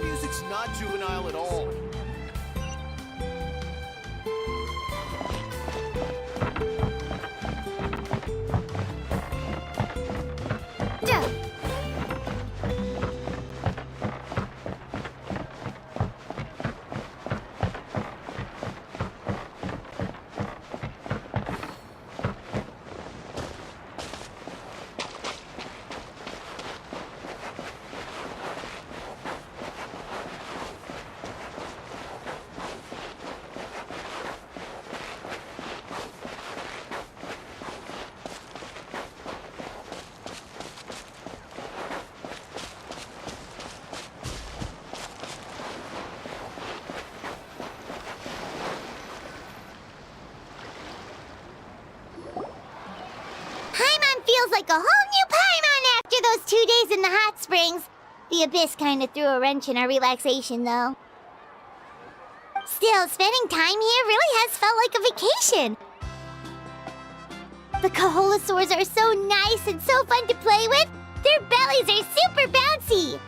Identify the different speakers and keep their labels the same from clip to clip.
Speaker 1: That music's not juvenile at all.
Speaker 2: Feels like a whole new Paimon after those 2 days in the hot springs. The Abyss kind of threw a wrench in our relaxation, though. Still, spending time here really has felt like a vacation. The Kaholosaurs are so nice and so fun to play with. Their bellies are super bouncy.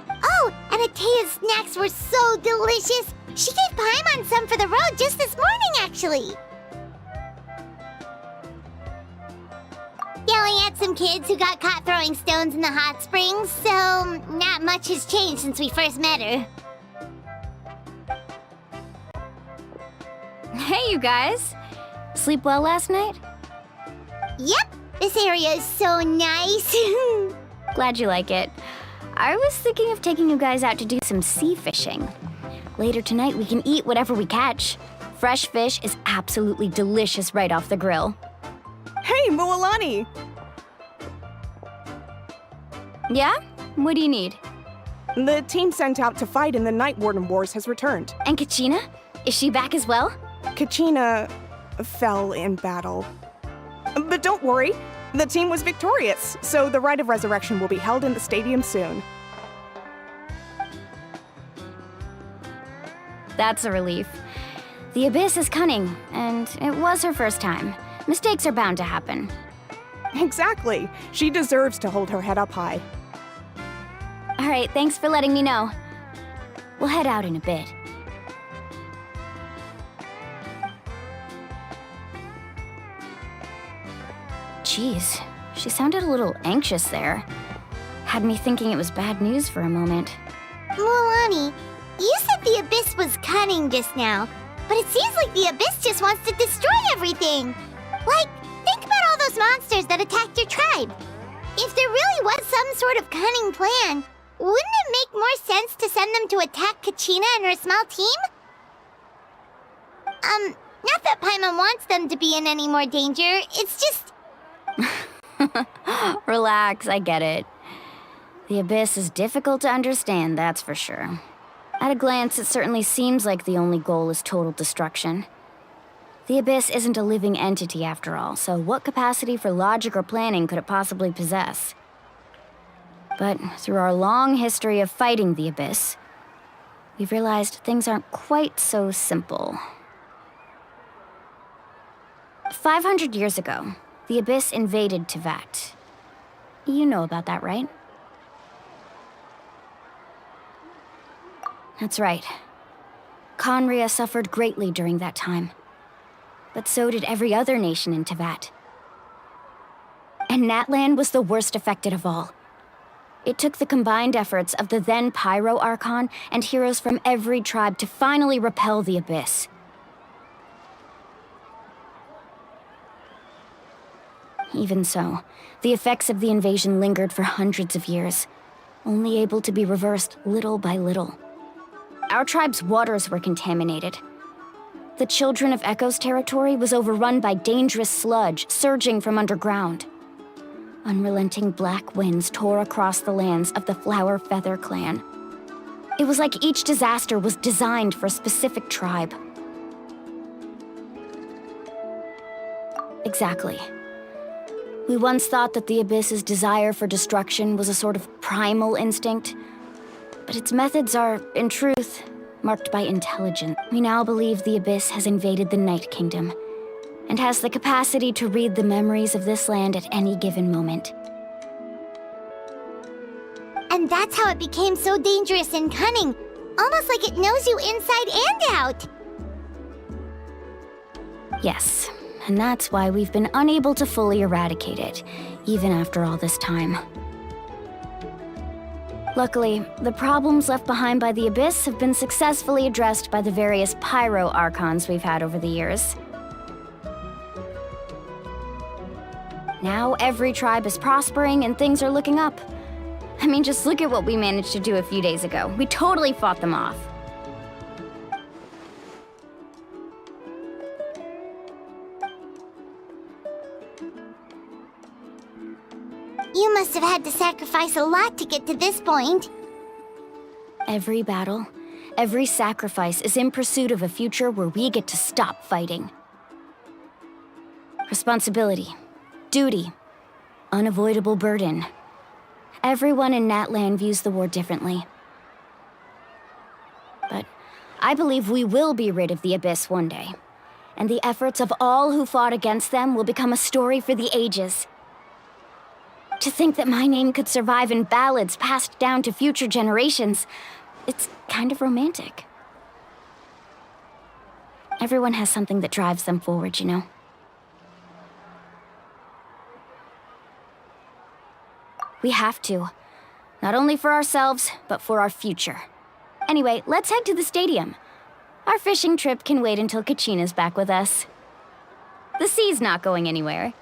Speaker 2: Oh, and Atea's snacks were so delicious. She gave Paimon some for the road just this morning, actually. Yelling at some kids who got caught throwing stones in the hot springs, so not much has changed since we first met her.
Speaker 3: Hey, you guys! Sleep well last night?
Speaker 2: Yep, this area is so nice.
Speaker 3: Glad you like it. I was thinking of taking you guys out to do some sea fishing. Later tonight, we can eat whatever we catch. Fresh fish is absolutely delicious right off the grill.
Speaker 4: Hey, Mualani!
Speaker 3: Yeah? What do you need?
Speaker 4: The team sent out to fight in the Night Warden Wars has returned.
Speaker 3: And Kachina? Is she back as well?
Speaker 4: Kachina fell in battle. But don't worry, the team was victorious, so the Rite of Resurrection will be held in the stadium soon.
Speaker 3: That's a relief. The Abyss is cunning, and it was her first time. Mistakes are bound to happen.
Speaker 4: Exactly. She deserves to hold her head up high.
Speaker 3: All right, thanks for letting me know. We'll head out in a bit. Jeez, she sounded a little anxious there. Had me thinking it was bad news for a moment.
Speaker 2: Mualani, you said the Abyss was cunning just now, but it seems like the Abyss just wants to destroy everything. Like, think about all those monsters that attacked your tribe. If there really was some sort of cunning plan, wouldn't it make more sense to send them to attack Kachina and her small team? Not that Paimon wants them to be in any more danger, it's just...
Speaker 3: Relax, I get it. The Abyss is difficult to understand, that's for sure. At a glance, it certainly seems like the only goal is total destruction. The Abyss isn't a living entity after all, so what capacity for logic or planning could it possibly possess? But through our long history of fighting the Abyss, we've realized things aren't quite so simple. 500 years ago, the Abyss invaded Teyvat. You know about that, right? That's right. Khaenri'ah suffered greatly during that time. But so did every other nation in Teyvat. And Natlan was the worst affected of all. It took the combined efforts of the then Pyro Archon and heroes from every tribe to finally repel the Abyss. Even so, the effects of the invasion lingered for hundreds of years, only able to be reversed little by little. Our tribe's waters were contaminated. The Children of Echo's territory was overrun by dangerous sludge surging from underground. Unrelenting black winds tore across the lands of the Flower Feather clan. It was like each disaster was designed for a specific tribe. Exactly. We once thought that the Abyss's desire for destruction was a sort of primal instinct, but its methods are, in truth, marked by intelligence. We now believe the Abyss has invaded the Night Kingdom, and has the capacity to read the memories of this land at any given moment.
Speaker 2: And And that's how it became so dangerous and cunning. Almost like it knows you inside and out.
Speaker 3: Yes, and that's why we've been unable to fully eradicate it, even after all this time. Luckily, the problems left behind by the Abyss have been successfully addressed by the various pyro-archons we've had over the years. Now every tribe is prospering and things are looking up. I mean, just look at what we managed to do a few days ago. We totally fought them off.
Speaker 2: You must have had to sacrifice a lot to get to this point.
Speaker 3: Every battle, every sacrifice is in pursuit of a future where we get to stop fighting. Responsibility, duty, unavoidable burden. Everyone in Natlan views the war differently. But I believe we will be rid of the Abyss one day, and the efforts of all who fought against them will become a story for the ages. To think that my name could survive in ballads passed down to future generations, it's kind of romantic. Everyone has something that drives them forward, you know? We have to. Not only for ourselves, but for our future. Anyway, let's head to the stadium. Our fishing trip can wait until Kachina's back with us. The sea's not going anywhere.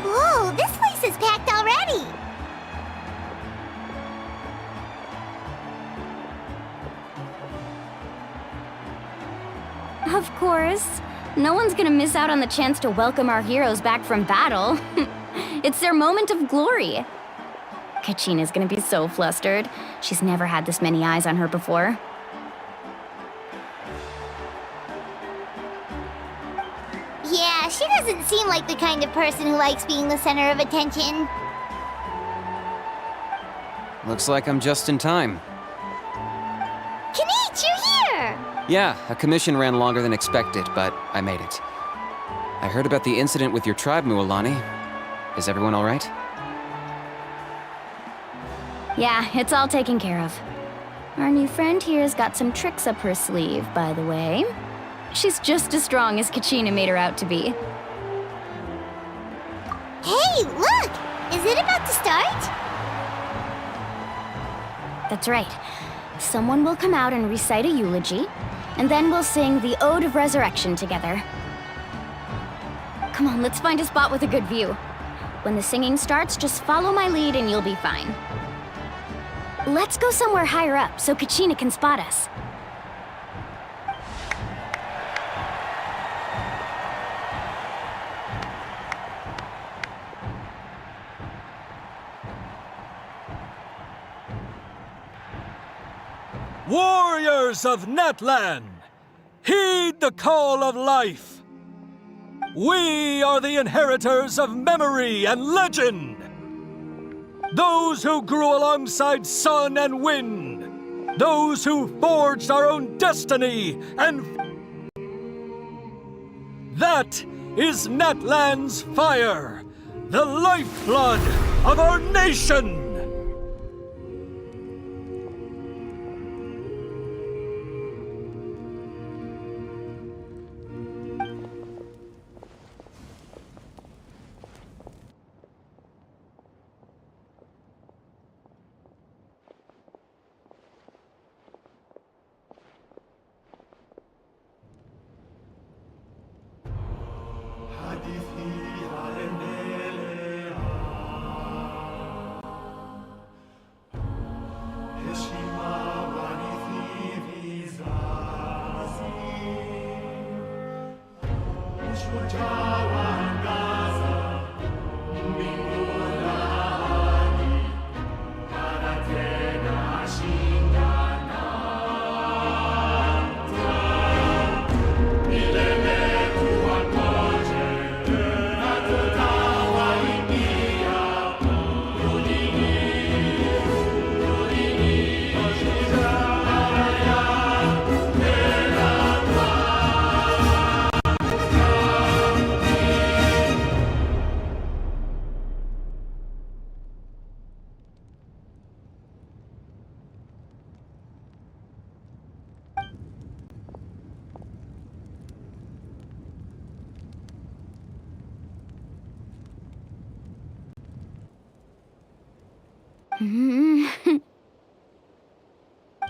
Speaker 2: Whoa, this place is packed already!
Speaker 3: Of course. No one's gonna miss out on the chance to welcome our heroes back from battle. It's their moment of glory. Kachina's gonna be so flustered. She's never had this many eyes on her before.
Speaker 2: Yeah, she doesn't seem like the kind of person who likes being the center of attention.
Speaker 5: Looks like I'm just in time.
Speaker 2: Kanich, you're here!
Speaker 5: Yeah, a commission ran longer than expected, but I made it. I heard about the incident with your tribe, Mualani. Is everyone all right?
Speaker 3: Yeah, it's all taken care of. Our new friend here's got some tricks up her sleeve, by the way. She's just as strong as Kachina made her out to be.
Speaker 2: Hey, look! Is it about to start?
Speaker 3: That's right. Someone will come out and recite a eulogy, and then we'll sing the Ode of Resurrection together. Come on, let's find a spot with a good view. When the singing starts, just follow my lead and you'll be fine. Let's go somewhere higher up so Kachina can spot us.
Speaker 6: Warriors of Natlan, heed the call of life. We are the inheritors of memory and legend. Those who grew alongside sun and wind. Those who forged our own destiny and... That is Natlan's fire, the lifeblood of our nation.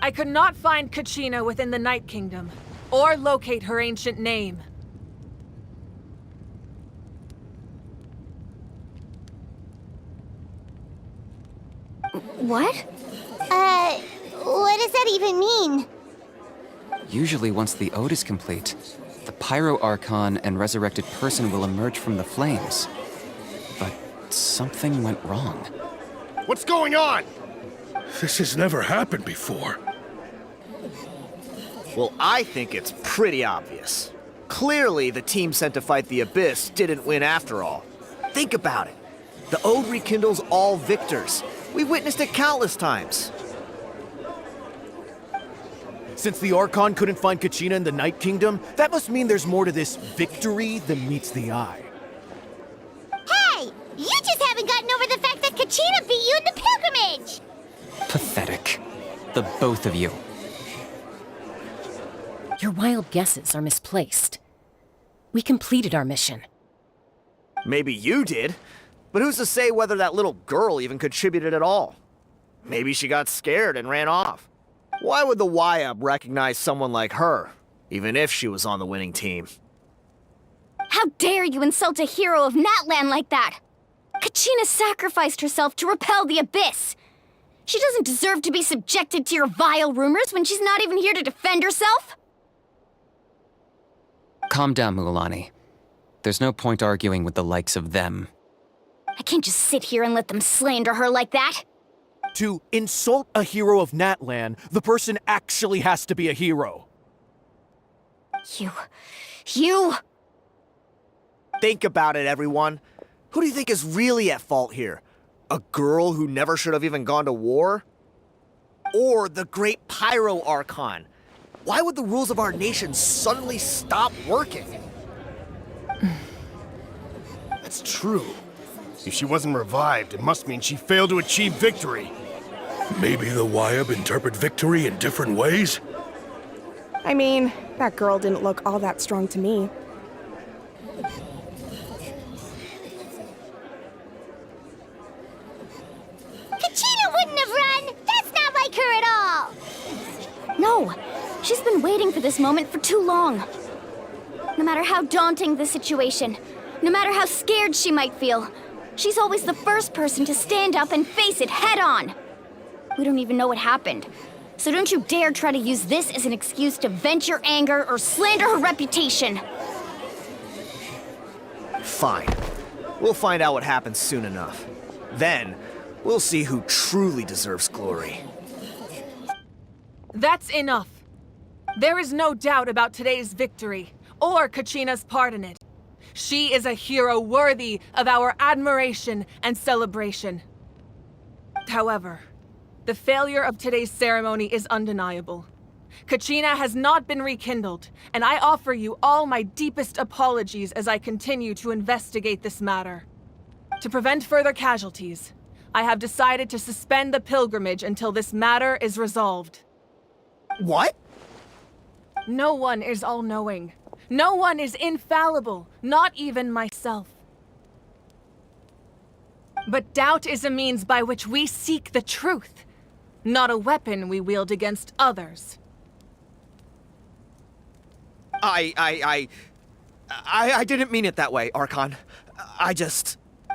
Speaker 7: I could not find Kachina within the Night Kingdom, or locate her ancient name.
Speaker 3: What?
Speaker 2: What does that even mean?
Speaker 5: Usually once the ode is complete, the Pyro Archon and resurrected person will emerge from the flames. But something went wrong.
Speaker 1: What's going on?
Speaker 8: This has never happened before.
Speaker 1: Well, I think it's pretty obvious. Clearly, the team sent to fight the Abyss didn't win after all. Think about it. The Ode rekindles all victors. We've witnessed it countless times. Since the Archon couldn't find Kachina in the Night Kingdom, that must mean there's more to this victory than meets the eye.
Speaker 2: Hey! You just haven't gotten over the fact that Kachina beat you in the pilgrimage!
Speaker 5: Pathetic. The both of you.
Speaker 9: Your wild guesses are misplaced. We completed our mission.
Speaker 1: Maybe you did, but who's to say whether that little girl even contributed at all? Maybe she got scared and ran off. Why would the YUB recognize someone like her, even if she was on the winning team?
Speaker 3: How dare you insult a hero of Natlan like that? Kachina sacrificed herself to repel the Abyss. She doesn't deserve to be subjected to your vile rumors when she's not even here to defend herself.
Speaker 5: Calm down, Mualani. There's no point arguing with the likes of them.
Speaker 3: I can't just sit here and let them slander her like that.
Speaker 10: To insult a hero of Natlan, the person actually has to be a hero.
Speaker 3: You...
Speaker 1: Think about it, everyone. Who do you think is really at fault here? A girl who never should have even gone to war? Or the great Pyro Archon? Why would the rules of our nation suddenly stop working?
Speaker 8: That's true. If she wasn't revived, it must mean she failed to achieve victory. Maybe the Wyab interpret victory in different ways?
Speaker 4: I mean, that girl didn't look all that strong to me.
Speaker 2: Kachina wouldn't have run! That's not like her at all!
Speaker 3: No! She's been waiting for this moment for too long. No matter how daunting the situation, no matter how scared she might feel, she's always the first person to stand up and face it head on. We don't even know what happened. So don't you dare try to use this as an excuse to vent your anger or slander her reputation.
Speaker 1: Fine. We'll find out what happens soon enough. Then, we'll see who truly deserves glory.
Speaker 7: That's enough. There is no doubt about today's victory, or Kachina's part in it. She is a hero worthy of our admiration and celebration. However, the failure of today's ceremony is undeniable. Kachina has not been rekindled, and I offer you all my deepest apologies as I continue to investigate this matter. To prevent further casualties, I have decided to suspend the pilgrimage until this matter is resolved.
Speaker 1: What?
Speaker 7: No one is all-knowing. No one is infallible, not even myself. But doubt is a means by which we seek the truth, not a weapon we wield against others.
Speaker 1: I didn't mean it that way, Archon.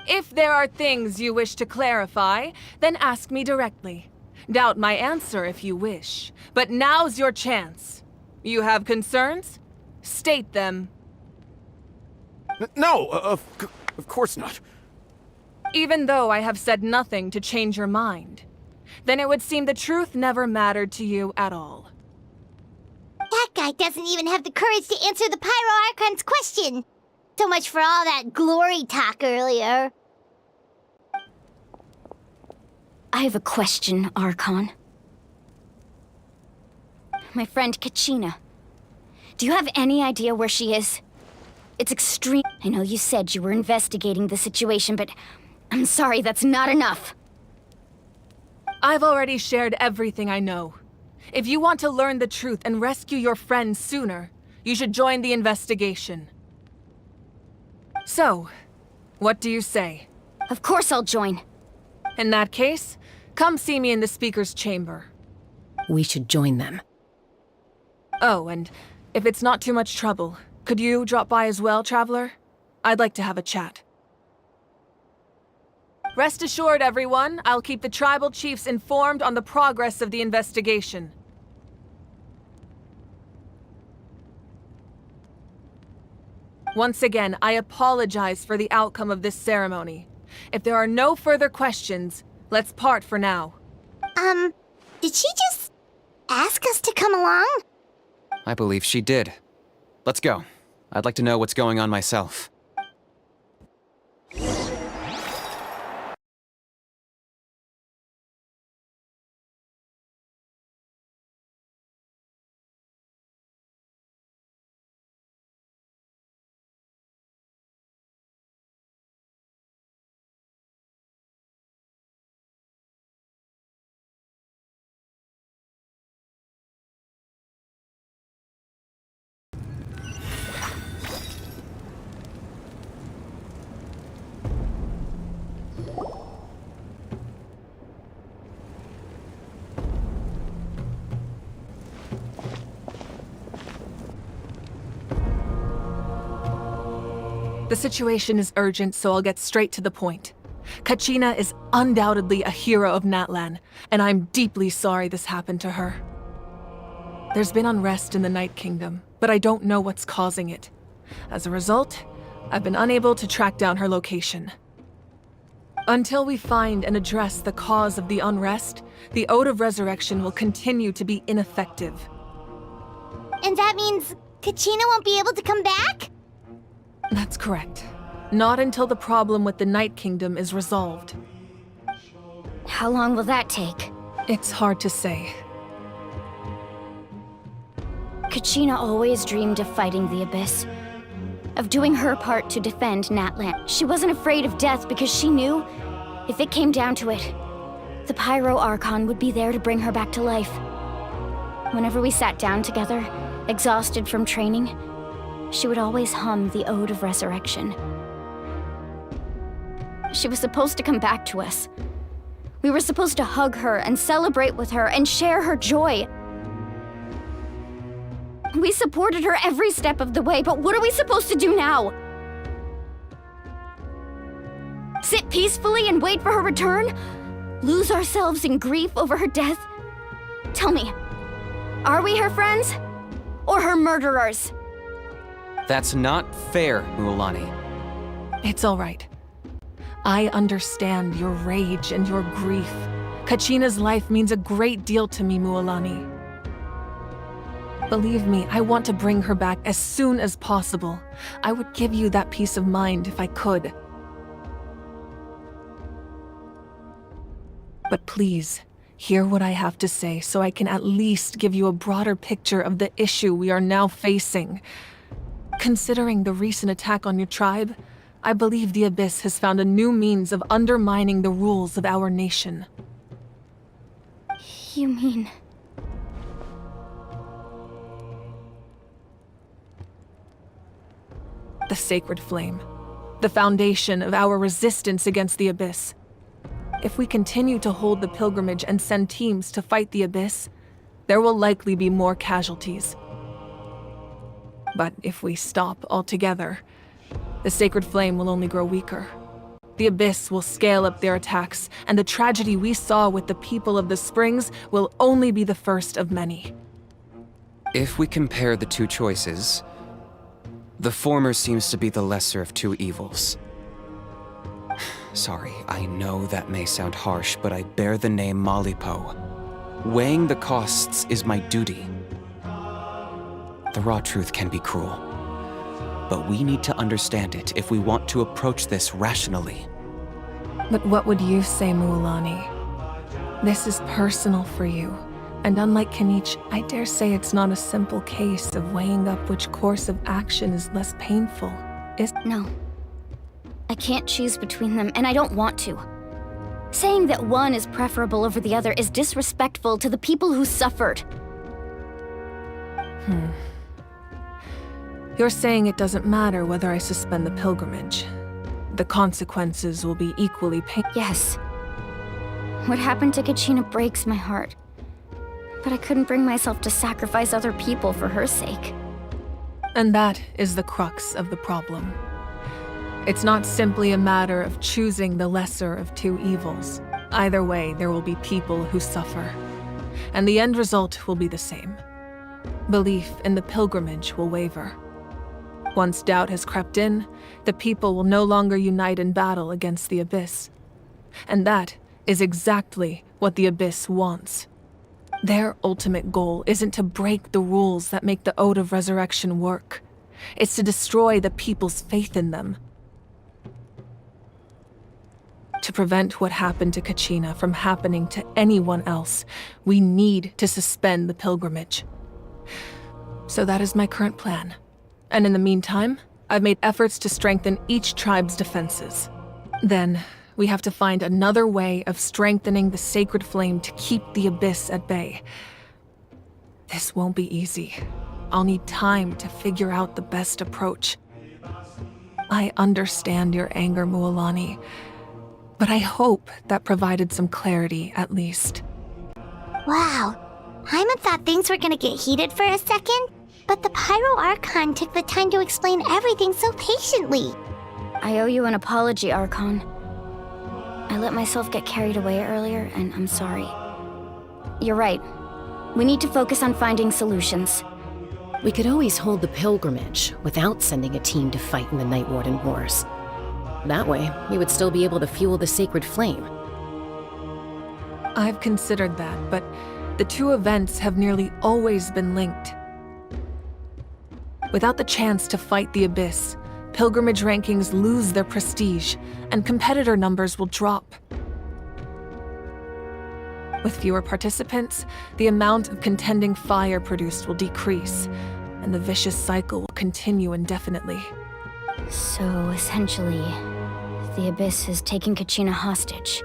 Speaker 7: If there are things you wish to clarify, then ask me directly. Doubt my answer if you wish, but now's your chance. You have concerns? State them.
Speaker 10: No, of course not.
Speaker 7: Even though I have said nothing to change your mind, then it would seem the truth never mattered to you at all.
Speaker 2: That guy doesn't even have the courage to answer the Pyro Archon's question. So much for all that glory talk earlier.
Speaker 3: I have a question, Archon. My friend Kachina. Do you have any idea where she is? It's extreme. I know you said you were investigating the situation, but I'm sorry, that's not enough.
Speaker 7: I've already shared everything I know. If you want to learn the truth and rescue your friend sooner, you should join the investigation. So, what do you say?
Speaker 3: Of course I'll join.
Speaker 7: In that case, come see me in the speaker's chamber.
Speaker 9: We should join them.
Speaker 7: Oh, and if it's not too much trouble, could you drop by as well, Traveler? I'd like to have a chat. Rest assured, everyone, I'll keep the tribal chiefs informed on the progress of the investigation. Once again, I apologize for the outcome of this ceremony. If there are no further questions, let's part for now.
Speaker 2: Did she just ask us to come along?
Speaker 5: I believe she did. Let's go. I'd like to know what's going on myself.
Speaker 7: The situation is urgent, so I'll get straight to the point. Kachina is undoubtedly a hero of Natlan, and I'm deeply sorry this happened to her. There's been unrest in the Night Kingdom, but I don't know what's causing it. As a result, I've been unable to track down her location. Until we find and address the cause of the unrest, the Ode of Resurrection will continue to be ineffective.
Speaker 2: And that means Kachina won't be able to come back?
Speaker 7: That's correct. Not until the problem with the Night Kingdom is resolved.
Speaker 3: How long will that take?
Speaker 7: It's hard to say.
Speaker 3: Kachina always dreamed of fighting the Abyss, of doing her part to defend Natlan. She wasn't afraid of death because she knew, if it came down to it, the Pyro Archon would be there to bring her back to life. Whenever we sat down together, exhausted from training, she would always hum the Ode of Resurrection. She was supposed to come back to us. We were supposed to hug her and celebrate with her and share her joy. We supported her every step of the way, but what are we supposed to do now? Sit peacefully and wait for her return? Lose ourselves in grief over her death? Tell me, are we her friends? Or her murderers?
Speaker 5: That's not fair, Mualani.
Speaker 7: It's all right. I understand your rage and your grief. Kachina's life means a great deal to me, Mualani. Believe me, I want to bring her back as soon as possible. I would give you that peace of mind if I could. But please, hear what I have to say so I can at least give you a broader picture of the issue we are now facing. Considering the recent attack on your tribe, I believe the Abyss has found a new means of undermining the rules of our nation.
Speaker 3: You mean...
Speaker 7: The Sacred Flame. The foundation of our resistance against the Abyss. If we continue to hold the pilgrimage and send teams to fight the Abyss, there will likely be more casualties. But if we stop altogether, the Sacred Flame will only grow weaker. The Abyss will scale up their attacks, and the tragedy we saw with the people of the Springs will only be the first of many.
Speaker 5: If we compare the two choices, the former seems to be the lesser of two evils. Sorry, I know that may sound harsh, but I bear the name Malipo. Weighing the costs is my duty. The raw truth can be cruel, but we need to understand it if we want to approach this rationally.
Speaker 7: But what would you say, Mualani? This is personal for you, and unlike Kenichi, I dare say it's not a simple case of weighing up which course of action is less painful, is—
Speaker 3: No. I can't choose between them, and I don't want to. Saying that one is preferable over the other is disrespectful to the people who suffered.
Speaker 7: You're saying it doesn't matter whether I suspend the pilgrimage. The consequences will be equally painful.
Speaker 3: Yes. What happened to Kachina breaks my heart. But I couldn't bring myself to sacrifice other people for her sake.
Speaker 7: And that is the crux of the problem. It's not simply a matter of choosing the lesser of two evils. Either way, there will be people who suffer. And the end result will be the same. Belief in the pilgrimage will waver. Once doubt has crept in, the people will no longer unite in battle against the Abyss. And that is exactly what the Abyss wants. Their ultimate goal isn't to break the rules that make the Ode of Resurrection work. It's to destroy the people's faith in them. To prevent what happened to Kachina from happening to anyone else, we need to suspend the pilgrimage. So that is my current plan. And in the meantime, I've made efforts to strengthen each tribe's defenses. Then, we have to find another way of strengthening the Sacred Flame to keep the Abyss at bay. This won't be easy. I'll need time to figure out the best approach. I understand your anger, Mualani, but I hope that provided some clarity at least.
Speaker 2: Wow. Paimon thought things were gonna get heated for a second, but the Pyro Archon took the time to explain everything so patiently.
Speaker 3: I owe you an apology, Archon. I let myself get carried away earlier, and I'm sorry. You're right. We need to focus on finding solutions.
Speaker 9: We could always hold the pilgrimage without sending a team to fight in the Night Warden Wars. That way, we would still be able to fuel the Sacred Flame.
Speaker 7: I've considered that, but the two events have nearly always been linked. Without the chance to fight the Abyss, pilgrimage rankings lose their prestige, and competitor numbers will drop. With fewer participants, the amount of contending fire produced will decrease, and the vicious cycle will continue indefinitely.
Speaker 3: So, essentially, the Abyss is taking Kachina hostage.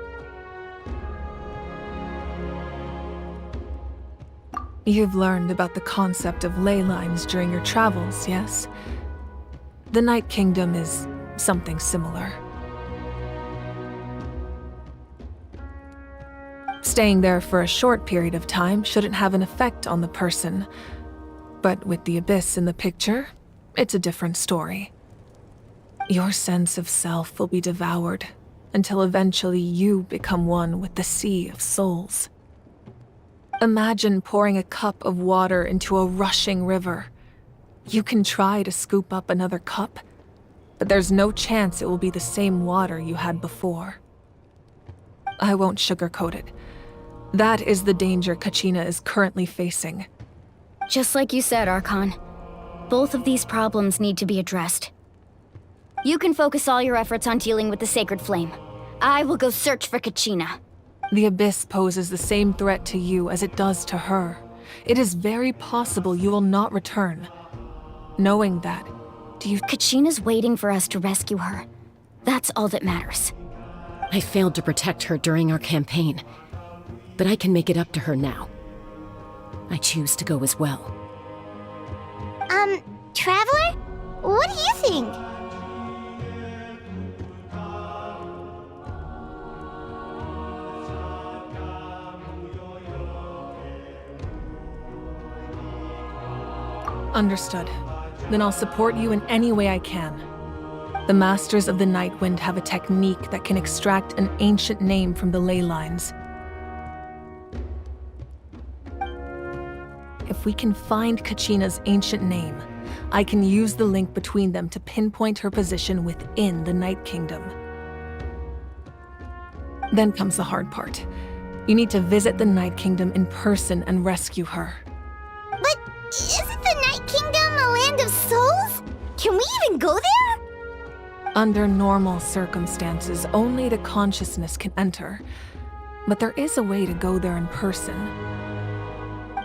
Speaker 7: You've learned about the concept of ley lines during your travels, yes? The Night Kingdom is something similar. Staying there for a short period of time shouldn't have an effect on the person. But with the Abyss in the picture, it's a different story. Your sense of self will be devoured until eventually you become one with the Sea of Souls. Imagine pouring a cup of water into a rushing river. You can try to scoop up another cup, but there's no chance it will be the same water you had before. I won't sugarcoat it. That is the danger Kachina is currently facing.
Speaker 3: Just like you said, Archon. Both of these problems need to be addressed. You can focus all your efforts on dealing with the Sacred Flame. I will go search for Kachina.
Speaker 7: The Abyss poses the same threat to you as it does to her. It is very possible you will not return. Knowing that,
Speaker 3: Kachina's waiting for us to rescue her. That's all that matters.
Speaker 9: I failed to protect her during our campaign, but I can make it up to her now. I choose to go as well.
Speaker 2: Traveler? What do you think?
Speaker 7: Understood. Then I'll support you in any way I can. The Masters of the Nightwind have a technique that can extract an ancient name from the ley lines. If we can find Kachina's ancient name, I can use the link between them to pinpoint her position within the Night Kingdom. Then comes the hard part. You need to visit the Night Kingdom in person and rescue her.
Speaker 2: But isn't the Night Kingdom a land of souls? Can we even go there?
Speaker 7: Under normal circumstances, only the consciousness can enter. But there is a way to go there in person.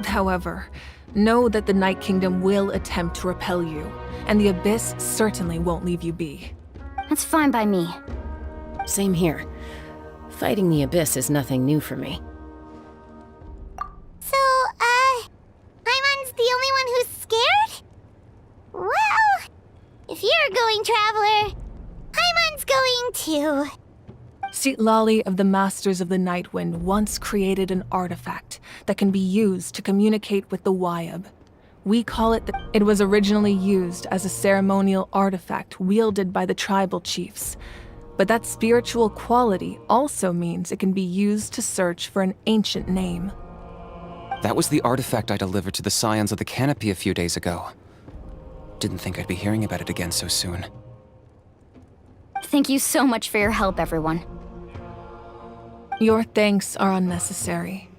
Speaker 7: However, know that the Night Kingdom will attempt to repel you, and the Abyss certainly won't leave you be.
Speaker 3: That's fine by me.
Speaker 9: Same here. Fighting the Abyss is nothing new for me.
Speaker 2: So, Paimon's the only one who's scared? Well, if you're going, Traveler, Paimon's going too.
Speaker 7: Citlali of the Masters of the Nightwind once created an artifact that can be used to communicate with the Wyab. We call it It was originally used as a ceremonial artifact wielded by the tribal chiefs. But that spiritual quality also means it can be used to search for an ancient name.
Speaker 5: That was the artifact I delivered to the Scions of the Canopy a few days ago. Didn't think I'd be hearing about it again so soon.
Speaker 3: Thank you so much for your help, everyone.
Speaker 7: Your thanks are unnecessary.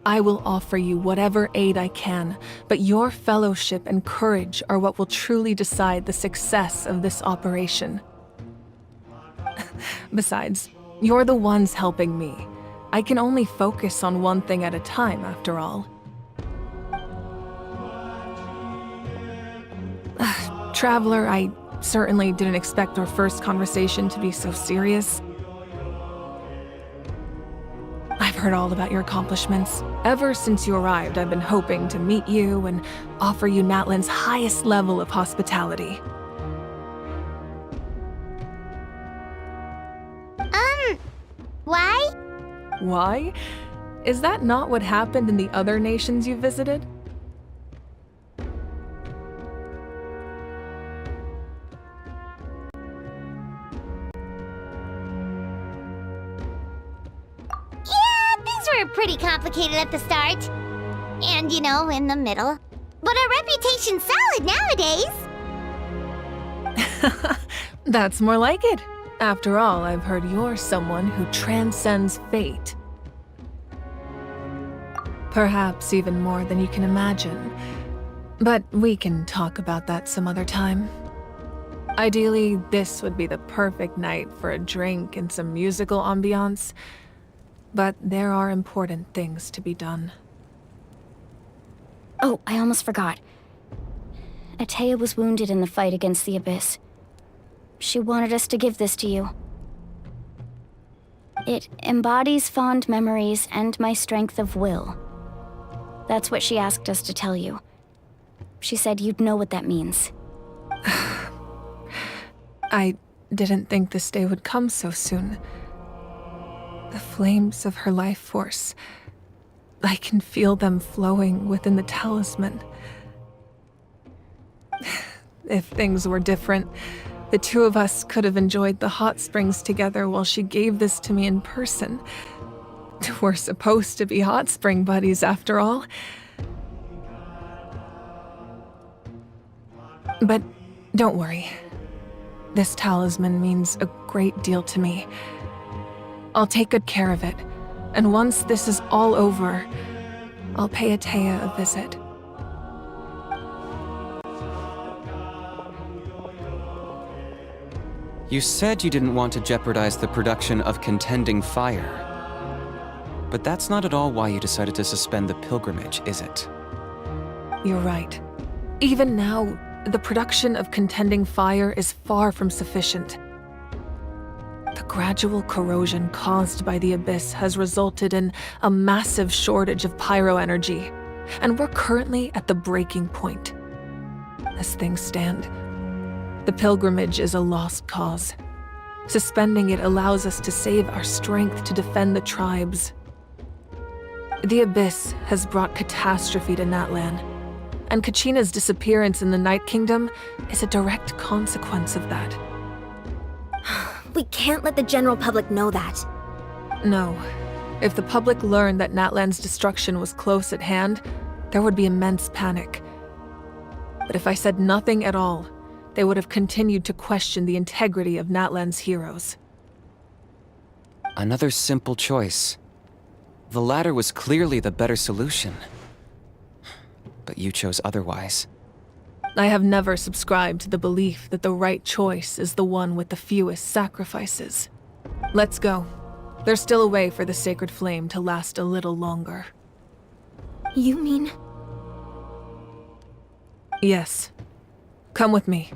Speaker 7: I will offer you whatever aid I can, but your fellowship and courage are what will truly decide the success of this operation. Besides, you're the ones helping me. I can only focus on one thing at a time, after all. Traveler, I certainly didn't expect our first conversation to be so serious. I've heard all about your accomplishments. Ever since you arrived, I've been hoping to meet you and offer you Natlan's highest level of hospitality.
Speaker 2: Why?
Speaker 7: Why? Is that not what happened in the other nations you visited?
Speaker 2: Were pretty complicated at the start. And, in the middle. But our reputation's solid nowadays.
Speaker 7: That's more like it. After all, I've heard you're someone who transcends fate. Perhaps even more than you can imagine. But we can talk about that some other time. Ideally, this would be the perfect night for a drink and some musical ambiance. But there are important things to be done.
Speaker 3: Oh, I almost forgot. Atea was wounded in the fight against the Abyss. She wanted us to give this to you. It embodies fond memories and my strength of will. That's what she asked us to tell you. She said you'd know what that means.
Speaker 7: I didn't think this day would come so soon. The flames of her life force. I can feel them flowing within the talisman. If things were different, the two of us could have enjoyed the hot springs together while she gave this to me in person. We're supposed to be hot spring buddies, after all. But don't worry. This talisman means a great deal to me. I'll take good care of it, and once this is all over, I'll pay Atea a visit.
Speaker 5: You said you didn't want to jeopardize the production of contending fire. But that's not at all why you decided to suspend the pilgrimage, is it?
Speaker 7: You're right. Even now, the production of contending fire is far from sufficient. The gradual corrosion caused by the Abyss has resulted in a massive shortage of pyro energy, and we're currently at the breaking point. As things stand, the pilgrimage is a lost cause. Suspending it allows us to save our strength to defend the tribes. The Abyss has brought catastrophe to Natlan, and Kachina's disappearance in the Night Kingdom is a direct consequence of that.
Speaker 11: We can't let the general public know that.
Speaker 7: No. If the public learned that Natlan's destruction was close at hand, there would be immense panic. But if I said nothing at all, they would have continued to question the integrity of Natlan's heroes.
Speaker 5: Another simple choice. The latter was clearly the better solution. But you chose otherwise.
Speaker 7: I have never subscribed to the belief that the right choice is the one with the fewest sacrifices. Let's go. There's still a way for the sacred flame to last a little longer.
Speaker 11: You mean?
Speaker 7: Yes. Come with me.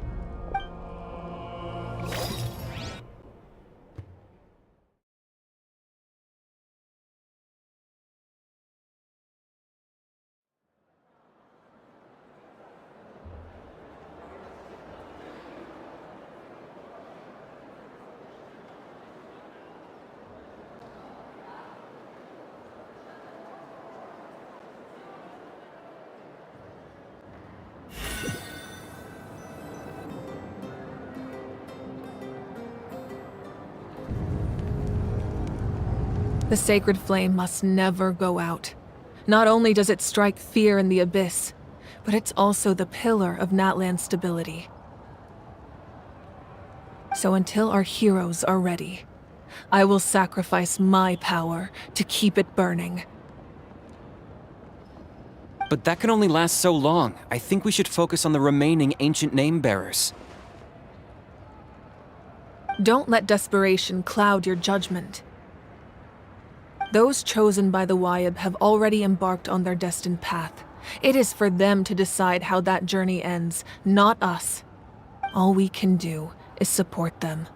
Speaker 7: The sacred flame must never go out. Not only does it strike fear in the Abyss, but it's also the pillar of Natlan's stability. So until our heroes are ready, I will sacrifice my power to keep it burning.
Speaker 5: But that can only last so long. I think we should focus on the remaining ancient name-bearers.
Speaker 7: Don't let desperation cloud your judgment. Those chosen by the Wyeb have already embarked on their destined path. It is for them to decide how that journey ends, not us. All we can do is support them.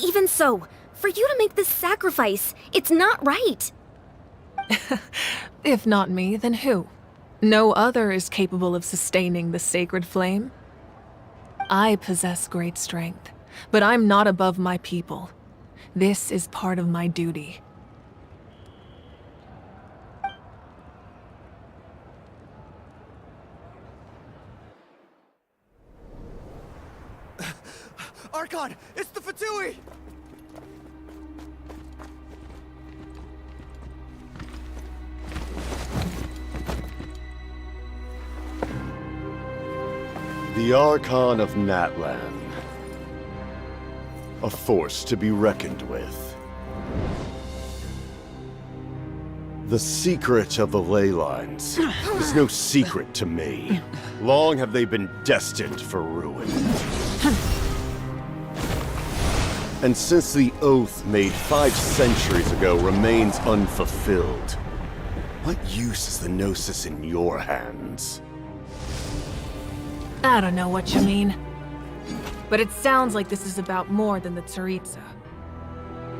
Speaker 11: Even so, for you to make this sacrifice, it's not right.
Speaker 7: If not me, then who? No other is capable of sustaining the sacred flame. I possess great strength, but I'm not above my people. This is part of my duty.
Speaker 1: Archon, it's the Fatui!
Speaker 12: The Archon of Natlan. A force to be reckoned with. The secret of the ley lines is no secret to me. Long have they been destined for ruin. And since the oath made 5 centuries ago remains unfulfilled, what use is the Gnosis in your hands?
Speaker 7: I don't know what you mean. But it sounds like this is about more than the Tsaritsa.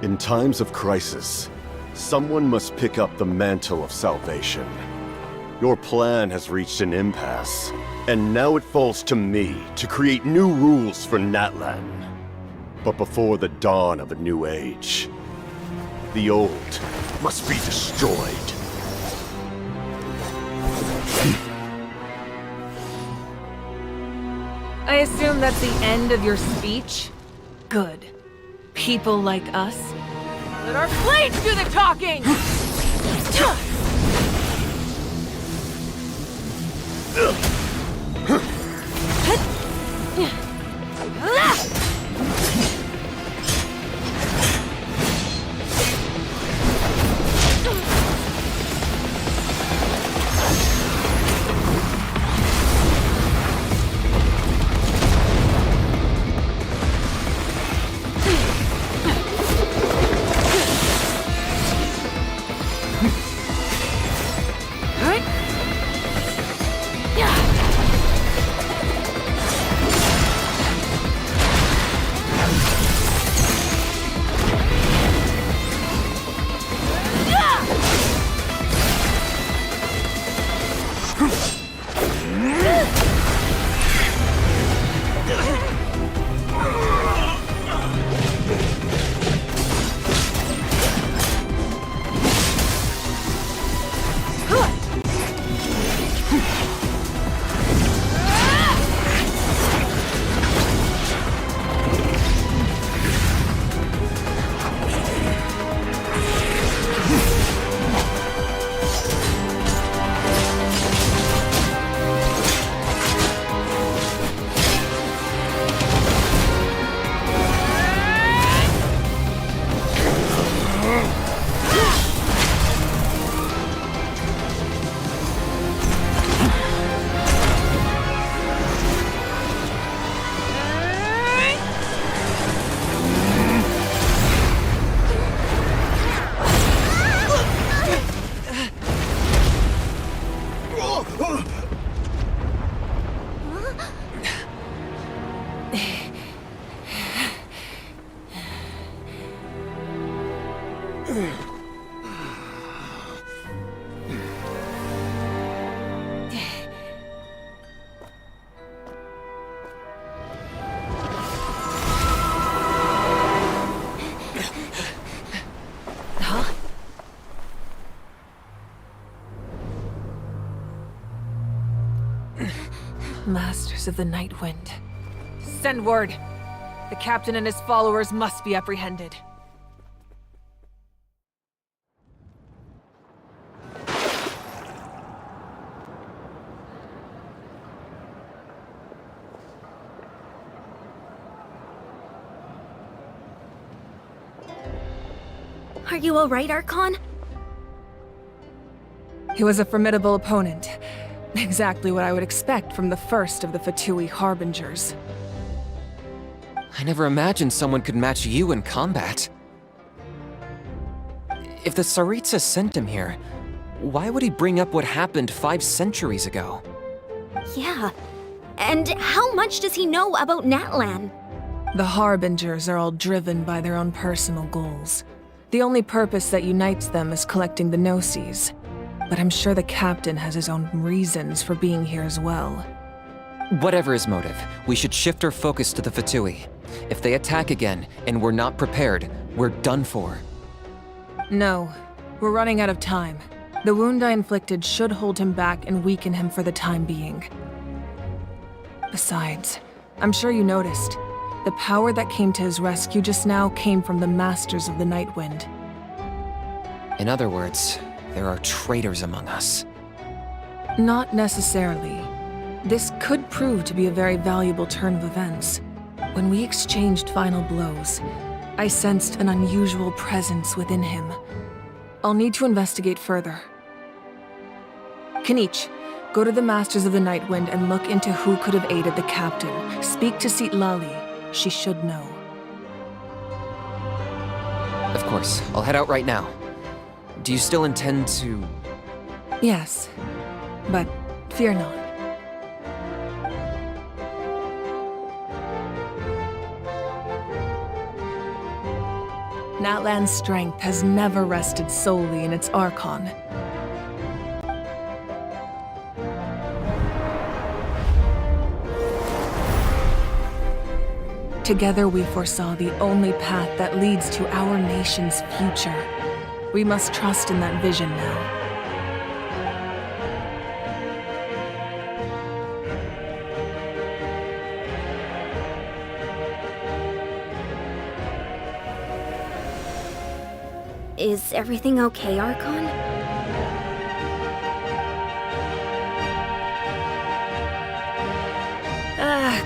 Speaker 12: In times of crisis, someone must pick up the mantle of salvation. Your plan has reached an impasse, and now it falls to me to create new rules for Natlan. But before the dawn of a new age, the old must be destroyed.
Speaker 7: I assume that's the end of your speech? Good. People like us. Let our blades do the talking! Masters of the Night Wind. Send word. The captain and his followers must be apprehended.
Speaker 11: Are you alright, Archon?
Speaker 7: He was a formidable opponent. Exactly what I would expect from the first of the Fatui Harbingers.
Speaker 5: I never imagined someone could match you in combat. If the Tsaritsa sent him here, why would he bring up what happened 5 centuries ago?
Speaker 11: Yeah. And how much does he know about Natlan?
Speaker 7: The Harbingers are all driven by their own personal goals. The only purpose that unites them is collecting the Gnosis. But I'm sure the captain has his own reasons for being here as well.
Speaker 5: Whatever his motive, we should shift our focus to the Fatui. If they attack again, and we're not prepared, we're done for.
Speaker 7: No, we're running out of time. The wound I inflicted should hold him back and weaken him for the time being. Besides, I'm sure you noticed, the power that came to his rescue just now came from the Masters of the Night Wind.
Speaker 5: In other words, there are traitors among us.
Speaker 7: Not necessarily. This could prove to be a very valuable turn of events. When we exchanged final blows, I sensed an unusual presence within him. I'll need to investigate further. Kanich, go to the Masters of the Night Wind and look into who could have aided the captain. Speak to Lali. She should know.
Speaker 5: Of course, I'll head out right now. Do you still intend to...
Speaker 7: Yes, but fear not. Natlan's strength has never rested solely in its Archon. Together we foresaw the only path that leads to our nation's future. We must trust in that vision now.
Speaker 11: Is everything okay, Archon?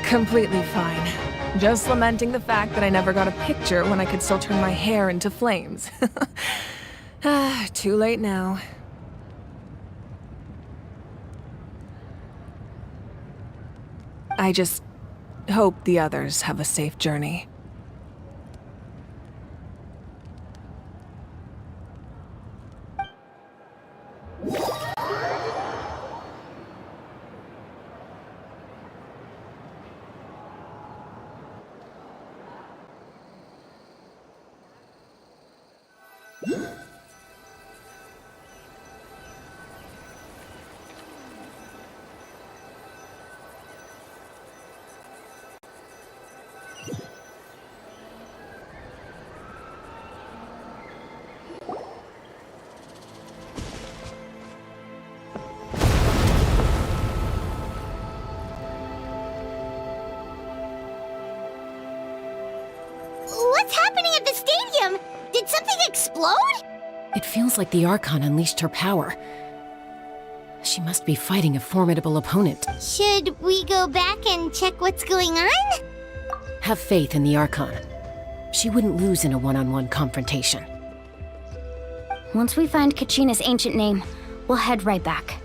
Speaker 7: Completely fine. Just lamenting the fact that I never got a picture when I could still turn my hair into flames. Too late now. I just hope the others have a safe journey.
Speaker 2: What's happening at the stadium? Did something explode?
Speaker 9: It feels like the Archon unleashed her power. She must be fighting a formidable opponent.
Speaker 2: Should we go back and check what's going on?
Speaker 9: Have faith in the Archon. She wouldn't lose in a one-on-one confrontation.
Speaker 3: Once we find Kachina's ancient name, we'll head right back.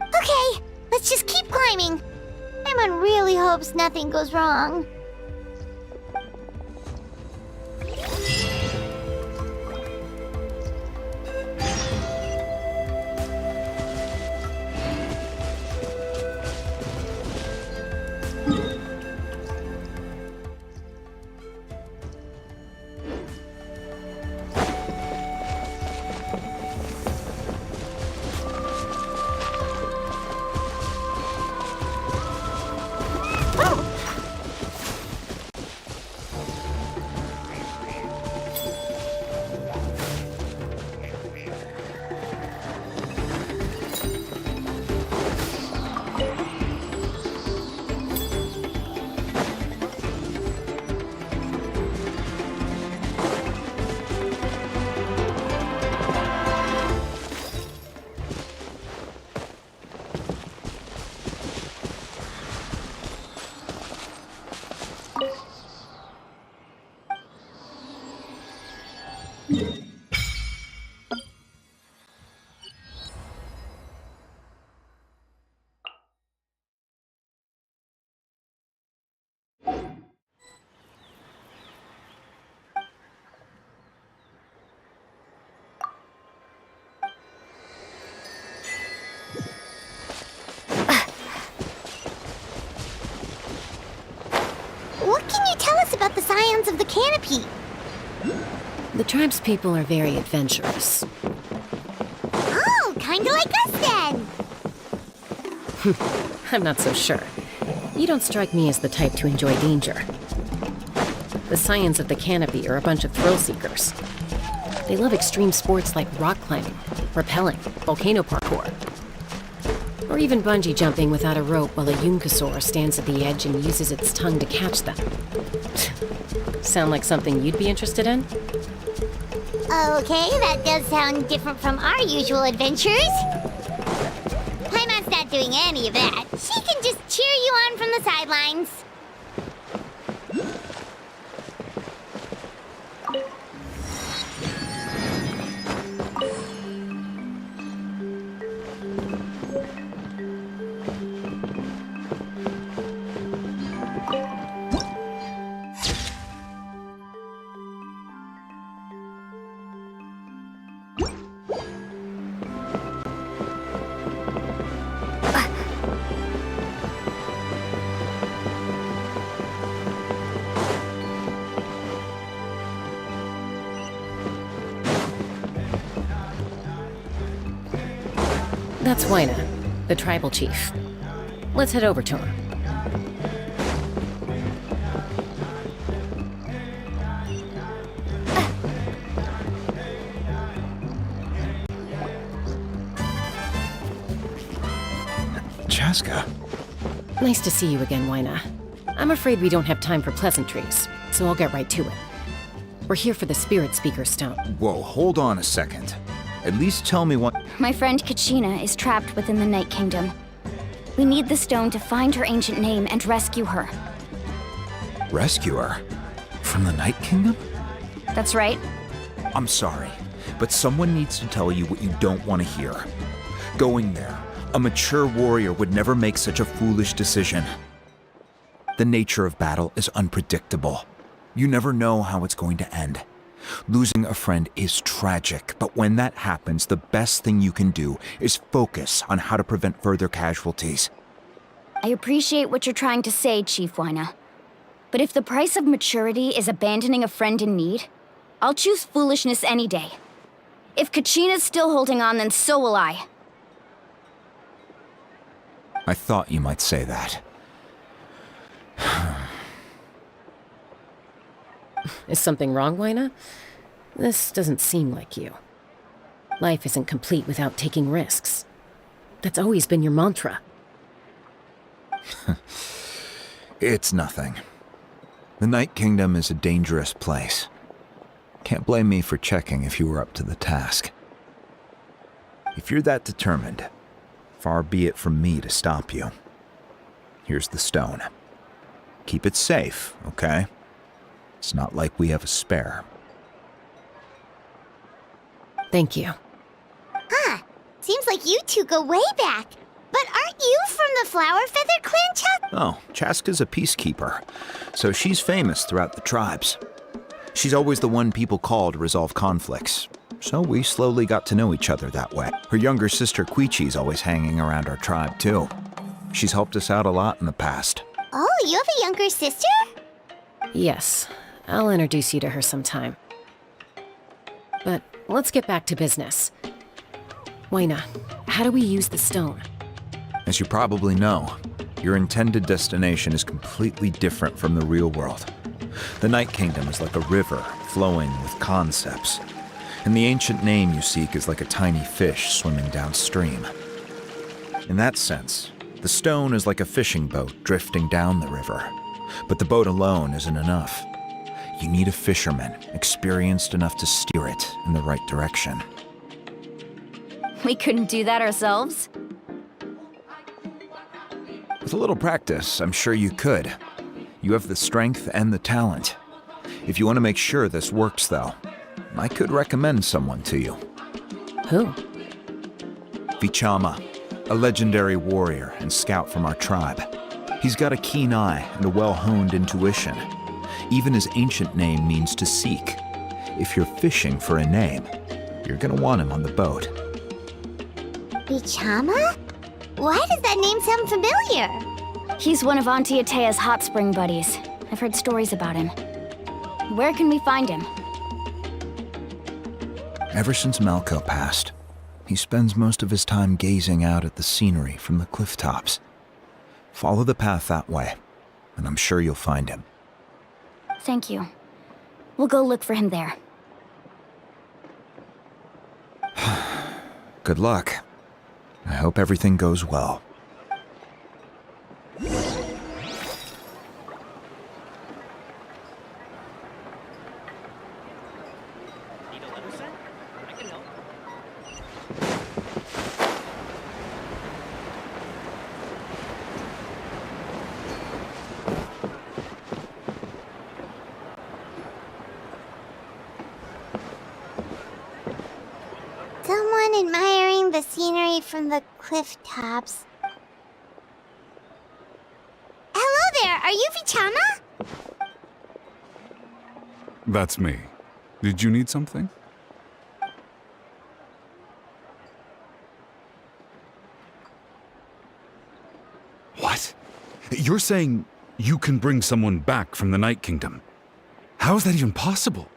Speaker 2: Okay, let's just keep climbing. Paimon really hopes nothing goes wrong. What can you tell us about the scions of the canopy?
Speaker 9: The tribe's people are very adventurous.
Speaker 2: Oh, kinda like us then!
Speaker 9: I'm not so sure. You don't strike me as the type to enjoy danger. The scions of the canopy are a bunch of thrill seekers. They love extreme sports like rock climbing, rappelling, volcano parkour, or even bungee jumping without a rope while a Yunkasaur stands at the edge and uses its tongue to catch them. Sound like something you'd be interested in?
Speaker 2: Okay, that does sound different from our usual adventures. Paimon's not doing any of that. She can just cheer you on from the sidelines.
Speaker 9: That's Wyna, the tribal chief. Let's head over to her.
Speaker 13: Chaska.
Speaker 9: Nice to see you again, Wyna. I'm afraid we don't have time for pleasantries, so I'll get right to it. We're here for the Spirit Speaker Stone.
Speaker 13: Whoa, hold on a second. At least tell me what...
Speaker 3: My friend Kachina is trapped within the Night Kingdom. We need the stone to find her ancient name and rescue her.
Speaker 13: Rescue her? From the Night Kingdom?
Speaker 3: That's right.
Speaker 13: I'm sorry, but someone needs to tell you what you don't want to hear. Going there, a mature warrior would never make such a foolish decision. The nature of battle is unpredictable. You never know how it's going to end. Losing a friend is tragic, but when that happens, the best thing you can do is focus on how to prevent further casualties.
Speaker 3: I appreciate what you're trying to say, Chief Wyna. But if the price of maturity is abandoning a friend in need, I'll choose foolishness any day. If Kachina's still holding on, then so will I.
Speaker 13: I thought you might say that.
Speaker 9: Is something wrong, Wyna? This doesn't seem like you. Life isn't complete without taking risks. That's always been your mantra.
Speaker 13: It's nothing. The Night Kingdom is a dangerous place. Can't blame me for checking if you were up to the task. If you're that determined, far be it from me to stop you. Here's the stone. Keep it safe, okay? It's not like we have a spare.
Speaker 9: Thank you.
Speaker 2: Huh. Seems like you two go way back. But aren't you from the Flower Feather Clan, Chuck?
Speaker 13: Oh, Chaska's a peacekeeper, so she's famous throughout the tribes. She's always the one people call to resolve conflicts, so we slowly got to know each other that way. Her younger sister Quichi's always hanging around our tribe, too. She's helped us out a lot in the past.
Speaker 2: Oh, you have a younger sister?
Speaker 9: Yes, I'll introduce you to her sometime. But let's get back to business. Wyna, how do we use the stone?
Speaker 13: As you probably know, your intended destination is completely different from the real world. The Night Kingdom is like a river flowing with concepts, and the ancient name you seek is like a tiny fish swimming downstream. In that sense, the stone is like a fishing boat drifting down the river, but the boat alone isn't enough. You need a fisherman experienced enough to steer it in the right direction.
Speaker 3: We couldn't do that ourselves?
Speaker 13: With a little practice, I'm sure you could. You have the strength and the talent. If you want to make sure this works, though, I could recommend someone to you.
Speaker 9: Who?
Speaker 13: Vichama, a legendary warrior and scout from our tribe. He's got a keen eye and a well-honed intuition. Even his ancient name means to seek. If you're fishing for a name, you're gonna want him on the boat.
Speaker 2: Vichama? Why does that name sound familiar?
Speaker 3: He's one of Auntie Atea's hot spring buddies. I've heard stories about him. Where can we find him?
Speaker 13: Ever since Malco passed, he spends most of his time gazing out at the scenery from the cliff tops. Follow the path that way, and I'm sure you'll find him.
Speaker 3: Thank you. We'll go look for him there.
Speaker 13: Good luck. I hope everything goes well.
Speaker 2: Someone admiring the scenery from the cliff tops. Hello there, are you Vichama?
Speaker 14: That's me. Did you need something? What? You're saying you can bring someone back from the Night Kingdom? How is that even possible?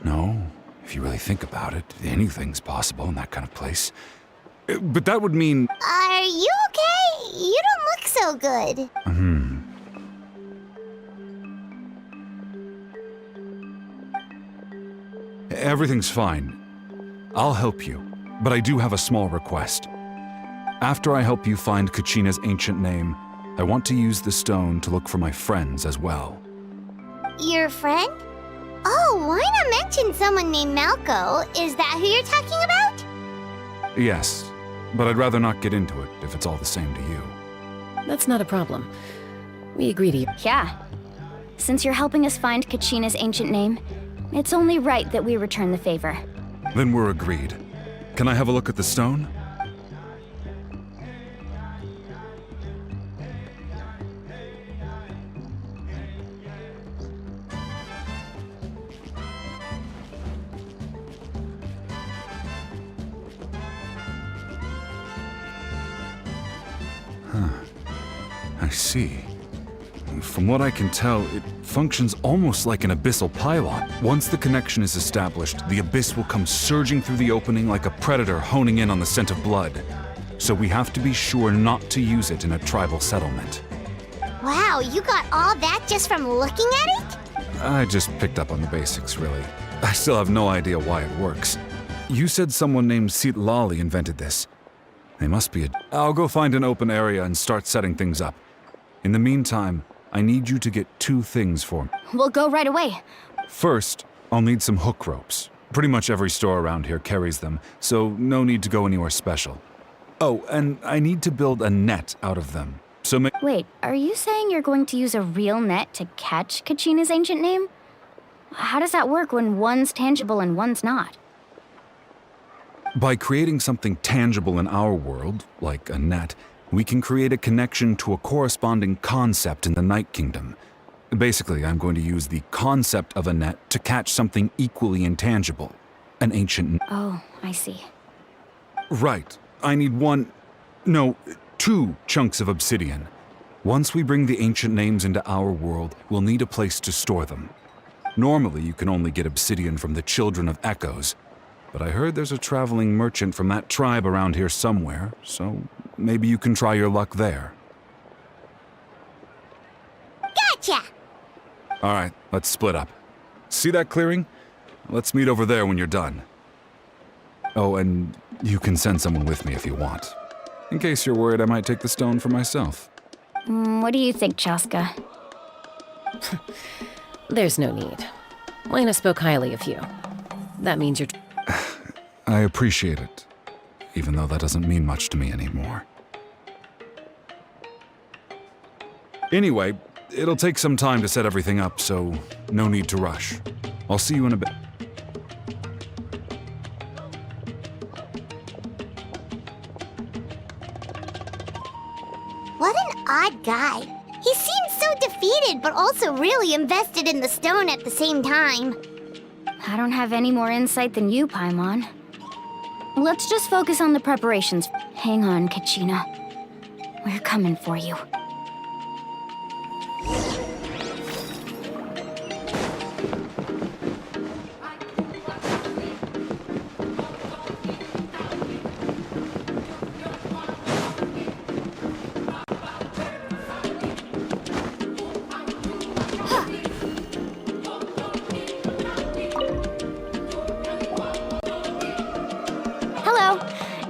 Speaker 14: No, if you really think about it, anything's possible in that kind of place. But that would mean...
Speaker 2: Are you okay? You don't look so good.
Speaker 14: Everything's fine. I'll help you, but I do have a small request. After I help you find Kachina's ancient name, I want to use the stone to look for my friends as well.
Speaker 2: Your friend? Oh, why not mention someone named Malco? Is that who you're talking about?
Speaker 14: Yes, but I'd rather not get into it if it's all the same to you.
Speaker 9: That's not a problem. We agree to.
Speaker 3: Yeah. Since you're helping us find Kachina's ancient name, it's only right that we return the favor.
Speaker 14: Then we're agreed. Can I have a look at the stone? I see. From what I can tell, it functions almost like an abyssal pylon. Once the connection is established, the abyss will come surging through the opening like a predator honing in on the scent of blood. So we have to be sure not to use it in a tribal settlement.
Speaker 2: Wow, you got all that just from looking at it?
Speaker 14: I just picked up on the basics, really. I still have no idea why it works. You said someone named Lali invented this. They must be a... I'll go find an open area and start setting things up. In the meantime, I need you to get 2 things for me.
Speaker 3: We'll go right away.
Speaker 14: First, I'll need some hook ropes. Pretty much every store around here carries them, so no need to go anywhere special. Oh, and I need to build a net out of them. So
Speaker 3: Wait, are you saying you're going to use a real net to catch Kachina's ancient name? How does that work when one's tangible and one's not?
Speaker 14: By creating something tangible in our world, like a net, we can create a connection to a corresponding concept in the Night Kingdom. Basically, I'm going to use the concept of a net to catch something equally intangible. An ancient...
Speaker 3: Oh, I see.
Speaker 14: Right. I need 2 chunks of obsidian. Once we bring the ancient names into our world, we'll need a place to store them. Normally, you can only get obsidian from the Children of Echoes, but I heard there's a traveling merchant from that tribe around here somewhere, so maybe you can try your luck there.
Speaker 2: Gotcha!
Speaker 14: All right, let's split up. See that clearing? Let's meet over there when you're done. Oh, and you can send someone with me if you want. In case you're worried I might take the stone for myself.
Speaker 3: What do you think, Chaska?
Speaker 9: There's no need. Lena spoke highly of you. That means you're...
Speaker 14: I appreciate it, even though that doesn't mean much to me anymore. Anyway, it'll take some time to set everything up, so no need to rush. I'll see you in a bit.
Speaker 2: What an odd guy. He seems so defeated, but also really invested in the stone at the same time.
Speaker 3: I don't have any more insight than you, Paimon. Let's just focus on the preparations. Hang on, Kachina. We're coming for you.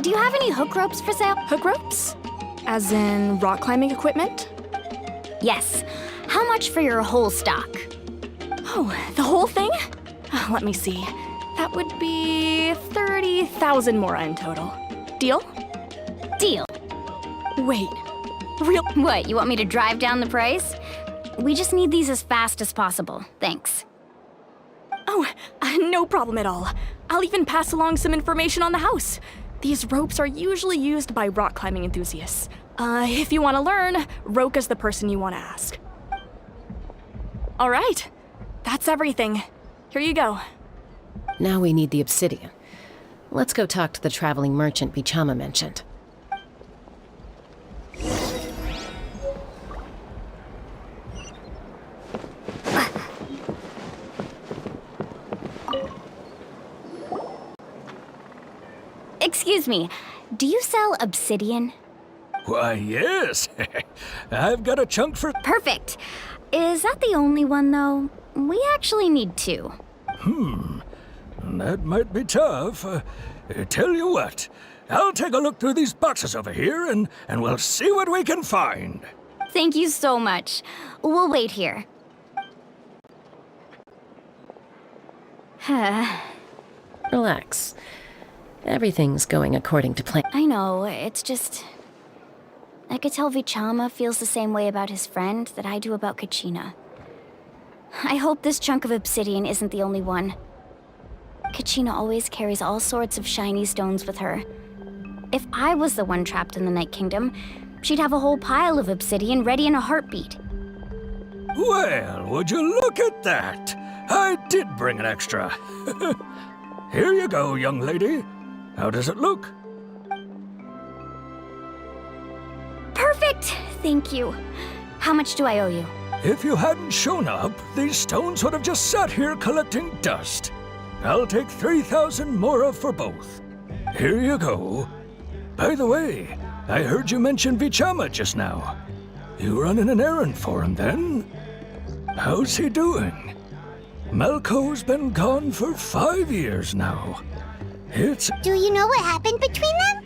Speaker 3: Do you have any hook ropes for sale?
Speaker 4: Hook ropes? As in rock climbing equipment?
Speaker 3: Yes. How much for your whole stock?
Speaker 4: Oh, the whole thing? Let me see. That would be 30,000 mora in total. Deal?
Speaker 3: Deal.
Speaker 4: Wait. Real?
Speaker 3: What, you want me to drive down the price? We just need these as fast as possible. Thanks.
Speaker 4: Oh, no problem at all. I'll even pass along some information on the house. These ropes are usually used by rock climbing enthusiasts. If you want to learn, Roka's the person you want to ask. All right. That's everything. Here you go.
Speaker 9: Now we need the obsidian. Let's go talk to the traveling merchant Bichama mentioned.
Speaker 3: Excuse me, do you sell obsidian?
Speaker 6: Why, yes. I've got a chunk for...
Speaker 3: Perfect. Is that the only one, though? We actually need 2.
Speaker 6: That might be tough. Tell you what, I'll take a look through these boxes over here, and we'll see what we can find.
Speaker 3: Thank you so much. We'll wait here.
Speaker 9: Relax. Everything's going according to plan.
Speaker 3: I know, it's just... I could tell Vichama feels the same way about his friend that I do about Kachina. I hope this chunk of obsidian isn't the only one. Kachina always carries all sorts of shiny stones with her. If I was the one trapped in the Night Kingdom, she'd have a whole pile of obsidian ready in a heartbeat.
Speaker 6: Well, would you look at that? I did bring an extra. Here you go, young lady. How does it look?
Speaker 3: Perfect! Thank you. How much do I owe you?
Speaker 6: If you hadn't shown up, these stones would have just sat here collecting dust. I'll take 3,000 mora for both. Here you go. By the way, I heard you mention Vichama just now. You running an errand for him, then? How's he doing? Malco's been gone for 5 years now.
Speaker 2: Do you know what happened between them?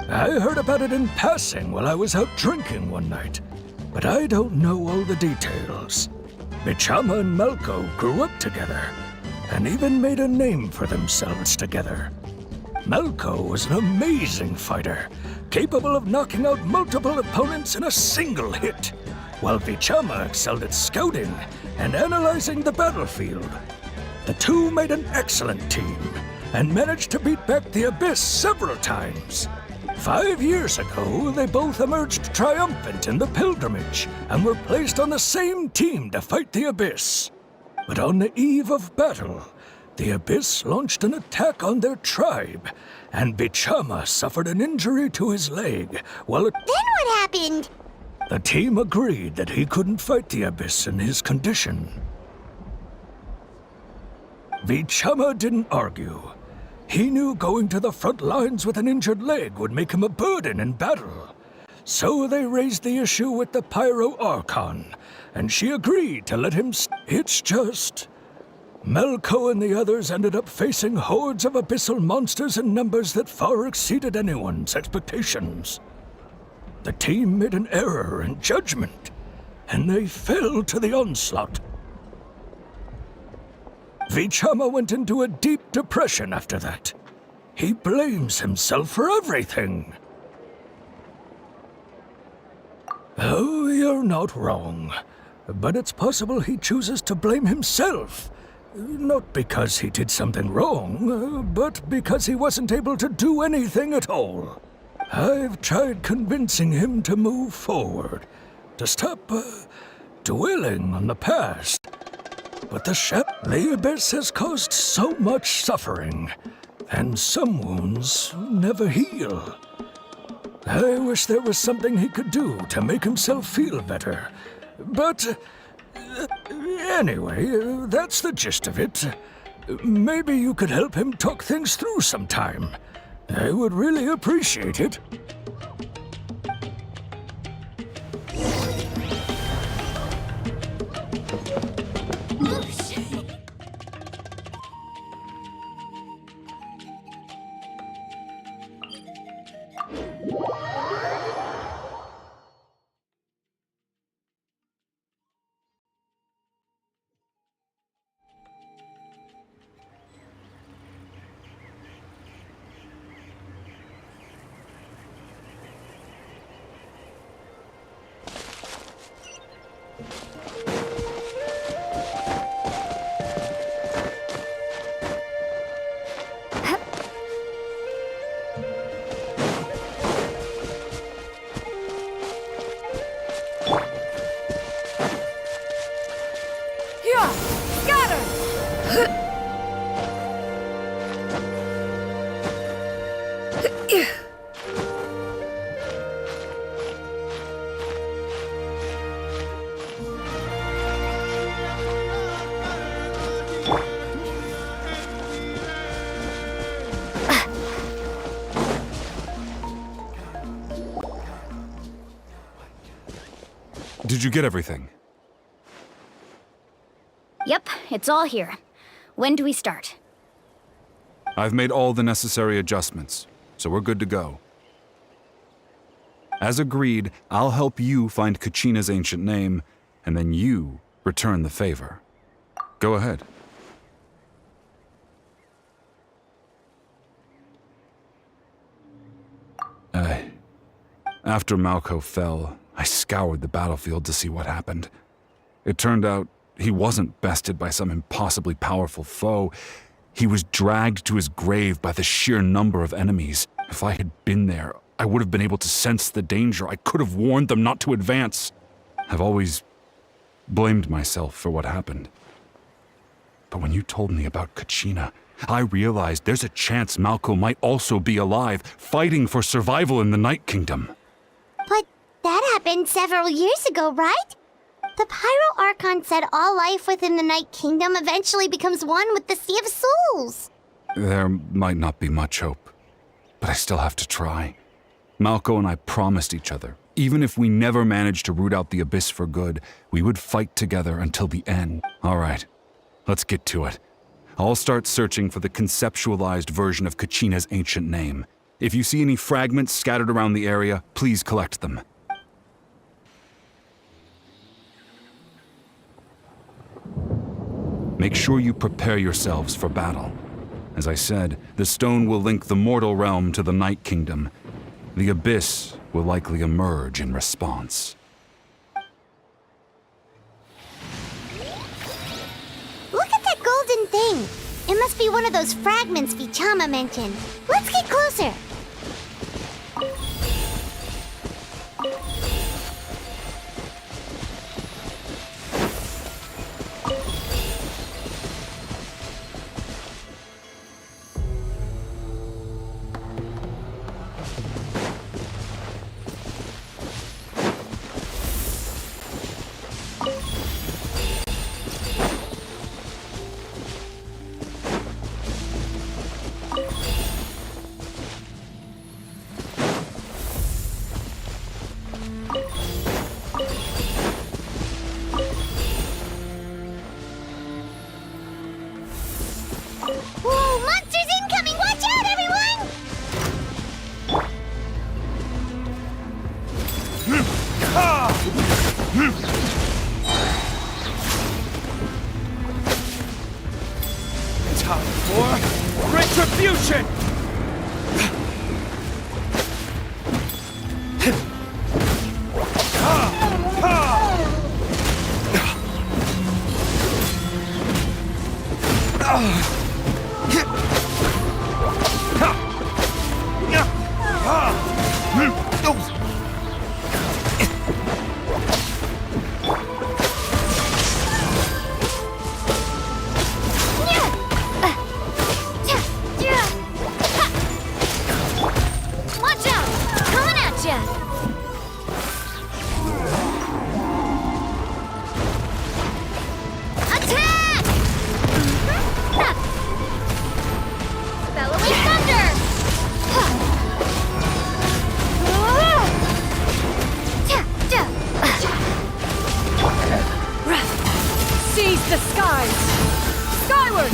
Speaker 6: I heard about it in passing while I was out drinking one night, but I don't know all the details. Vichama and Malco grew up together, and even made a name for themselves together. Malco was an amazing fighter, capable of knocking out multiple opponents in a single hit, while Vichama excelled at scouting and analyzing the battlefield. The two made an excellent team, and managed to beat back the Abyss several times. 5 years ago, they both emerged triumphant in the pilgrimage, and were placed on the same team to fight the Abyss. But on the eve of battle, the Abyss launched an attack on their tribe, and Vichama suffered an injury to his leg, while
Speaker 2: Then what happened?
Speaker 6: the team agreed that he couldn't fight the Abyss in his condition. Vichama didn't argue. He knew going to the front lines with an injured leg would make him a burden in battle. So they raised the issue with the Pyro Archon, and she agreed to let him It's just... Malco and the others ended up facing hordes of abyssal monsters in numbers that far exceeded anyone's expectations. The team made an error in judgment, and they fell to the onslaught. Vichama went into a deep depression after that. He blames himself for everything. Oh, you're not wrong. But it's possible he chooses to blame himself. Not because he did something wrong, but because he wasn't able to do anything at all. I've tried convincing him to move forward, to stop dwelling on the past. But the Abyss has caused so much suffering, and some wounds never heal. I wish there was something he could do to make himself feel better. But anyway, that's the gist of it. Maybe you could help him talk things through sometime. I would really appreciate it.
Speaker 14: Did you get everything?
Speaker 3: Yep, it's all here. When do we start?
Speaker 14: I've made all the necessary adjustments. so we're good to go. As agreed, I'll help you find Kachina's ancient name, and then you return the favor. Go ahead. After Malko fell, I scoured the battlefield to see what happened. It turned out he wasn't bested by some impossibly powerful foe. He was dragged to his grave by the sheer number of enemies. If I had been there, I would have been able to sense the danger. I could have warned them not to advance. I've always blamed myself for what happened. But when you told me about Kachina, I realized there's a chance Malko might also be alive, fighting for survival in the Night Kingdom.
Speaker 2: But that happened several years ago, right? The Pyro Archon said all life within the Night Kingdom eventually becomes one with the Sea of Souls.
Speaker 14: There might not be much hope, but I still have to try. Malko and I promised each other, even if we never managed to root out the Abyss for good, we would fight together until the end. All right, let's get to it. I'll start searching for the conceptualized version of Kachina's ancient name. If you see any fragments scattered around the area, please collect them. Make sure you prepare yourselves for battle. As I said, the stone will link the mortal realm to the Night Kingdom. The Abyss will likely emerge in response.
Speaker 2: Look at that golden thing. It must be one of those fragments Vichama mentioned. Let's get closer. Whoa, monsters incoming! Watch out, everyone!
Speaker 1: Time for retribution!
Speaker 2: Watch out! Coming at ya! Attack! Bellowing thunder!
Speaker 4: Seize the skies! Skyward!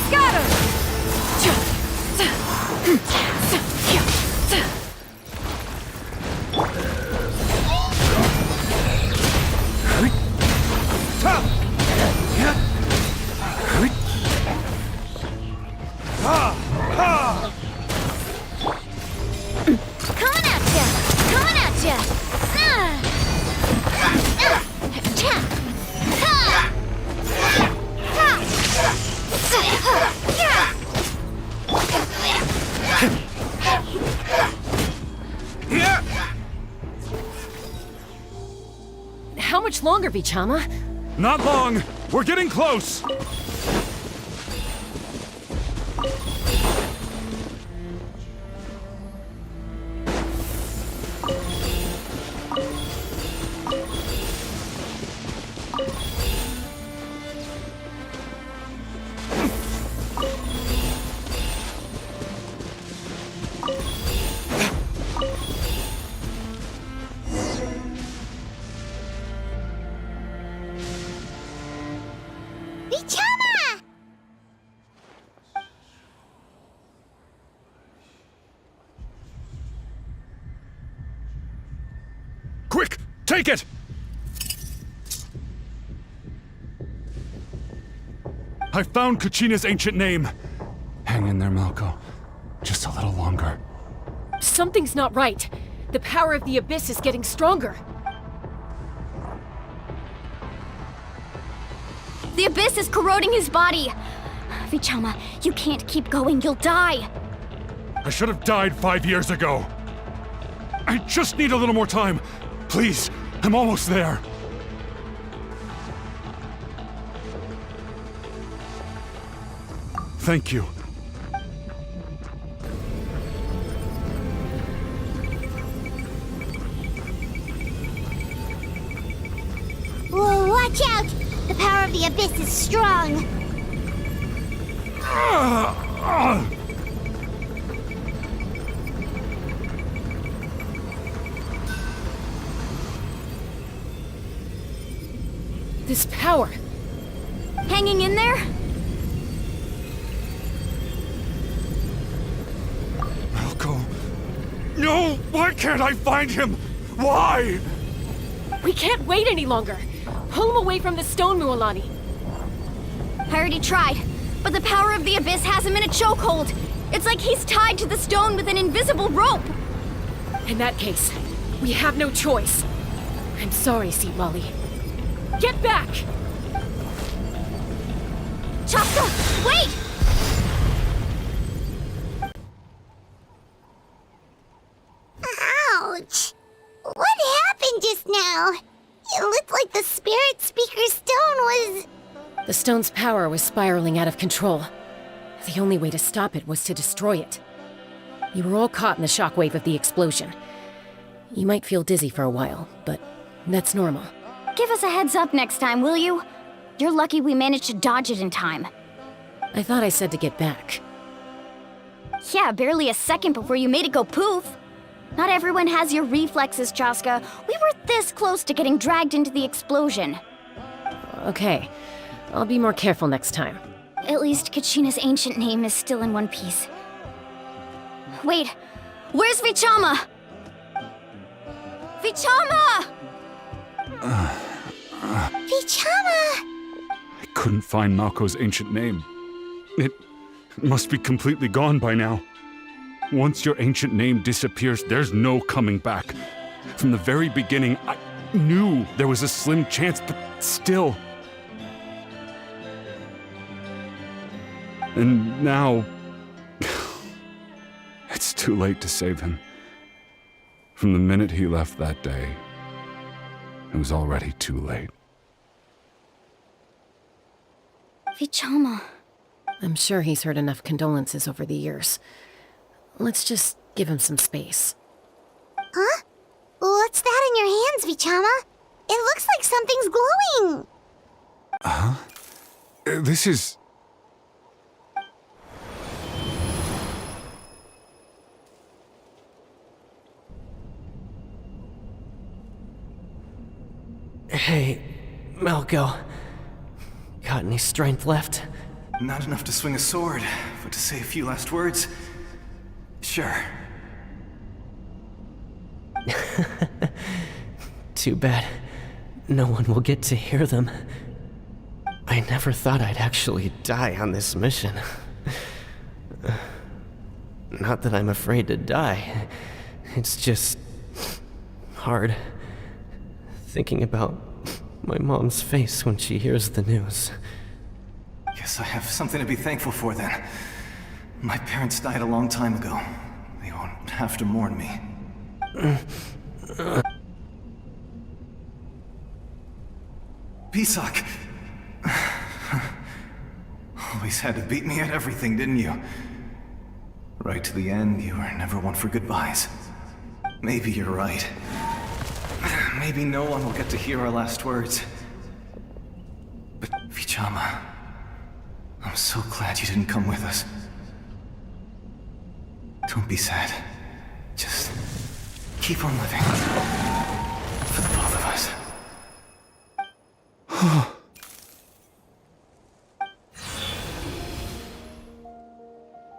Speaker 4: Scatter!
Speaker 2: Coming at ya! Coming at ya!
Speaker 9: How much longer, Vichama?
Speaker 14: Not long! We're getting close!
Speaker 2: Vichama!
Speaker 14: Take it! I found Kachina's ancient name. Hang in there, Malko. Just a little longer.
Speaker 9: Something's not right. The power of the Abyss is getting stronger.
Speaker 3: The Abyss is corroding his body. Vichama, you can't keep going. You'll die.
Speaker 14: I should have died 5 years ago. I just need a little more time. Please, I'm almost there. Thank you.
Speaker 2: Whoa, watch out! The power of the Abyss is strong.
Speaker 9: This power.
Speaker 3: Hanging in there?
Speaker 14: Malko. No! Why can't I find him? Why?
Speaker 9: We can't wait any longer. Pull him away from the stone, Mualani.
Speaker 3: I already tried, but the power of the Abyss has him in a chokehold. It's like he's tied to the stone with an invisible rope.
Speaker 9: In that case, we have no choice. I'm sorry, Seat Molly. Get back!
Speaker 3: Chaska, wait!
Speaker 2: Ouch! What happened just now? It looked like the Spirit Speaker's stone was...
Speaker 9: The stone's power was spiraling out of control. The only way to stop it was to destroy it. You were all caught in the shockwave of the explosion. You might feel dizzy for a while, but that's normal.
Speaker 3: Give us a heads up next time, will you? You're lucky we managed to dodge it in time.
Speaker 9: I thought I said to get back.
Speaker 3: Yeah, barely a second before you made it go poof. Not everyone has your reflexes, Chaska. We were this close to getting dragged into the explosion.
Speaker 9: Okay, I'll be more careful next time.
Speaker 3: At least Kachina's ancient name is still in one piece. Wait, where's Vichama? Vichama!
Speaker 2: Vichama!
Speaker 14: I couldn't find Malko's ancient name. It must be completely gone by now. Once your ancient name disappears, there's no coming back. From the very beginning, I knew there was a slim chance, but still. And now... it's too late to save him. From the minute he left that day, it was already too late.
Speaker 3: Vichama.
Speaker 9: I'm sure he's heard enough condolences over the years. Let's just give him some space.
Speaker 2: Huh? What's that in your hands, Vichama? It looks like something's glowing!
Speaker 14: Huh? This is...
Speaker 15: Hey, Malko. Got any strength left?
Speaker 16: Not enough to swing a sword, but to say a few last words? Sure.
Speaker 15: Too bad. No one will get to hear them. I never thought I'd actually die on this mission. Not that I'm afraid to die. It's just... hard. Thinking about my mom's face when she hears the news.
Speaker 16: Guess I have something to be thankful for then. My parents died a long time ago. They won't have to mourn me. Pisak! Always had to beat me at everything, didn't you? Right to the end, you were never one for goodbyes. Maybe you're right. Maybe no one will get to hear our last words. But Vichama, I'm so glad you didn't come with us. Don't be sad. Just keep on living. For the both of us.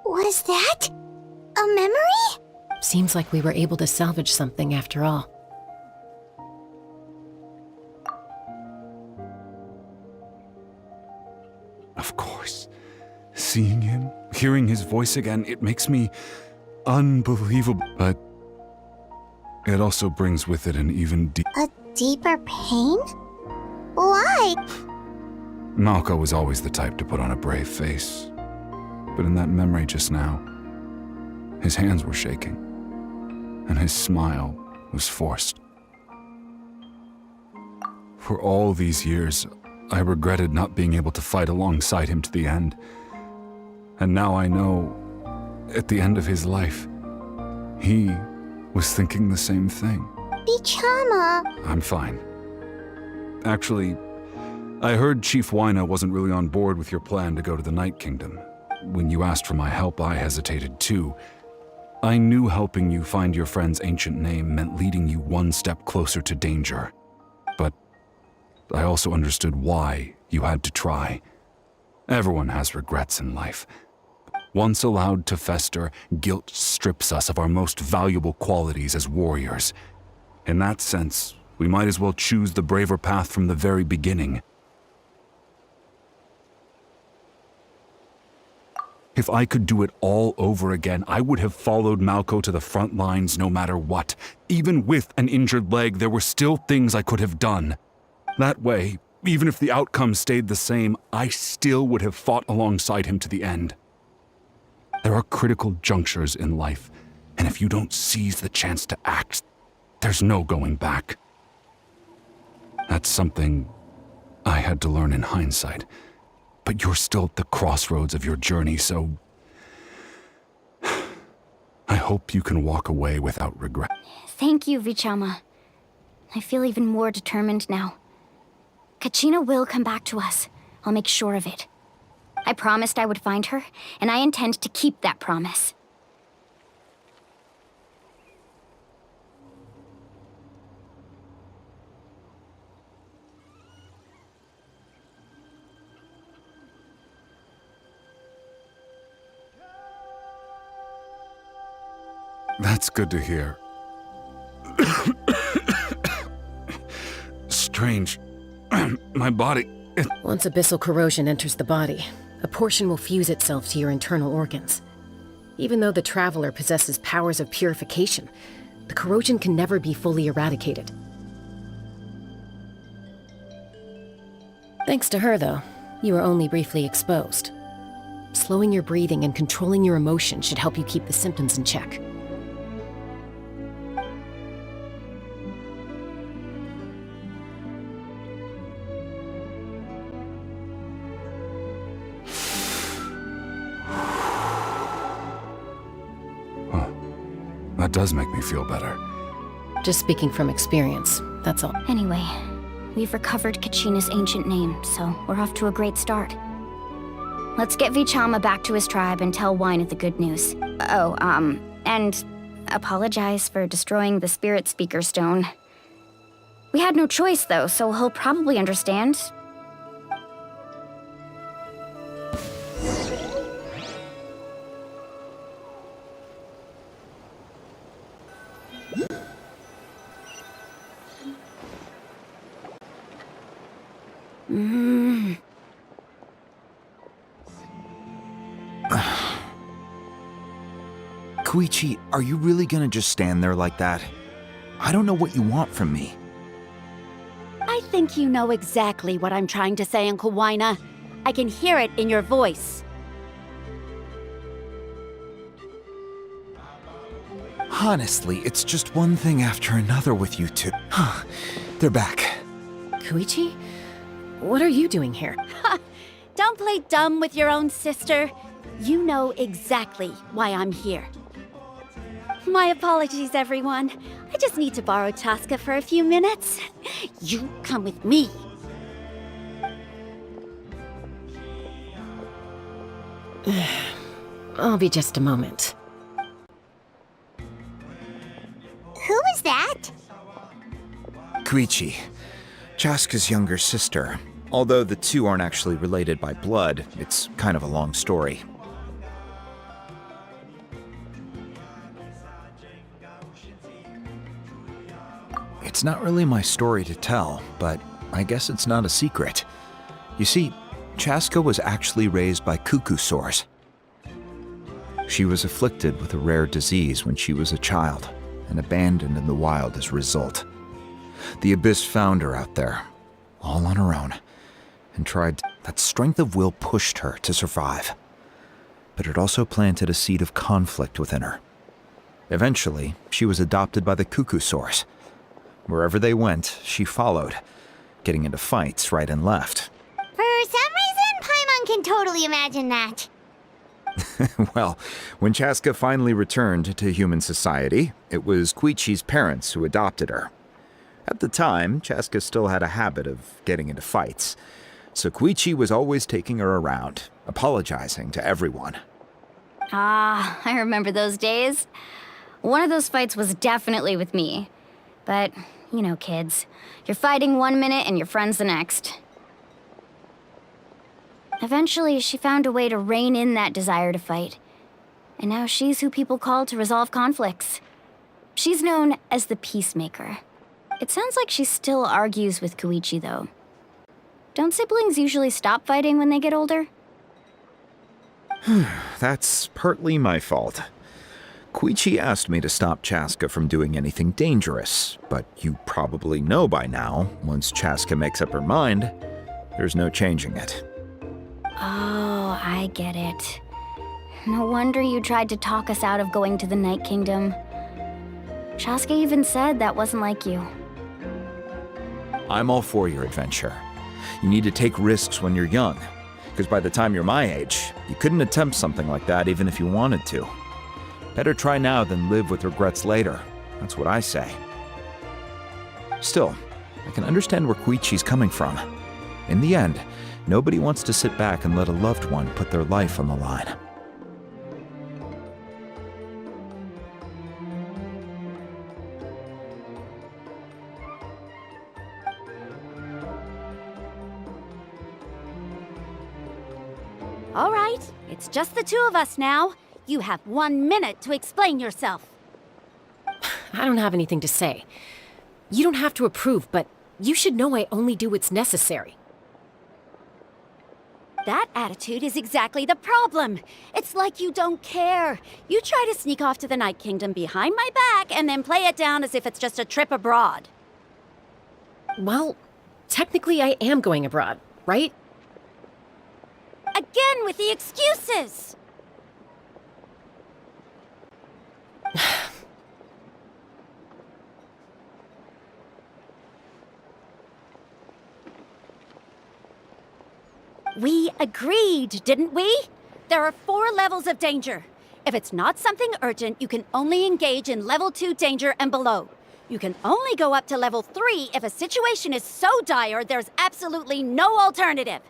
Speaker 2: Was that a memory?
Speaker 9: Seems like we were able to salvage something after all.
Speaker 14: seeing him, hearing his voice again, it makes me unbelievable. But it also brings with it an even
Speaker 2: A deeper pain? Why?
Speaker 14: Malco was always the type to put on a brave face. But in that memory just now, his hands were shaking, and his smile was forced. For all these years, I regretted not being able to fight alongside him to the end. And now I know, at the end of his life, he was thinking the same thing.
Speaker 2: Vichama.
Speaker 14: I'm fine. Actually, I heard Chief Wyna wasn't really on board with your plan to go to the Night Kingdom. When you asked for my help, I hesitated too. I knew helping you find your friend's ancient name meant leading you one step closer to danger. But I also understood why you had to try. Everyone has regrets in life. Once allowed to fester, guilt strips us of our most valuable qualities as warriors. In that sense, we might as well choose the braver path from the very beginning. If I could do it all over again, I would have followed Malco to the front lines no matter what. Even with an injured leg, there were still things I could have done. That way, even if the outcome stayed the same, I still would have fought alongside him to the end. There are critical junctures in life, and if you don't seize the chance to act, there's no going back. That's something I had to learn in hindsight. But you're still at the crossroads of your journey, so I hope you can walk away without regret.
Speaker 3: Thank you, Vichama. I feel even more determined now. Kachina will come back to us. I'll make sure of it. I promised I would find her, and I intend to keep that promise.
Speaker 14: That's good to hear. Strange. My body...
Speaker 9: Once abyssal corrosion enters the body, a portion will fuse itself to your internal organs. Even though the Traveler possesses powers of purification, the corrosion can never be fully eradicated. Thanks to her, though, you are only briefly exposed. Slowing your breathing and controlling your emotions should help you keep the symptoms in check.
Speaker 14: That does make me feel better.
Speaker 9: Just speaking from experience, that's all.
Speaker 3: Anyway, we've recovered Kachina's ancient name, so we're off to a great start. Let's get Vichama back to his tribe and tell Wyna the good news. Oh, and apologize for destroying the Spirit Speaker Stone. We had no choice, though, so he'll probably understand.
Speaker 13: Koichi, are you really gonna just stand there like that? I don't know what you want from me.
Speaker 17: I think you know exactly what I'm trying to say, Uncle Wyna. I can hear it in your voice.
Speaker 13: Honestly, it's just one thing after another with you two. They're back.
Speaker 9: Koichi? What are you doing here?
Speaker 17: Don't play dumb with your own sister. You know exactly why I'm here. My apologies, everyone. I just need to borrow Tosca for a few minutes. You come with me.
Speaker 9: I'll be just a moment.
Speaker 2: Who is that?
Speaker 13: Koichi, Chaska's younger sister. Although the two aren't actually related by blood, it's kind of a long story. It's not really my story to tell, but I guess it's not a secret. You see, Chaska was actually raised by cuckoo sores. She was afflicted with a rare disease when she was a child and abandoned in the wild as a result. The Abyss found her out there, all on her own, and tried. That strength of will pushed her to survive. But it also planted a seed of conflict within her. Eventually, she was adopted by the cuckoo sores. Wherever they went, she followed, getting into fights right and left.
Speaker 2: For some reason, Paimon can totally imagine that.
Speaker 13: Well, when Chaska finally returned to human society, it was Koichi's parents who adopted her. At the time, Chaska still had a habit of getting into fights, so Koichi was always taking her around, apologizing to everyone.
Speaker 3: Ah, I remember those days. One of those fights was definitely with me. But, you know, kids. You're fighting one minute and your friend's the next. Eventually, she found a way to rein in that desire to fight. And now she's who people call to resolve conflicts. She's known as the Peacemaker. It sounds like she still argues with Koichi, though. Don't siblings usually stop fighting when they get older?
Speaker 13: That's partly my fault. Koichi asked me to stop Chaska from doing anything dangerous, but you probably know by now, once Chaska makes up her mind, there's no changing it.
Speaker 3: Oh, I get it. No wonder you tried to talk us out of going to the Night Kingdom. Chaska even said that wasn't like you.
Speaker 13: I'm all for your adventure. You need to take risks when you're young, because by the time you're my age, you couldn't attempt something like that even if you wanted to. Better try now than live with regrets later. That's what I say. Still, I can understand where Koichi's coming from. In the end, nobody wants to sit back and let a loved one put their life on the line.
Speaker 17: All right, it's just the two of us now. You have 1 minute to explain yourself.
Speaker 9: I don't have anything to say. You don't have to approve, but you should know I only do what's necessary.
Speaker 17: That attitude is exactly the problem. It's like you don't care. You try to sneak off to the Night Kingdom behind my back and then play it down as if it's just a trip abroad.
Speaker 9: Well, technically I am going abroad, right?
Speaker 17: Again with the excuses! We agreed, didn't we? There are 4 levels of danger. If it's not something urgent, you can only engage in level 2 danger and below. You can only go up to level 3 if a situation is so dire there's absolutely no alternative.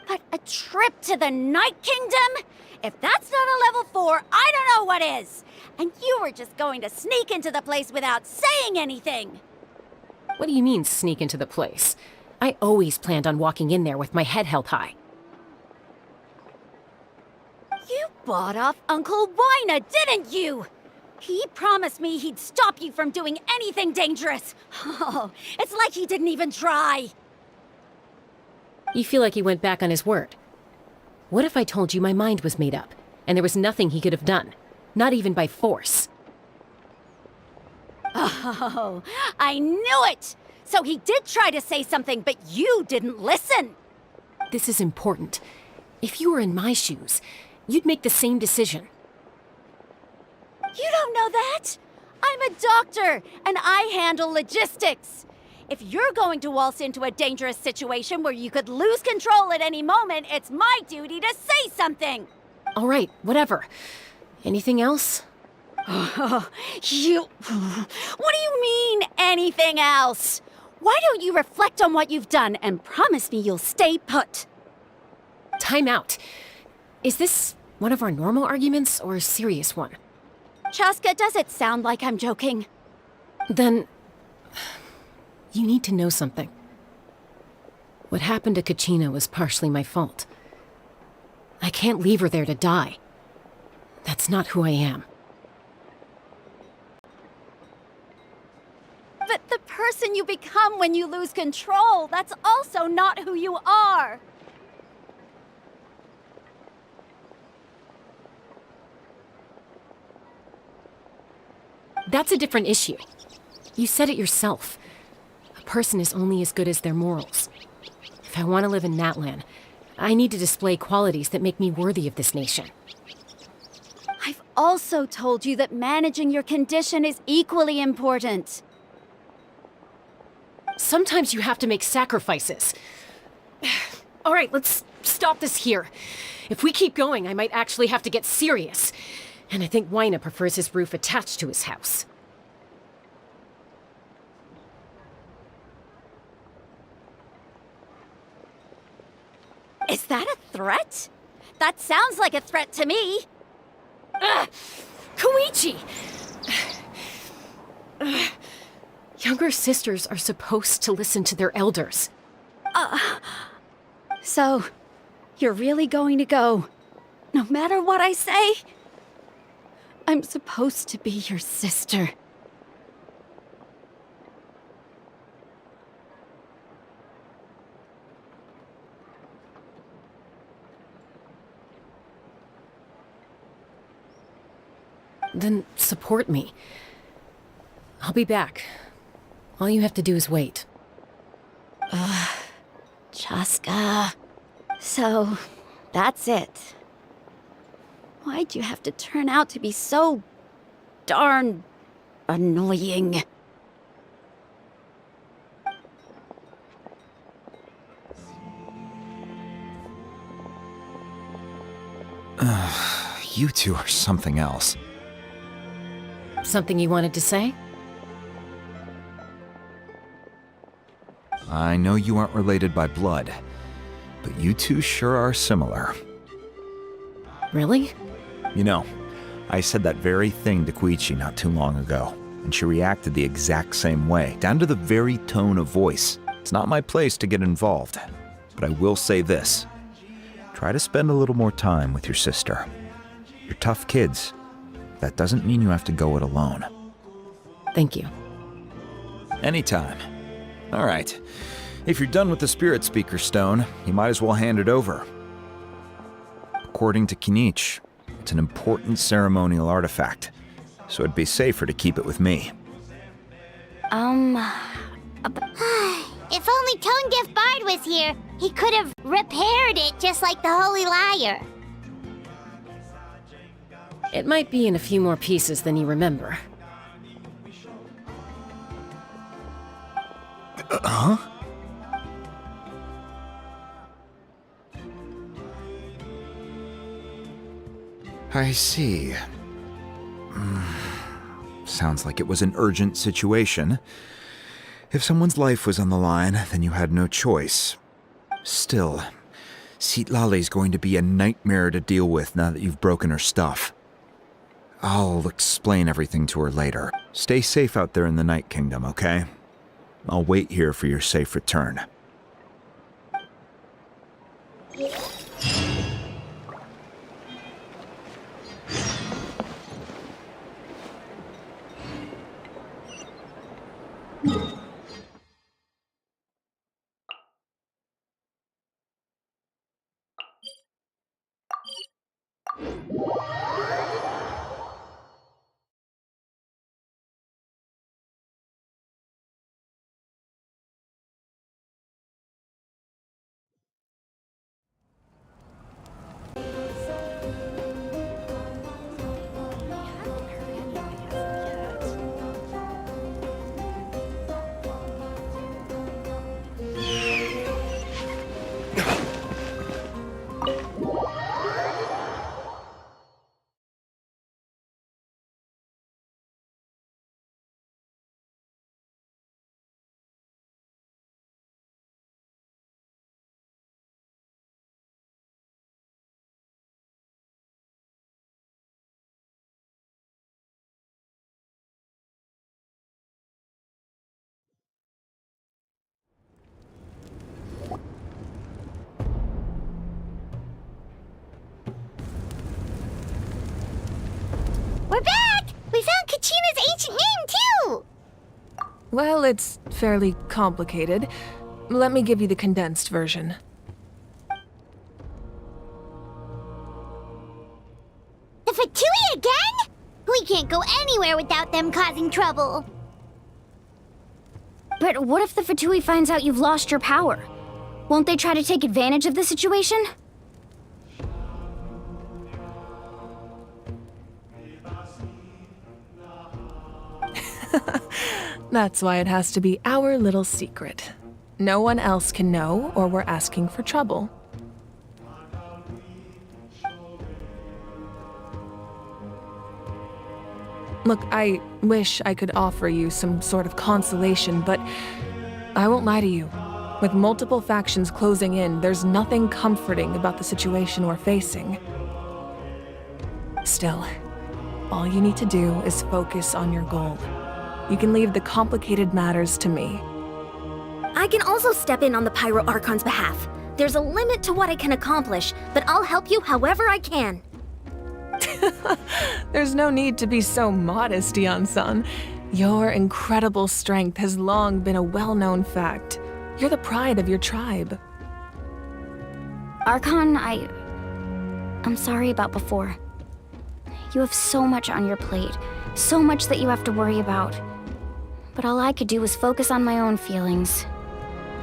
Speaker 17: But a trip to the Night Kingdom? If that's not a level 4, I don't know what is! And you were just going to sneak into the place without saying anything!
Speaker 9: What do you mean, sneak into the place? I always planned on walking in there with my head held high.
Speaker 17: You bought off Uncle Wina, didn't you? He promised me he'd stop you from doing anything dangerous. Oh, it's like he didn't even try.
Speaker 9: You feel like he went back on his word. What if I told you my mind was made up, and there was nothing he could have done? Not even by force.
Speaker 17: Oh, I knew it! So he did try to say something, but you didn't listen.
Speaker 9: This is important. If you were in my shoes, you'd make the same decision.
Speaker 17: You don't know that? I'm a doctor, and I handle logistics. If you're going to waltz into a dangerous situation where you could lose control at any moment, it's my duty to say something.
Speaker 9: All right, whatever. Anything else?
Speaker 17: What do you mean, anything else? Why don't you reflect on what you've done and promise me you'll stay put?
Speaker 9: Time out. Is this one of our normal arguments or a serious one?
Speaker 17: Chaska, does it sound like I'm joking?
Speaker 9: Then, you need to know something. What happened to Kachina was partially my fault. I can't leave her there to die. That's not who I am.
Speaker 17: But the person you become when you lose control, that's also not who you are.
Speaker 9: That's a different issue. You said it yourself. A person is only as good as their morals. If I want to live in Natlan, I need to display qualities that make me worthy of this nation.
Speaker 17: I've also told you that managing your condition is equally important.
Speaker 9: Sometimes you have to make sacrifices. All right, let's stop this here. If we keep going, I might actually have to get serious. And I think Wyna prefers his roof attached to his house.
Speaker 17: Is that a threat? That sounds like a threat to me.
Speaker 9: Koichi! Younger sisters are supposed to listen to their elders.
Speaker 17: So, you're really going to go, no matter what I say? I'm supposed to be your sister.
Speaker 9: Then support me. I'll be back. All you have to do is wait.
Speaker 17: Chaska. So, that's it. Why'd you have to turn out to be so darn annoying?
Speaker 13: You two are something else.
Speaker 9: Something you wanted to say?
Speaker 13: I know you aren't related by blood, but you two sure are similar.
Speaker 9: Really?
Speaker 13: You know, I said that very thing to Koichi not too long ago, and she reacted the exact same way, down to the very tone of voice. It's not my place to get involved, but I will say this. Try to spend a little more time with your sister. You're tough kids. That doesn't mean you have to go it alone.
Speaker 9: Thank you.
Speaker 13: Anytime. All right. If you're done with the Spirit Speaker Stone, you might as well hand it over. According to Kinich, it's an important ceremonial artifact, so it'd be safer to keep it with me.
Speaker 2: If only Tone-Deaf Bard was here, he could have repaired it just like the Holy Liar.
Speaker 9: It might be in a few more pieces than you remember.
Speaker 13: Huh? I see. Sounds like it was an urgent situation. If someone's life was on the line, then you had no choice. Still, Citlali's going to be a nightmare to deal with now that you've broken her stuff. I'll explain everything to her later. Stay safe out there in the Night Kingdom, okay? I'll wait here for your safe return.
Speaker 2: We're back! We found Kachina's ancient name, too!
Speaker 7: Well, it's fairly complicated. Let me give you the condensed version.
Speaker 2: The Fatui again? We can't go anywhere without them causing trouble.
Speaker 3: But what if the Fatui finds out you've lost your power? Won't they try to take advantage of the situation?
Speaker 7: That's why it has to be our little secret. No one else can know, or we're asking for trouble. Look, I wish I could offer you some sort of consolation, but I won't lie to you. With multiple factions closing in, there's nothing comforting about the situation we're facing. Still, all you need to do is focus on your goal. You can leave the complicated matters to me.
Speaker 11: I can also step in on the Pyro Archon's behalf. There's a limit to what I can accomplish, but I'll help you however I can.
Speaker 7: There's no need to be so modest, Yan-san. Your incredible strength has long been a well-known fact. You're the pride of your tribe.
Speaker 3: Archon, I'm sorry about before. You have so much on your plate, so much that you have to worry about. But all I could do was focus on my own feelings.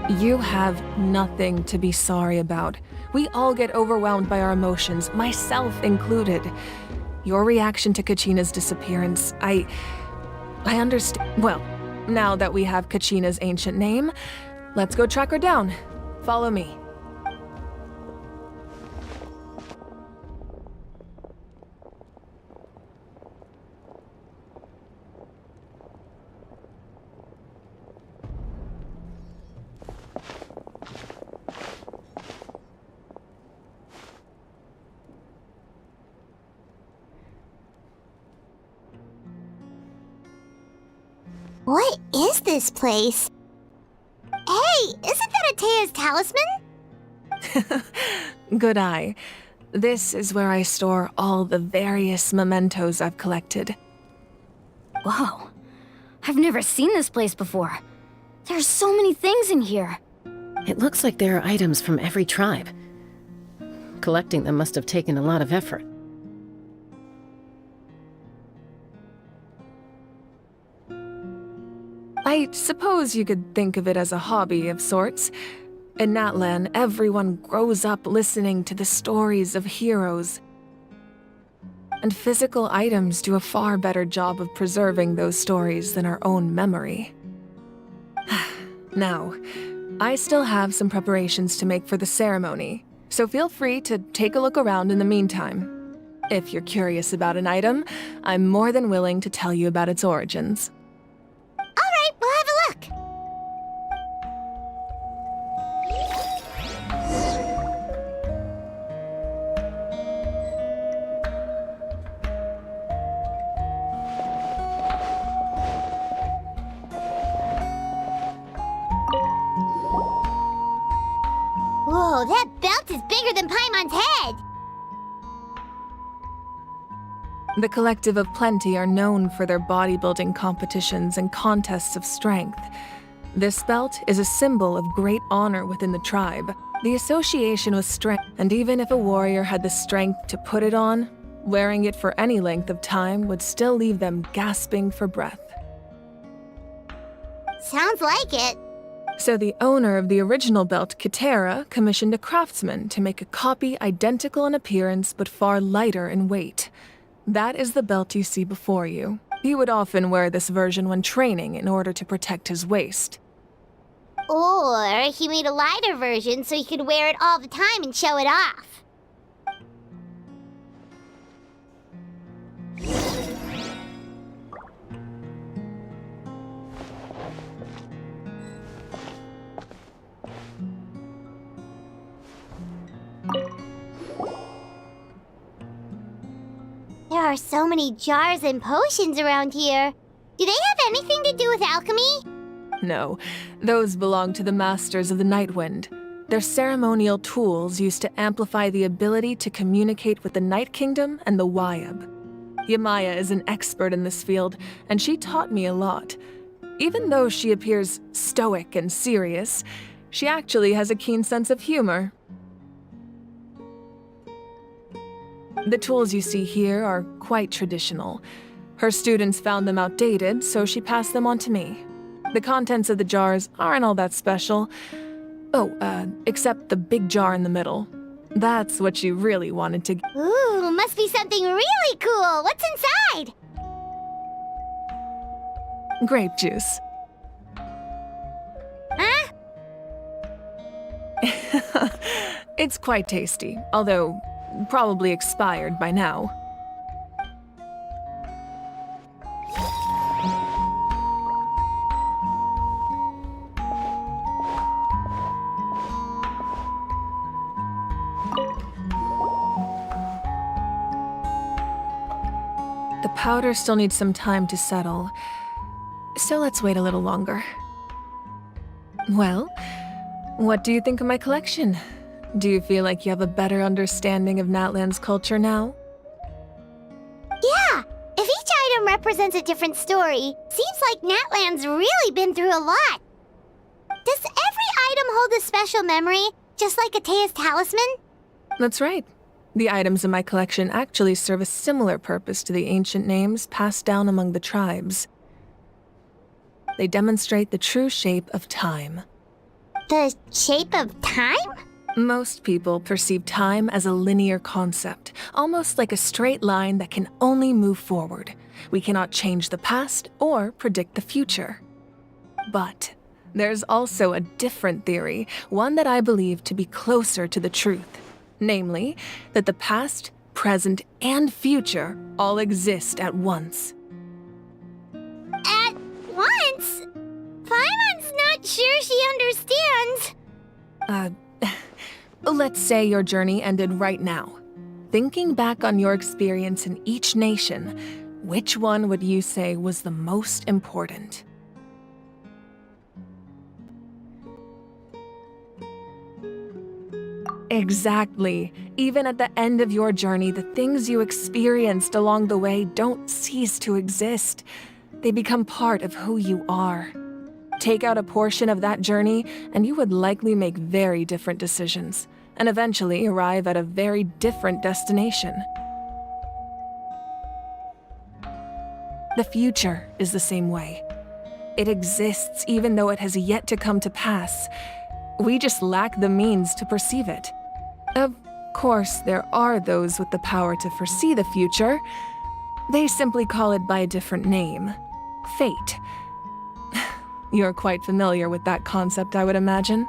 Speaker 7: You have nothing to be sorry about. We all get overwhelmed by our emotions, myself included. Your reaction to Kachina's disappearance, I understand. Well, now that we have Kachina's ancient name, let's go track her down. Follow me.
Speaker 2: What is this place? Hey, isn't that Atea's talisman?
Speaker 7: Good eye. This is where I store all the various mementos I've collected.
Speaker 3: Whoa. I've never seen this place before. There's so many things in here.
Speaker 9: It looks like there are items from every tribe. Collecting them must have taken a lot of effort.
Speaker 7: I suppose you could think of it as a hobby of sorts. In Natlan, everyone grows up listening to the stories of heroes. And physical items do a far better job of preserving those stories than our own memory. Now, I still have some preparations to make for the ceremony, so feel free to take a look around in the meantime. If you're curious about an item, I'm more than willing to tell you about its origins.
Speaker 2: Alright, we'll have a look. Whoa, that belt is bigger than Paimon's head!
Speaker 7: The Collective of Plenty are known for their bodybuilding competitions and contests of strength. This belt is a symbol of great honor within the tribe. The association with strength, and even if a warrior had the strength to put it on, wearing it for any length of time would still leave them gasping for breath.
Speaker 2: Sounds like it.
Speaker 7: So the owner of the original belt, Kitera, commissioned a craftsman to make a copy identical in appearance but far lighter in weight. That is the belt you see before you. He would often wear this version when training in order to protect his waist.
Speaker 2: Or he made a lighter version so he could wear it all the time and show it off. There are so many jars and potions around here. Do they have anything to do with alchemy?
Speaker 7: No, those belong to the Masters of the Nightwind. They're ceremonial tools used to amplify the ability to communicate with the Night Kingdom and the Wayab. Yamaya is an expert in this field, and she taught me a lot. Even though she appears stoic and serious, she actually has a keen sense of humor. The tools you see here are quite traditional. Her students found them outdated, so she passed them on to me. The contents of the jars aren't all that special. Oh, except the big jar in the middle. That's what she really wanted to...
Speaker 2: Ooh, must be something really cool. What's inside?
Speaker 7: Grape juice.
Speaker 2: Huh?
Speaker 7: It's quite tasty, although probably expired by now. The powder still needs some time to settle, so let's wait a little longer. Well, what do you think of my collection? Do you feel like you have a better understanding of Natlan's culture now?
Speaker 2: Yeah! If each item represents a different story, seems like Natlan's really been through a lot. Does every item hold a special memory, just like Atea's talisman?
Speaker 7: That's right. The items in my collection actually serve a similar purpose to the ancient names passed down among the tribes. They demonstrate the true shape of time.
Speaker 2: The shape of time?
Speaker 7: Most people perceive time as a linear concept, almost like a straight line that can only move forward. We cannot change the past or predict the future. But there's also a different theory, one that I believe to be closer to the truth. Namely, that the past, present, and future all exist at once.
Speaker 2: At once? Paimon's not sure she understands.
Speaker 7: Let's say your journey ended right now. Thinking back on your experience in each nation, which one would you say was the most important? Exactly. Even at the end of your journey, the things you experienced along the way don't cease to exist. They become part of who you are. Take out a portion of that journey, and you would likely make very different decisions, and eventually arrive at a very different destination. The future is the same way. It exists even though it has yet to come to pass. We just lack the means to perceive it. Of course, there are those with the power to foresee the future. They simply call it by a different name. Fate. You're quite familiar with that concept, I would imagine.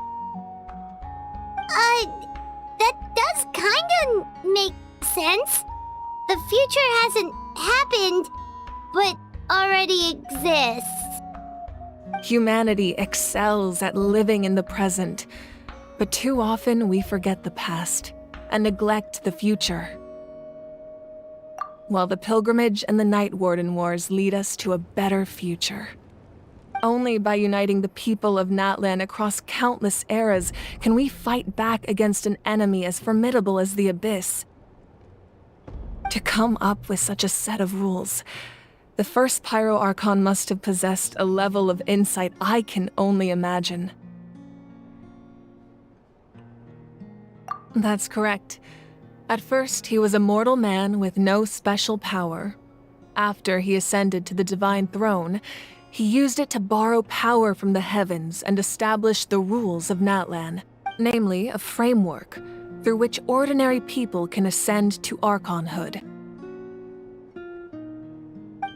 Speaker 2: That does kinda make sense. The future hasn't happened, but already exists.
Speaker 7: Humanity excels at living in the present, but too often we forget the past and neglect the future. While the pilgrimage and the Night Warden Wars lead us to a better future. Only by uniting the people of Natlan across countless eras can we fight back against an enemy as formidable as the Abyss. To come up with such a set of rules, the first Pyro Archon must have possessed a level of insight I can only imagine. That's correct. At first, he was a mortal man with no special power. After he ascended to the Divine Throne, he used it to borrow power from the heavens and establish the rules of Natlan, namely a framework through which ordinary people can ascend to Archonhood.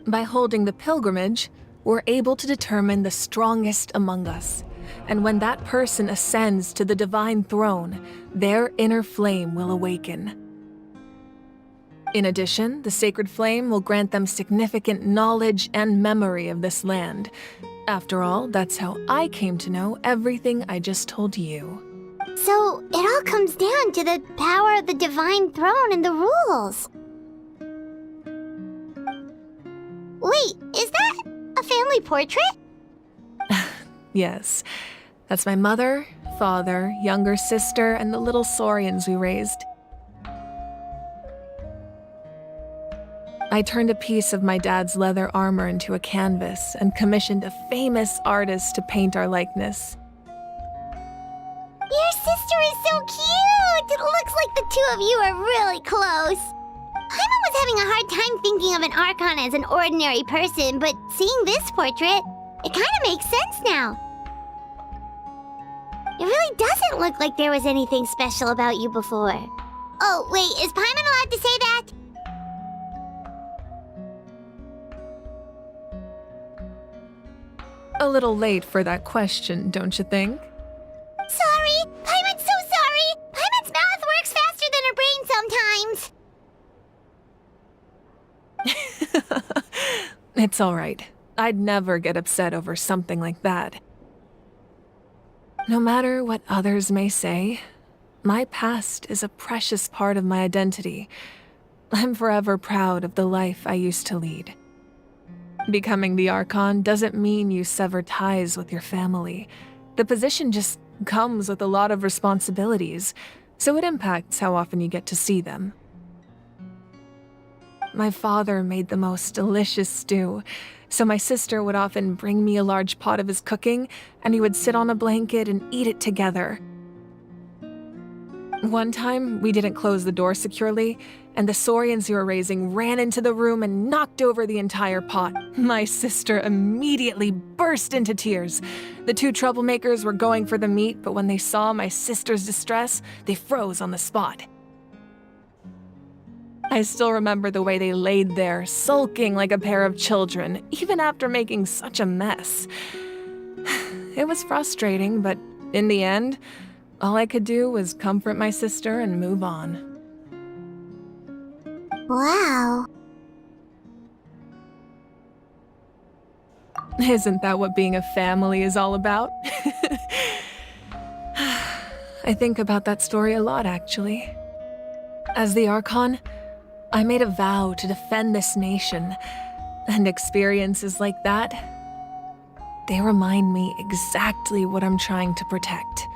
Speaker 7: By holding the pilgrimage, we're able to determine the strongest among us, and when that person ascends to the Divine Throne, their inner flame will awaken. In addition, the sacred flame will grant them significant knowledge and memory of this land. After all, that's how I came to know everything I just told you.
Speaker 2: So, it all comes down to the power of the Divine Throne and the rules. Wait, is that a family portrait?
Speaker 7: Yes, that's my mother, father, younger sister, and the little saurians we raised. I turned a piece of my dad's leather armor into a canvas and commissioned a famous artist to paint our likeness.
Speaker 2: Your sister is so cute! It looks like the two of you are really close. Paimon was having a hard time thinking of an Archon as an ordinary person, but seeing this portrait, it kind of makes sense now. It really doesn't look like there was anything special about you before. Oh, wait, is Paimon allowed to say that?
Speaker 7: A little late for that question, don't you think?
Speaker 2: Sorry! Paimon's so sorry! Paimon's mouth works faster than her brain sometimes!
Speaker 7: It's all right. I'd never get upset over something like that. No matter what others may say, my past is a precious part of my identity. I'm forever proud of the life I used to lead. Becoming the Archon doesn't mean you sever ties with your family. The position just comes with a lot of responsibilities, so it impacts how often you get to see them. My father made the most delicious stew, so my sister would often bring me a large pot of his cooking, and we would sit on a blanket and eat it together. One time, we didn't close the door securely, and the Saurians who were raising ran into the room and knocked over the entire pot. My sister immediately burst into tears. The two troublemakers were going for the meat, but when they saw my sister's distress, they froze on the spot. I still remember the way they laid there, sulking like a pair of children, even after making such a mess. It was frustrating, but in the end, all I could do was comfort my sister and move on.
Speaker 2: Wow.
Speaker 7: Isn't that what being a family is all about? I think about that story a lot, actually. As the Archon, I made a vow to defend this nation, and experiences like that, they remind me exactly what I'm trying to protect.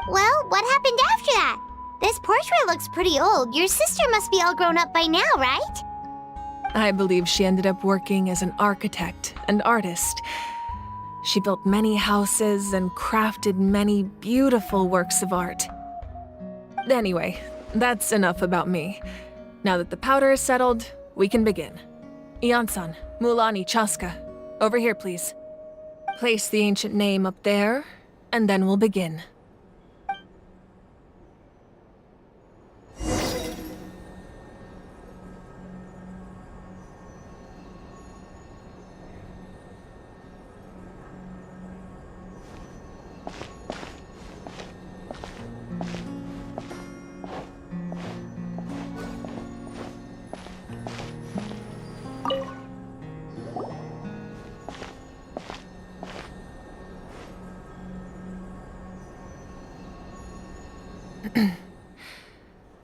Speaker 2: Well, what happened after that? This portrait looks pretty old. Your sister must be all grown up by now, right?
Speaker 7: I believe she ended up working as an architect and artist. She built many houses and crafted many beautiful works of art. Anyway, that's enough about me. Now that the powder is settled, we can begin. Ian-san, Mulani, Chaska, over here, please. Place the ancient name up there, and then we'll begin.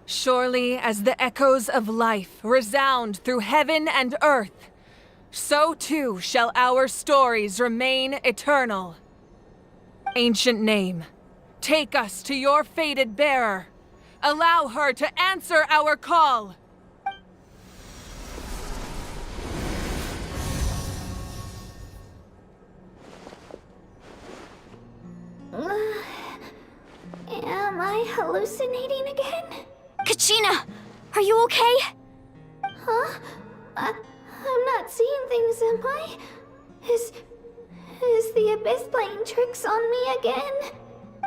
Speaker 7: Surely as the echoes of life resound through heaven and earth, so too shall our stories remain eternal. Ancient name, take us to your fated bearer. Allow her to answer our call.
Speaker 2: Am I hallucinating again?
Speaker 3: Kachina! Are you okay?
Speaker 2: Huh? I'm not seeing things, am I? Is the Abyss playing tricks on me again?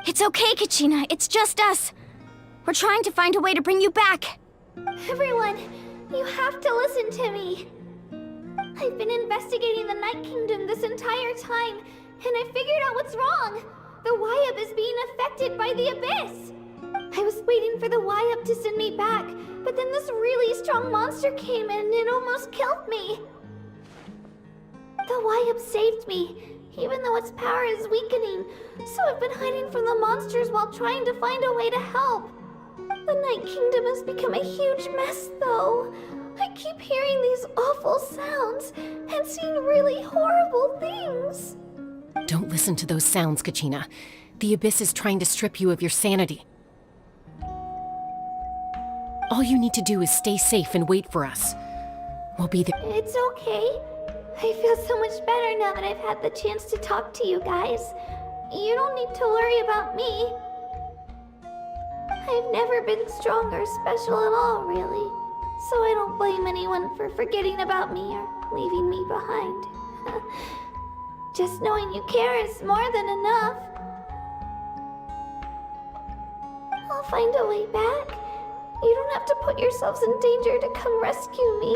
Speaker 3: It's okay, Kachina. It's just us. We're trying to find a way to bring you back.
Speaker 2: Everyone, you have to listen to me. I've been investigating the Night Kingdom this entire time, and I figured out what's wrong. The Wyup is being affected by the Abyss. I was waiting for the Wyup to send me back, but then this really strong monster came in and it almost killed me. The Wyup saved me, even though its power is weakening, so I've been hiding from the monsters while trying to find a way to help. The Night Kingdom has become a huge mess, though. I keep hearing these awful sounds and seeing really horrible things.
Speaker 9: Don't listen to those sounds, Kachina. The Abyss is trying to strip you of your sanity. All you need to do is stay safe and wait for us. We'll be there.
Speaker 2: It's okay. I feel so much better now that I've had the chance to talk to you guys. You don't need to worry about me. I've never been strong or special at all, really. so I don't blame anyone for forgetting about me or leaving me behind. Just knowing you care is more than enough. I'll find a way back. You don't have to put yourselves in danger to come rescue me.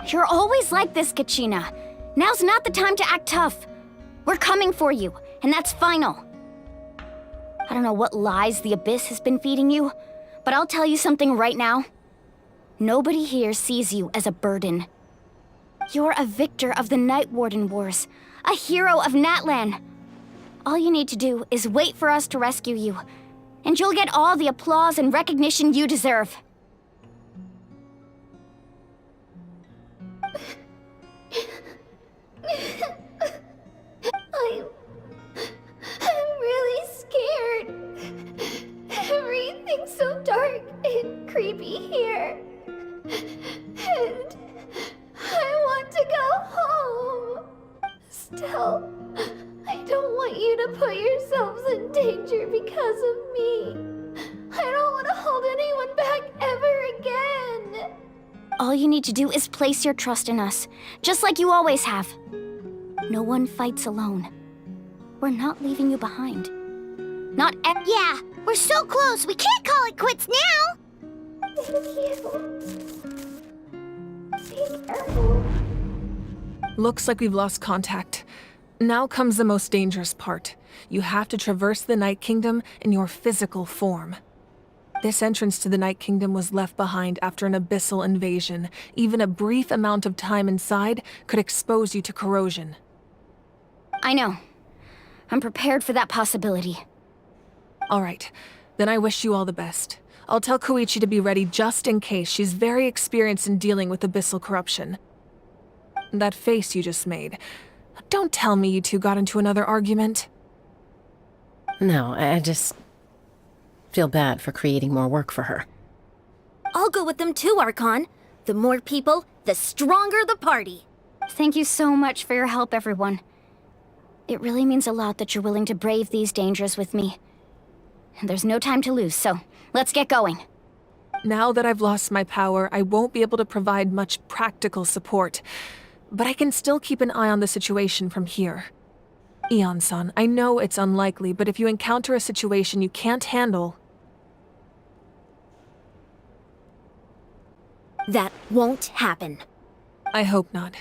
Speaker 3: You're always like this, Kachina. Now's not the time to act tough. We're coming for you, and that's final. I don't know what lies the Abyss has been feeding you, but I'll tell you something right now. Nobody here sees you as a burden. You're a victor of the Night Warden Wars, a hero of Natlan. All you need to do is wait for us to rescue you, and you'll get all the applause and recognition you deserve.
Speaker 2: I'm really scared. Everything's so dark and creepy here. And I want to go home. Still, I don't want you to put yourselves in danger because of me. I don't want to hold anyone back ever again.
Speaker 3: All you need to do is place your trust in us, just like you always have. No one fights alone. We're not leaving you behind. Not
Speaker 2: Yeah, we're so close, we can't call it quits now! Thank you. Be careful.
Speaker 7: Looks like we've lost contact. Now comes the most dangerous part. You have to traverse the Night Kingdom in your physical form. This entrance to the Night Kingdom was left behind after an abyssal invasion. Even a brief amount of time inside could expose you to corrosion.
Speaker 3: I know. I'm prepared for that possibility.
Speaker 7: All right, then I wish you all the best. I'll tell Koichi to be ready just in case. She's very experienced in dealing with abyssal corruption. That face you just made. Don't tell me you two got into another argument.
Speaker 9: No, I just feel bad for creating more work for her.
Speaker 11: I'll go with them too, Archon. The more people, the stronger the party.
Speaker 3: Thank you so much for your help, everyone. It really means a lot that you're willing to brave these dangers with me. And there's no time to lose, so let's get going.
Speaker 7: Now that I've lost my power, I won't be able to provide much practical support. But I can still keep an eye on the situation from here. Eon-san, I know it's unlikely, but if you encounter a situation you can't handle...
Speaker 11: That won't happen.
Speaker 7: I hope not.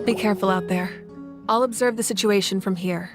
Speaker 7: Be careful out there. I'll observe the situation from here.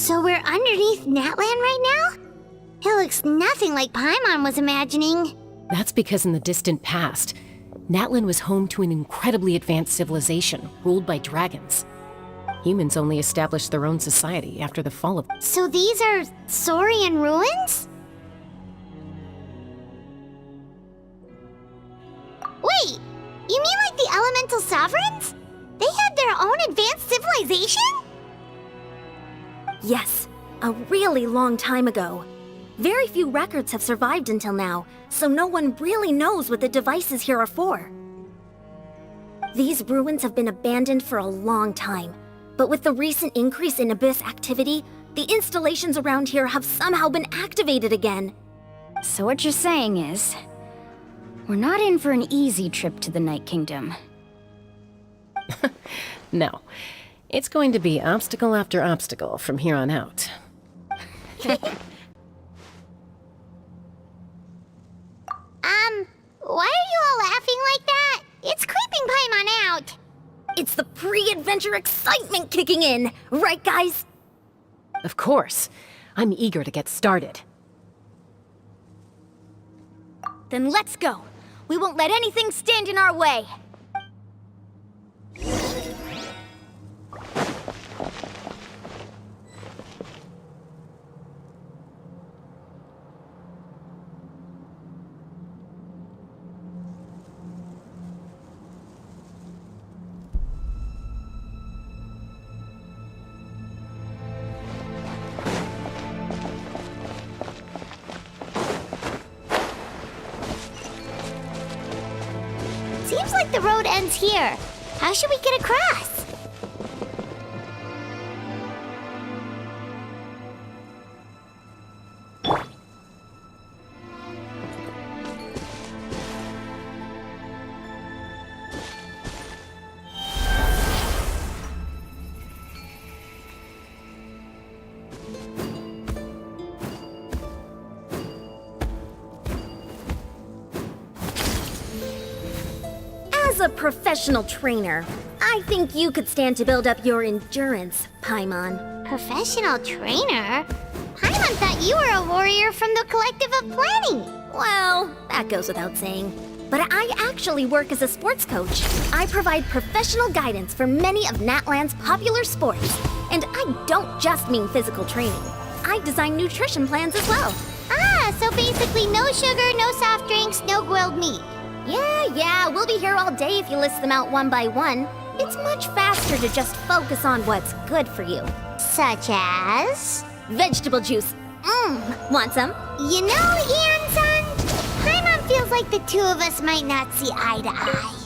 Speaker 2: So we're underneath Natlan right now? It looks nothing like Paimon was imagining.
Speaker 9: That's because in the distant past, Natlan was home to an incredibly advanced civilization ruled by dragons. Humans only established their own society after the fall of...
Speaker 2: So these are Saurian ruins? Wait, you mean like the elemental sovereigns? They had their own advanced civilization?
Speaker 11: Yes, a really long time ago. Very few records have survived until now, so no one really knows what the devices here are for. These ruins have been abandoned for a long time, but with the recent increase in Abyss activity, the installations around here have somehow been activated again.
Speaker 3: So what you're saying is, we're not in for an easy trip to the Night Kingdom.
Speaker 9: No. It's going to be obstacle after obstacle from here on out.
Speaker 2: Why are you all laughing like that? It's creeping Paimon out.
Speaker 11: It's the pre-adventure excitement kicking in, right guys?
Speaker 9: Of course. I'm eager to get started.
Speaker 3: Then let's go. We won't let anything stand in our way.
Speaker 2: Seems like the road ends here. How should we get across?
Speaker 11: As a professional trainer, I think you could stand to build up your endurance, Paimon.
Speaker 2: Professional trainer? Paimon thought you were a warrior from the Collective of Planning.
Speaker 11: Well, that goes without saying. But I actually work as a sports coach. I provide professional guidance for many of Natlan's popular sports. And I don't just mean physical training. I design nutrition plans as well.
Speaker 2: Ah, so basically no sugar, no soft drinks, no grilled meat.
Speaker 11: Yeah, we'll be here all day if you list them out one by one. It's much faster to just focus on what's good for you.
Speaker 2: Such as?
Speaker 11: Vegetable juice. Want some?
Speaker 2: You know, Ian-san, Paimon feels like the two of us might not see eye to eye.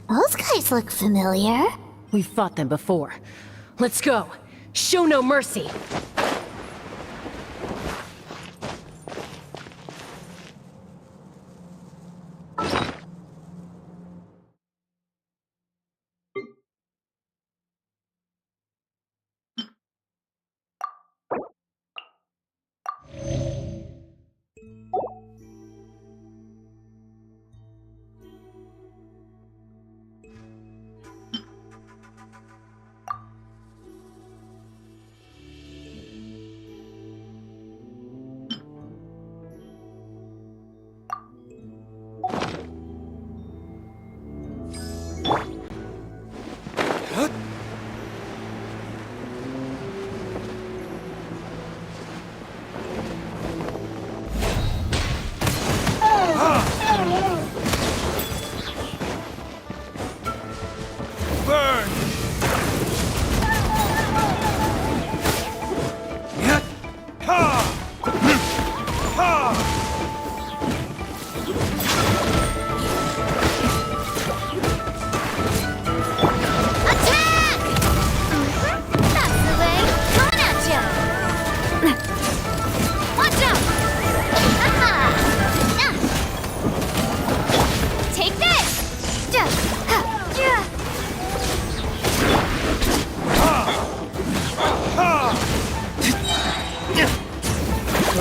Speaker 2: Those guys look familiar.
Speaker 9: We've fought them before. Let's go. Show no mercy.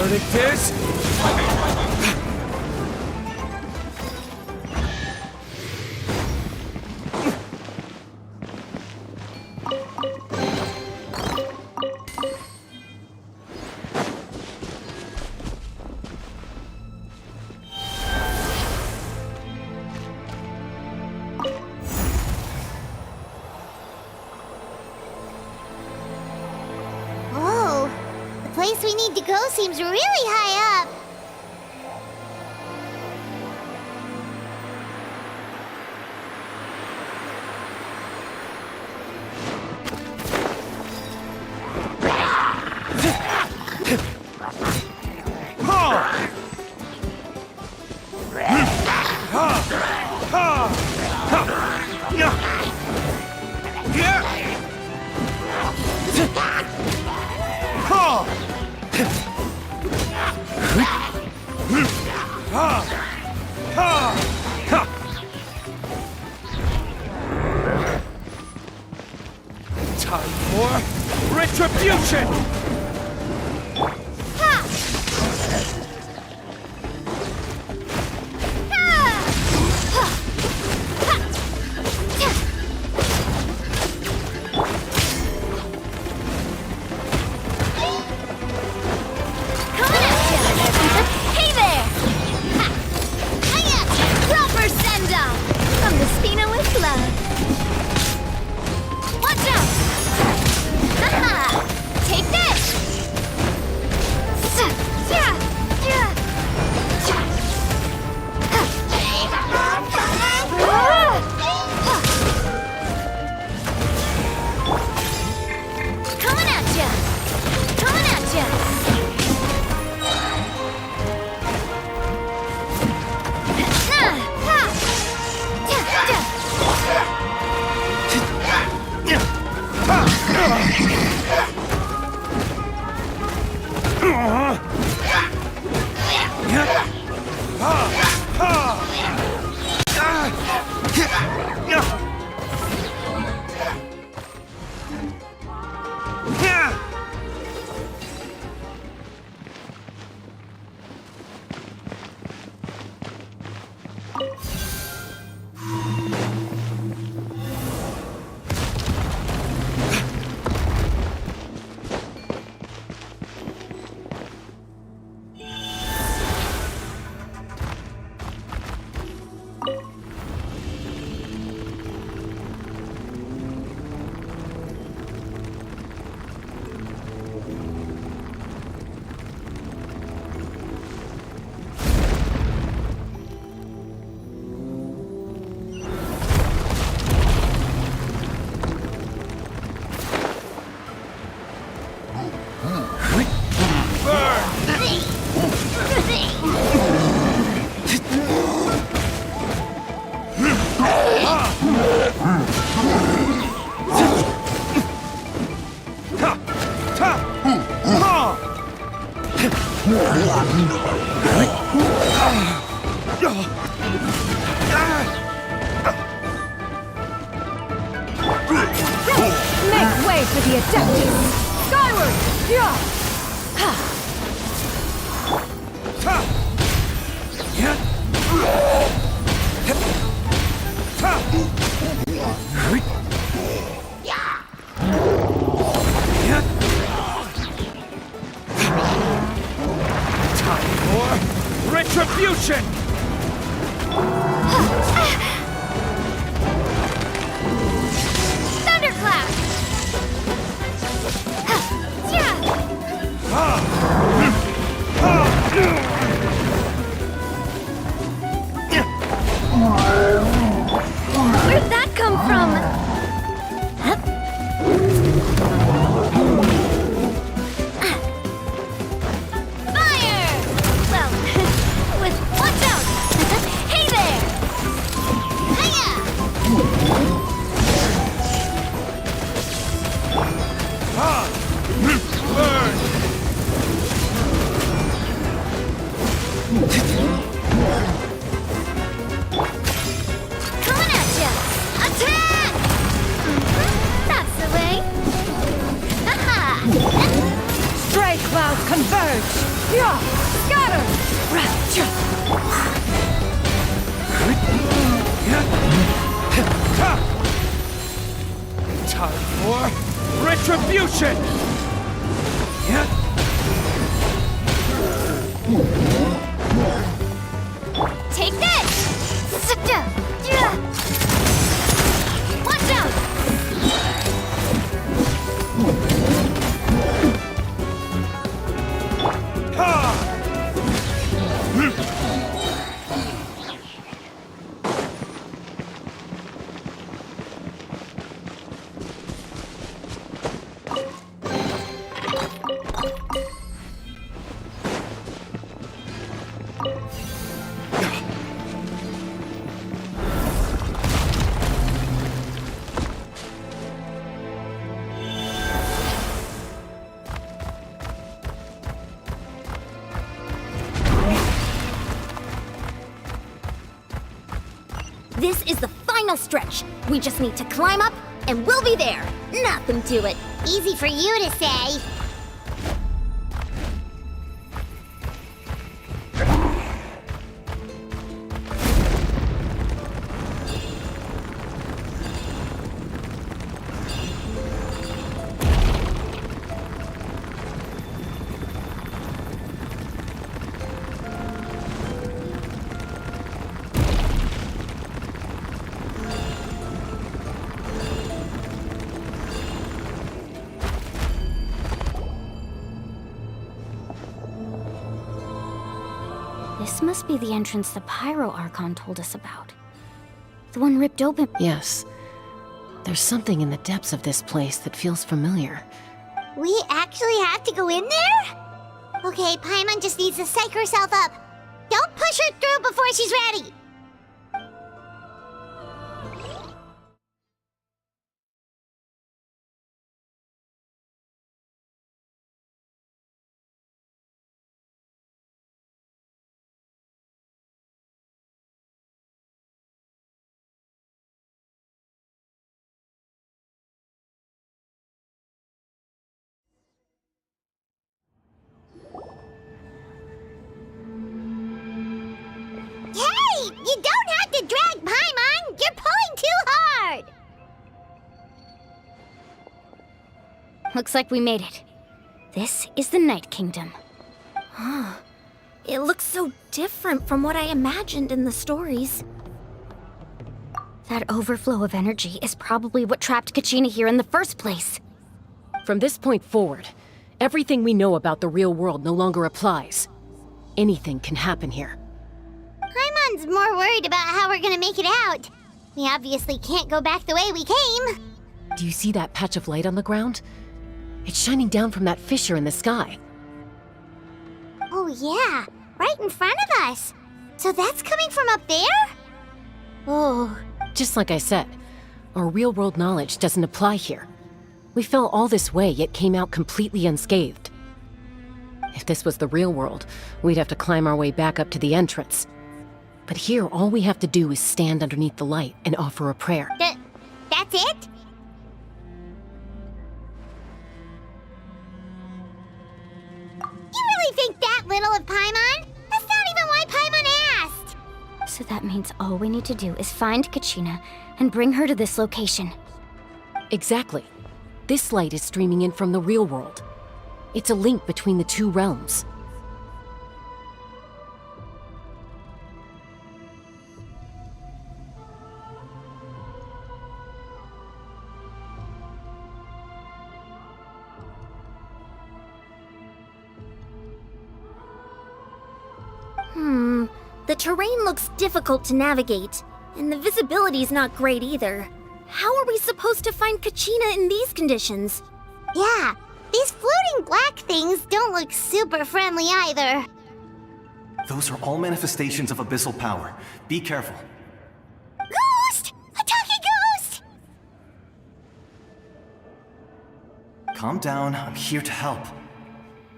Speaker 6: verdict is...
Speaker 2: Whoa, the place we need to go seems really high up.
Speaker 6: Time for retribution!
Speaker 2: Hey there! Hiya! Proper send-off from the Spinalist Love. Watch out! Haha! Take this! Coming at ya! Coming at ya!
Speaker 4: Make way for the Adeptus! Skyward! Yeah!
Speaker 6: Time for retribution!
Speaker 2: Thunderclap!
Speaker 11: Where'd that come from?
Speaker 2: Fire! Well, watch out! Hey there! Hiya! Coming at ya! Attack! That's the way. Haha!
Speaker 4: Stray clouds converge!
Speaker 10: Time for retribution!
Speaker 2: Take this! Watch out!
Speaker 11: This is the final stretch. We just need to climb up, and we'll be there. Nothing to it.
Speaker 2: Easy for you to say.
Speaker 3: This must be the entrance the Pyro Archon told us about. The one ripped open.
Speaker 9: Yes. There's something in the depths of this place that feels familiar.
Speaker 2: We actually have to go in there? Okay, Paimon just needs to psych herself up. Don't push her through before she's ready. Hey! You don't have to drag Paimon! You're pulling too hard!
Speaker 3: Looks like we made it. This is the Night Kingdom.
Speaker 11: Huh. It looks so different from what I imagined in the stories.
Speaker 3: That overflow of energy is probably what trapped Kachina here in the first place.
Speaker 9: From this point forward, everything we know about the real world no longer applies. Anything can happen here.
Speaker 2: Paimon's more worried about how we're gonna make it out. We obviously can't go back the way we came.
Speaker 9: Do you see that patch of light on the ground? It's shining down from that fissure in the sky.
Speaker 2: Oh yeah, right in front of us. So that's coming from up there? Oh.
Speaker 9: Just like I said, our real-world knowledge doesn't apply here. We fell all this way, yet came out completely unscathed. If this was the real world, we'd have to climb our way back up to the entrance. But here, all we have to do is stand underneath the light and offer a prayer.
Speaker 2: That's it? You really think that little of Paimon? That's not even why Paimon asked!
Speaker 3: So that means all we need to do is find Kachina and bring her to this location.
Speaker 9: Exactly. This light is streaming in from the real world. It's a link between the two realms.
Speaker 11: The terrain looks difficult to navigate, and the visibility's not great either. How are we supposed to find Kachina in these conditions?
Speaker 2: Yeah, these floating black things don't look super friendly either.
Speaker 16: Those are all manifestations of abyssal power. Be careful.
Speaker 2: Ghost! A talking ghost!
Speaker 16: Calm down, I'm here to help.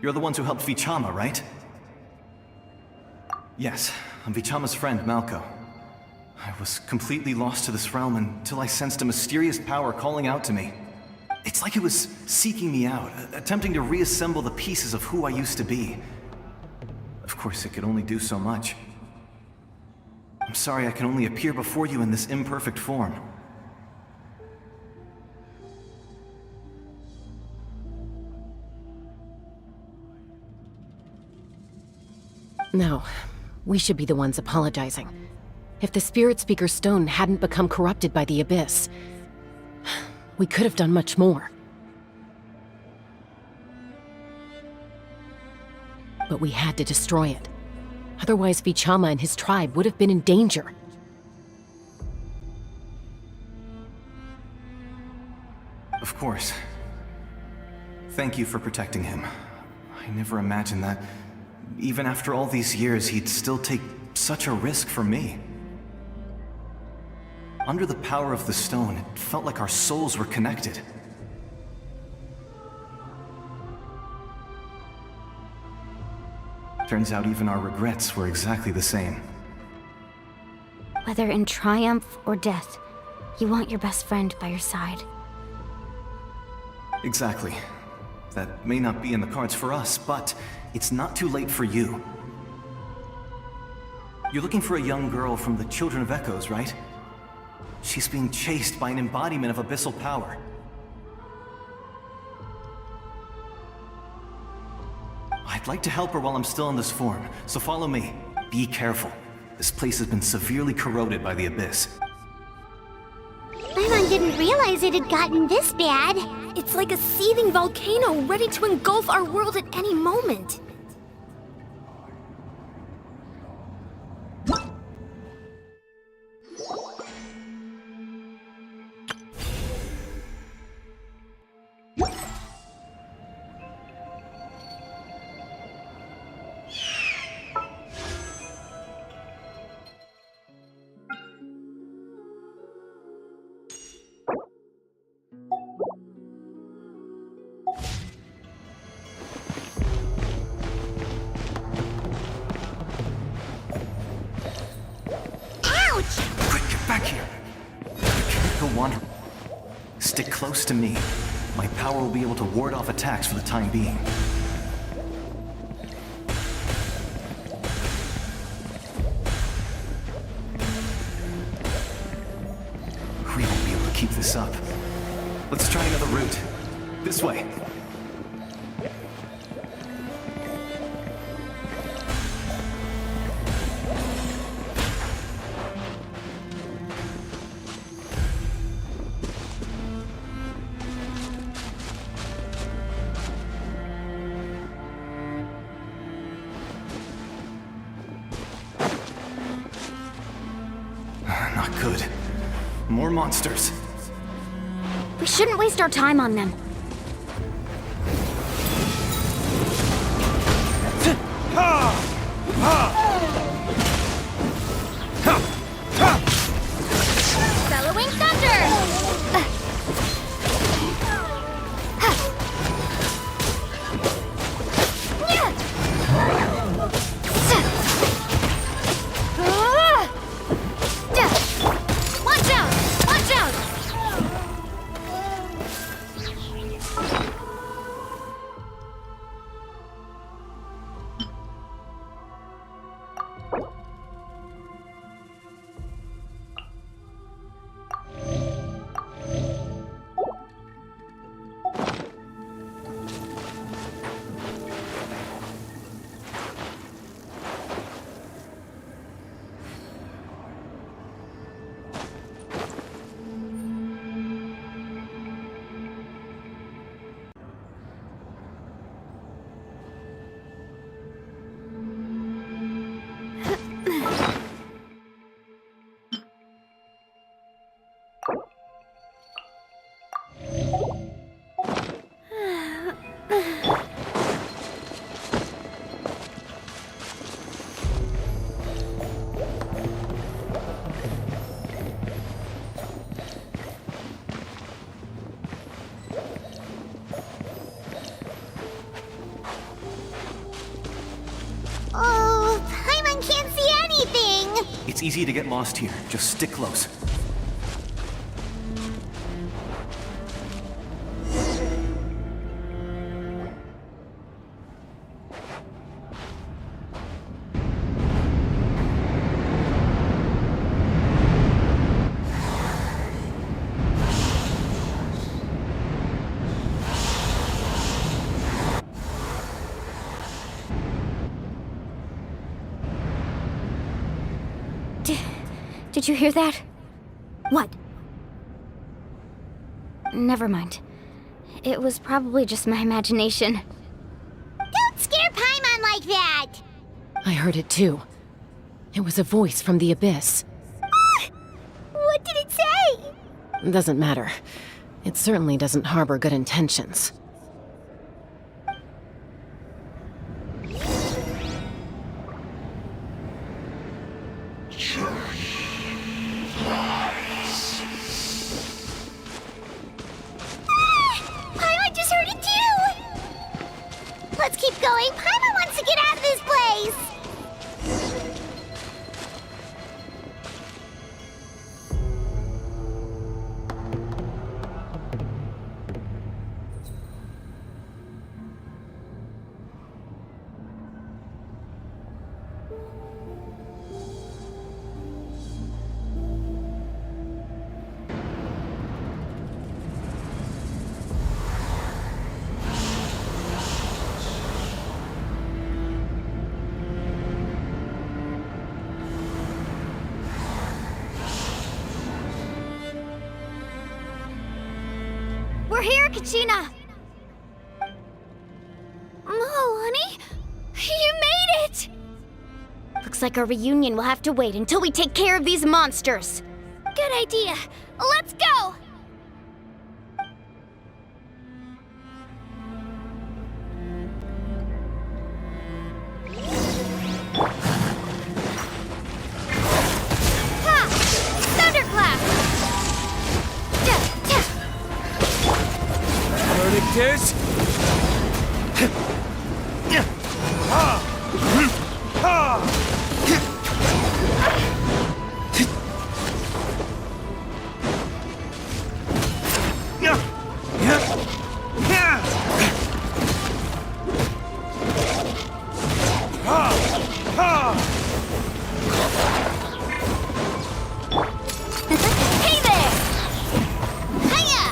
Speaker 16: You're the ones who helped Vichama, right? Yes, I'm Vichama's friend, Malko. I was completely lost to this realm until I sensed a mysterious power calling out to me. It's like it was seeking me out, attempting to reassemble the pieces of who I used to be. course, it could only do so much. I'm sorry I can only appear before you in this imperfect form.
Speaker 9: No, we should be the ones apologizing. If the Spirit Speaker's stone hadn't become corrupted by the Abyss, we could have done much more. But we had to destroy it. Otherwise, Vichama and his tribe would have been in danger.
Speaker 16: Of course. Thank you for protecting him. I never imagined that, even after all these years, he'd still take such a risk for me. Under the power of the stone, it felt like our souls were connected. Turns out even our regrets were exactly the same.
Speaker 3: Whether in triumph or death, you want your best friend by your side.
Speaker 16: Exactly. That may not be in the cards for us, but it's not too late for you. You're looking for a young girl from the Children of Echoes, right? She's being chased by an embodiment of abyssal power. I'd like to help her while I'm still in this form, so follow me. Be careful. This place has been severely corroded by the Abyss.
Speaker 2: Paimon didn't realize it had gotten this bad.
Speaker 11: It's like a seething volcano ready to engulf our world at any moment.
Speaker 16: Stick close to me. My power will be able to ward off attacks for the time being. We won't be able to keep this up. Let's try another route. This way. Not good. More monsters.
Speaker 3: We shouldn't waste our time on them.
Speaker 2: Bellowing thunder!
Speaker 3: Watch out! Watch out!
Speaker 2: Oh, Paimon can't see anything!
Speaker 16: It's easy to get lost here. Just stick close.
Speaker 3: Did you hear that?
Speaker 11: What?
Speaker 3: Never mind. It was probably just my imagination.
Speaker 2: Don't scare Paimon like that!
Speaker 9: I heard it too. It was a voice from the abyss.
Speaker 2: What did it say?
Speaker 9: Doesn't matter. It certainly doesn't harbor good intentions.
Speaker 2: Paimon just heard it too! Let's keep going. Paimon wants to get out of this place!
Speaker 17: We're here, Kachina!
Speaker 3: Honey? You made it! Looks like our reunion will have to wait until we take care of these monsters.
Speaker 17: Good idea. Let's go! Ha! Thunderclap!
Speaker 6: Verdictus?
Speaker 17: Hey there! Hiya!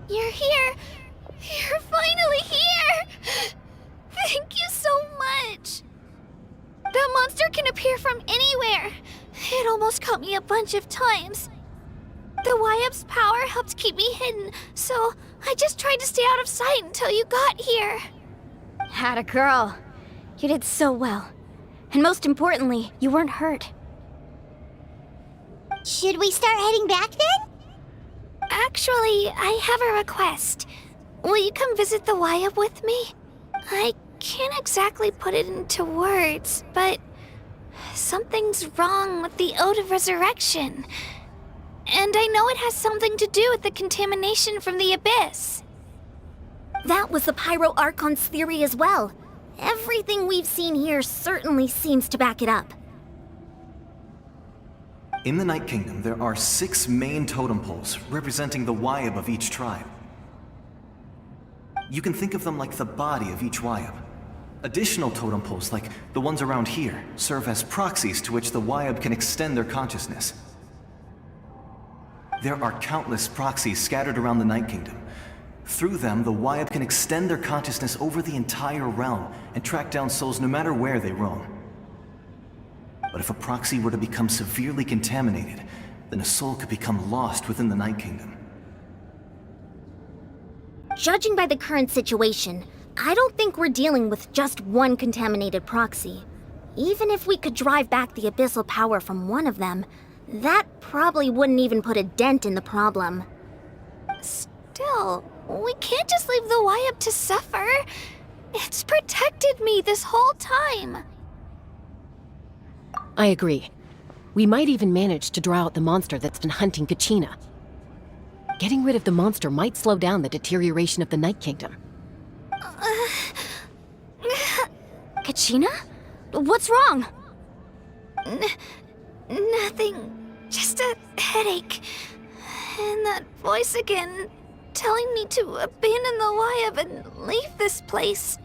Speaker 17: You're here! You're finally here! Thank you so much! That monster can appear from anywhere. It almost caught me a bunch of times. The Wyap's power helped keep me hidden, so I just tried to stay out of sight until you got here.
Speaker 3: Atta girl. You did so well. And most importantly, you weren't hurt.
Speaker 2: Should we start heading back then?
Speaker 11: Actually, I have a request. Will you come visit the Wyap with me? I can't exactly put it into words, but something's wrong with the Ode of Resurrection. And I know it has something to do with the contamination from the Abyss.
Speaker 17: That was the Pyro Archon's theory as well. Everything we've seen here certainly seems to back it up.
Speaker 16: In the Night Kingdom, there are 6 main totem poles representing the Wyap of each tribe. You can think of them like the body of each Wyap. Additional totem poles, like the ones around here, serve as proxies to which the Wyap can extend their consciousness. There are countless proxies scattered around the Night Kingdom. Through them, the Wyap can extend their consciousness over the entire realm and track down souls no matter where they roam. But if a proxy were to become severely contaminated, then a soul could become lost within the Night Kingdom.
Speaker 17: Judging by the current situation, I don't think we're dealing with just one contaminated proxy. Even if we could drive back the abyssal power from one of them, that probably wouldn't even put a dent in the problem.
Speaker 11: Still, we can't just leave the Wyap to suffer. It's protected me this whole time.
Speaker 9: I agree. We might even manage to draw out the monster that's been hunting Kachina. Getting rid of the monster might slow down the deterioration of the Night Kingdom.
Speaker 3: Kachina? What's wrong?
Speaker 11: Nothing. Just a headache. And that voice again, telling me to abandon the Wyap and leave this place.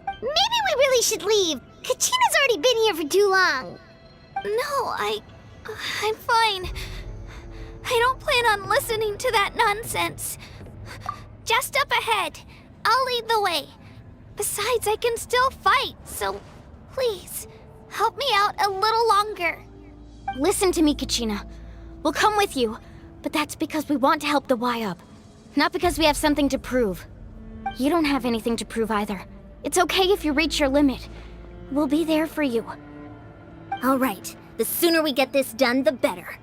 Speaker 2: Maybe we really should leave. Kachina's already been here for too long.
Speaker 11: No, I'm fine. I don't plan on listening to that nonsense.
Speaker 2: just up ahead. I'll lead the way. Besides, I can still fight, so please, help me out a little longer.
Speaker 3: Listen to me, Kachina. We'll come with you, but that's because we want to help the Y-Up. Not because we have something to prove. You don't have anything to prove either. It's okay if you reach your limit. We'll be there for you.
Speaker 11: All right. The sooner we get this done, the better.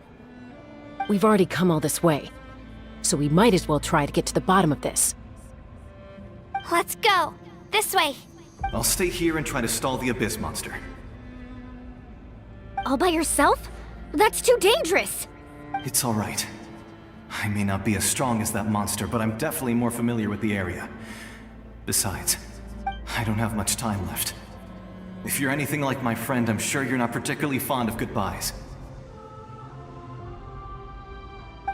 Speaker 9: We've already come all this way, so we might as well try to get to the bottom of this.
Speaker 2: Let's go. This way.
Speaker 16: I'll stay here and try to stall the Abyss monster.
Speaker 3: All by yourself? That's too dangerous!
Speaker 16: It's all right. I may not be as strong as that monster, but I'm definitely more familiar with the area. Besides, I don't have much time left. If you're anything like my friend, I'm sure you're not particularly fond of goodbyes.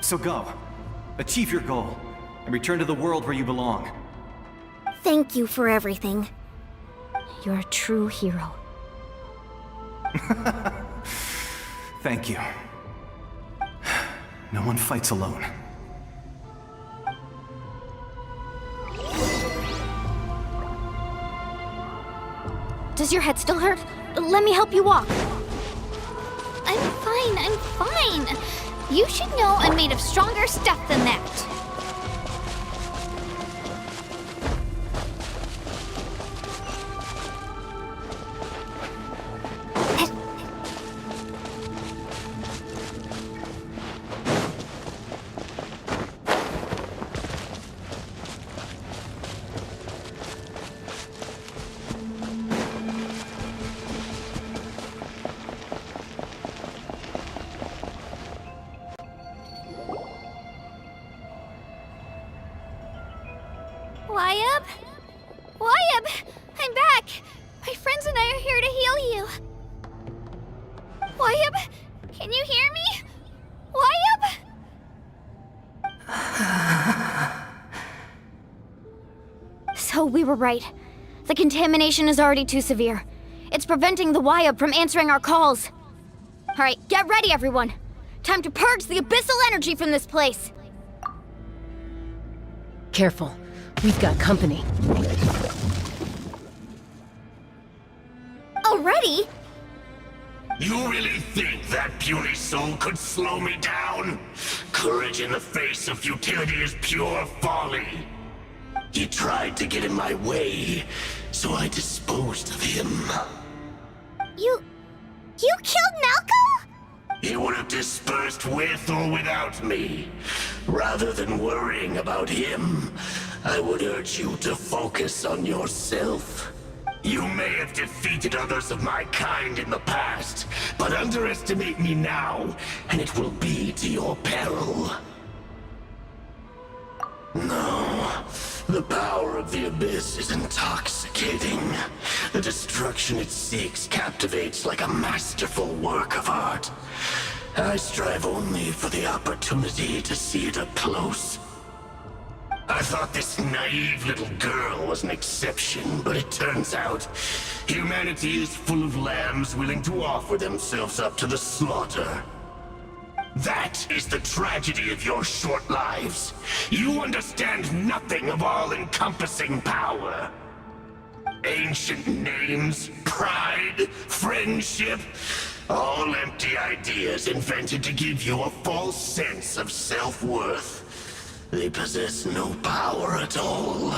Speaker 16: So go. Achieve your goal, and return to the world where you belong.
Speaker 11: Thank you for everything.
Speaker 3: You're a true hero.
Speaker 16: Thank you. No one fights alone.
Speaker 3: Does your head still hurt? Let me help you walk.
Speaker 2: I'm fine. You should know I'm made of stronger stuff than that. Y-Up? Y-Up! I'm back! My friends and I are here to heal you. Y-Up? Can you hear me? Y-Up?
Speaker 3: So we were right. The contamination is already too severe. It's preventing the Y-Up from answering our calls. Alright, get ready everyone! Time to purge the abyssal energy from this place!
Speaker 9: Careful. We've got company.
Speaker 2: Already?
Speaker 18: You really think that puny soul could slow me down? Courage in the face of futility is pure folly. He tried to get in my way, so I disposed of him.
Speaker 2: You killed Malcolm?
Speaker 18: He would have dispersed with or without me. Rather than worrying about him, I would urge you to focus on yourself. You may have defeated others of my kind in the past, but underestimate me now, and it will be to your peril. No, the power of the Abyss is intoxicating. The destruction it seeks captivates like a masterful work of art. I strive only for the opportunity to see it up close. I thought this naive little girl was an exception, but it turns out humanity is full of lambs willing to offer themselves up to the slaughter. That is the tragedy of your short lives. You understand nothing of all-encompassing power. Ancient names, pride, friendship, all empty ideas invented to give you a false sense of self-worth. They possess no power at all.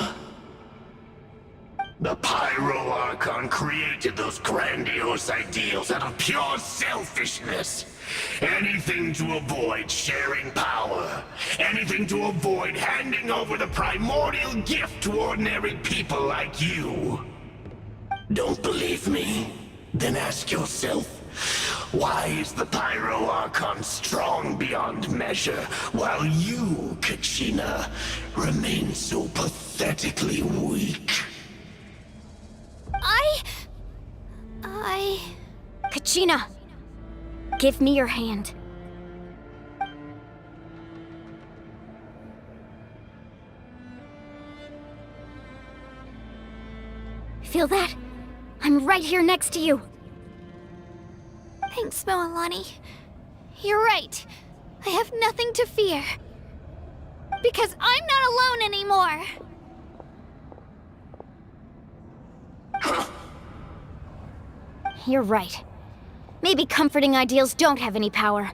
Speaker 18: The Pyro Archon created those grandiose ideals out of pure selfishness. Anything to avoid sharing power. Anything to avoid handing over the primordial gift to ordinary people like you. Don't believe me? Then ask yourself, why is the Pyro Archon strong beyond measure, while you, Kachina, remain so pathetically weak?
Speaker 3: Kachina! Give me your hand. Feel that? I'm right here next to you.
Speaker 2: Thanks, Moalani. You're right. I have nothing to fear.
Speaker 17: Because I'm not alone anymore!
Speaker 3: You're right. Maybe comforting ideals don't have any power.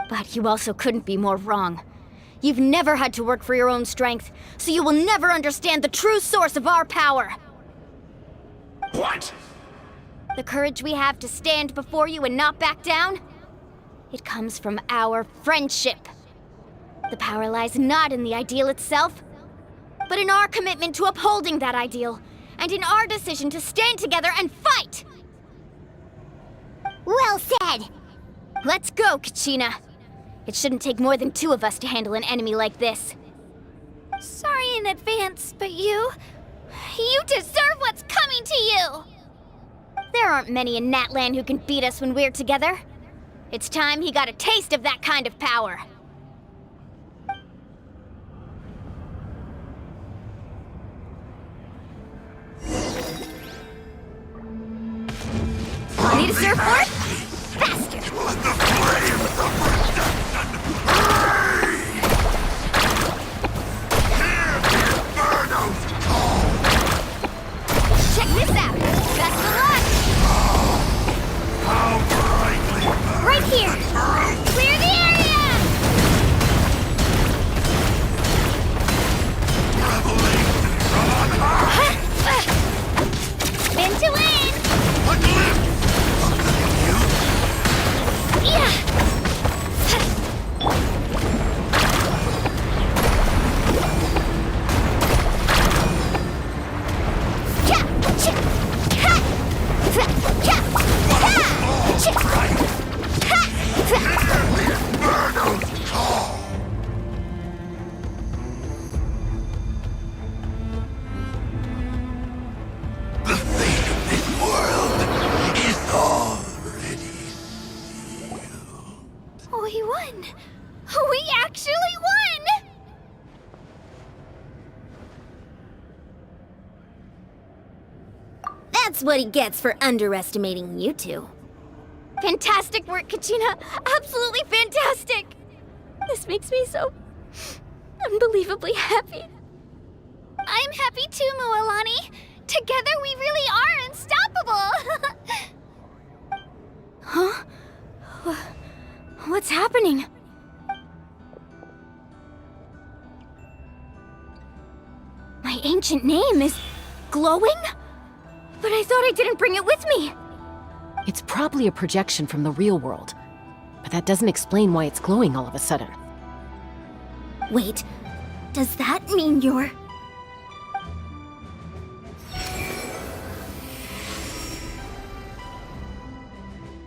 Speaker 3: But you also couldn't be more wrong. You've never had to work for your own strength, so you will never understand the true source of our power.
Speaker 18: What?
Speaker 3: The courage we have to stand before you and not back down? It comes from our friendship. The power lies not in the ideal itself, but in our commitment to upholding that ideal, and in our decision to stand together and fight!
Speaker 2: Well said!
Speaker 3: Let's go, Kachina. It shouldn't take more than 2 of us to handle an enemy like this.
Speaker 17: Sorry in advance, but you deserve what's coming to you!
Speaker 3: There aren't many in Natlan who can beat us when we're together. It's time he got a taste of that kind of power. Need a surfboard? Faster! Check this out! Best of luck!
Speaker 2: Right here! Clear the area! Spin to win! Yeah!
Speaker 17: We won! We actually won!
Speaker 11: That's what he gets for underestimating you two.
Speaker 3: Fantastic work, Kachina! Absolutely fantastic!
Speaker 4: This makes me so unbelievably happy.
Speaker 17: I'm happy too, Mualani. Together we really are unstoppable!
Speaker 3: Huh? What's happening? My ancient name is glowing? But I thought I didn't bring it with me.
Speaker 9: It's probably a projection from the real world. But that doesn't explain why it's glowing all of a sudden.
Speaker 11: Wait, does that mean you're...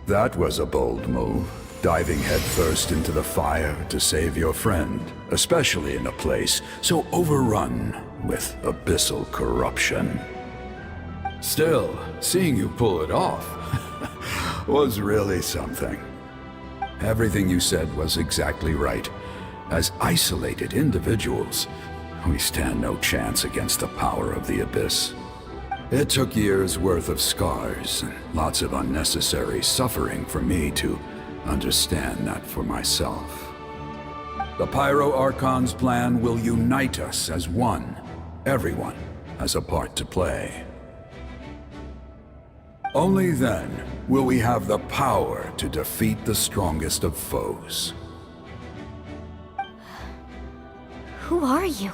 Speaker 14: That was a bold move, diving headfirst into the fire to save your friend, especially in a place so overrun with abyssal corruption. Still, seeing you pull it off was really something. Everything you said was exactly right. As isolated individuals, we stand no chance against the power of the Abyss. It took years' worth of scars and lots of unnecessary suffering for me to understand that for myself. The Pyro Archon's plan will unite us as one. Everyone has a part to play. Only then will we have the power to defeat the strongest of foes.
Speaker 3: Who are you?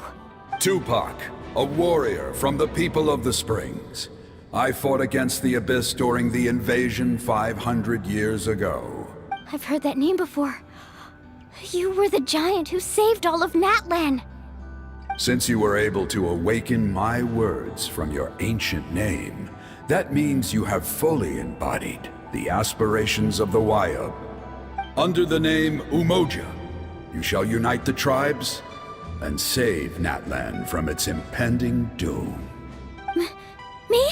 Speaker 14: Tupac, a warrior from the people of the Springs. I fought against the Abyss during the invasion 500 years ago.
Speaker 3: I've heard that name before. You were the giant who saved all of Natlan.
Speaker 14: Since you were able to awaken my words from your ancient name, that means you have fully embodied the aspirations of the Wayub. Under the name Umoja, you shall unite the tribes and save Natlan from its impending doom.
Speaker 3: Me?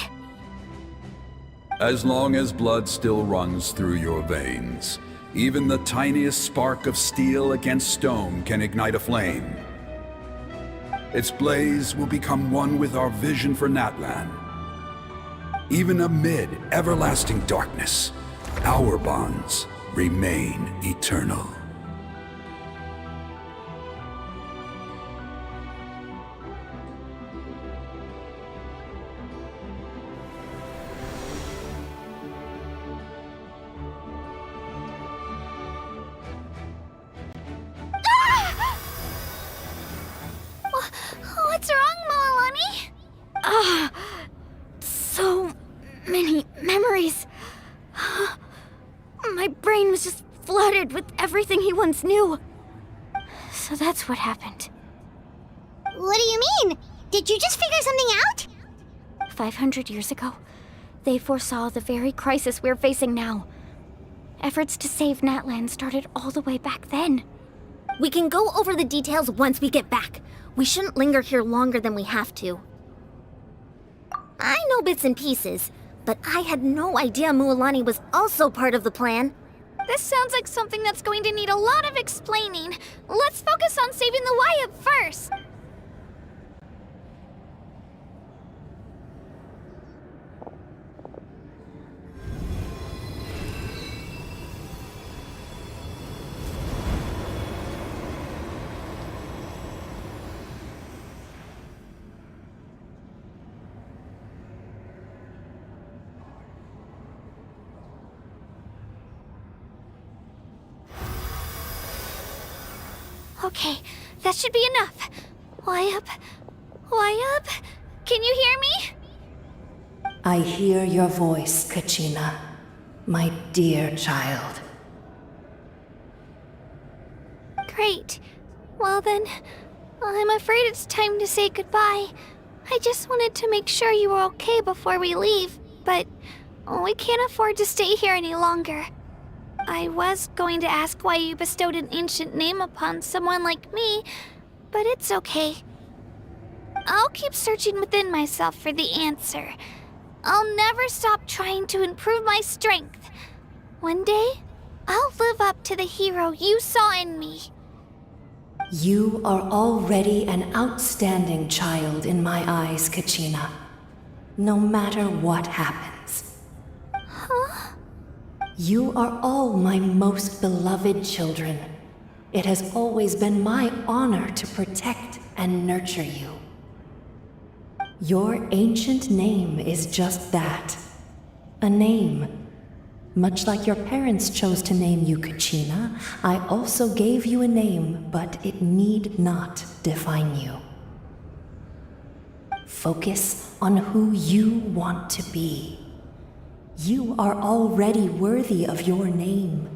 Speaker 14: As long as blood still runs through your veins, even the tiniest spark of steel against stone can ignite a flame. Its blaze will become one with our vision for Natlan. Even amid everlasting darkness, our bonds remain eternal.
Speaker 3: Memories. My brain was just flooded with everything he once knew. So that's what happened.
Speaker 2: What do you mean? Did you just figure something out?
Speaker 3: 500 years ago, they foresaw the very crisis we're facing now. Efforts to save Natlan started all the way back then.
Speaker 11: We can go over the details once we get back. We shouldn't linger here longer than we have to. I know bits and pieces, but I had no idea Mualani was also part of the plan.
Speaker 17: This sounds like something that's going to need a lot of explaining. Let's focus on saving the Wyatt first. Okay, that should be enough. Wyatt? Wyatt? Can you hear me?
Speaker 19: I hear your voice, Kachina, my dear child.
Speaker 17: Great. Well then, I'm afraid it's time to say goodbye. I just wanted to make sure you were okay before we leave, but we can't afford to stay here any longer. I was going to ask why you bestowed an ancient name upon someone like me, but it's okay. I'll keep searching within myself for the answer. I'll never stop trying to improve my strength. One day, I'll live up to the hero you saw in me.
Speaker 19: You are already an outstanding child in my eyes, Kachina. No matter what happens.
Speaker 17: Huh?
Speaker 19: You are all my most beloved children. It has always been my honor to protect and nurture you. Your ancient name is just that. A name. Much like your parents chose to name you Kachina, I also gave you a name, but it need not define you. Focus on who you want to be. You are already worthy of your name.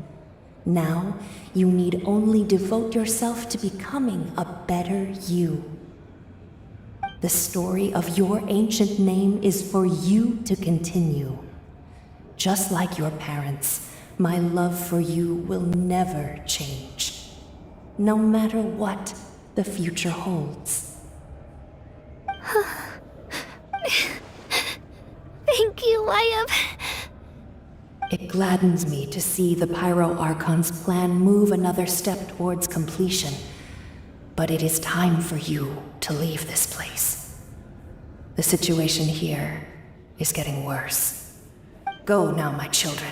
Speaker 19: Now, you need only devote yourself to becoming a better you. The story of your ancient name is for you to continue. Just like your parents, my love for you will never change. No matter what the future holds.
Speaker 17: Thank you, Wyatt.
Speaker 19: It gladdens me to see the Pyro Archon's plan move another step towards completion. But it is time for you to leave this place. The situation here is getting worse. Go now, my children.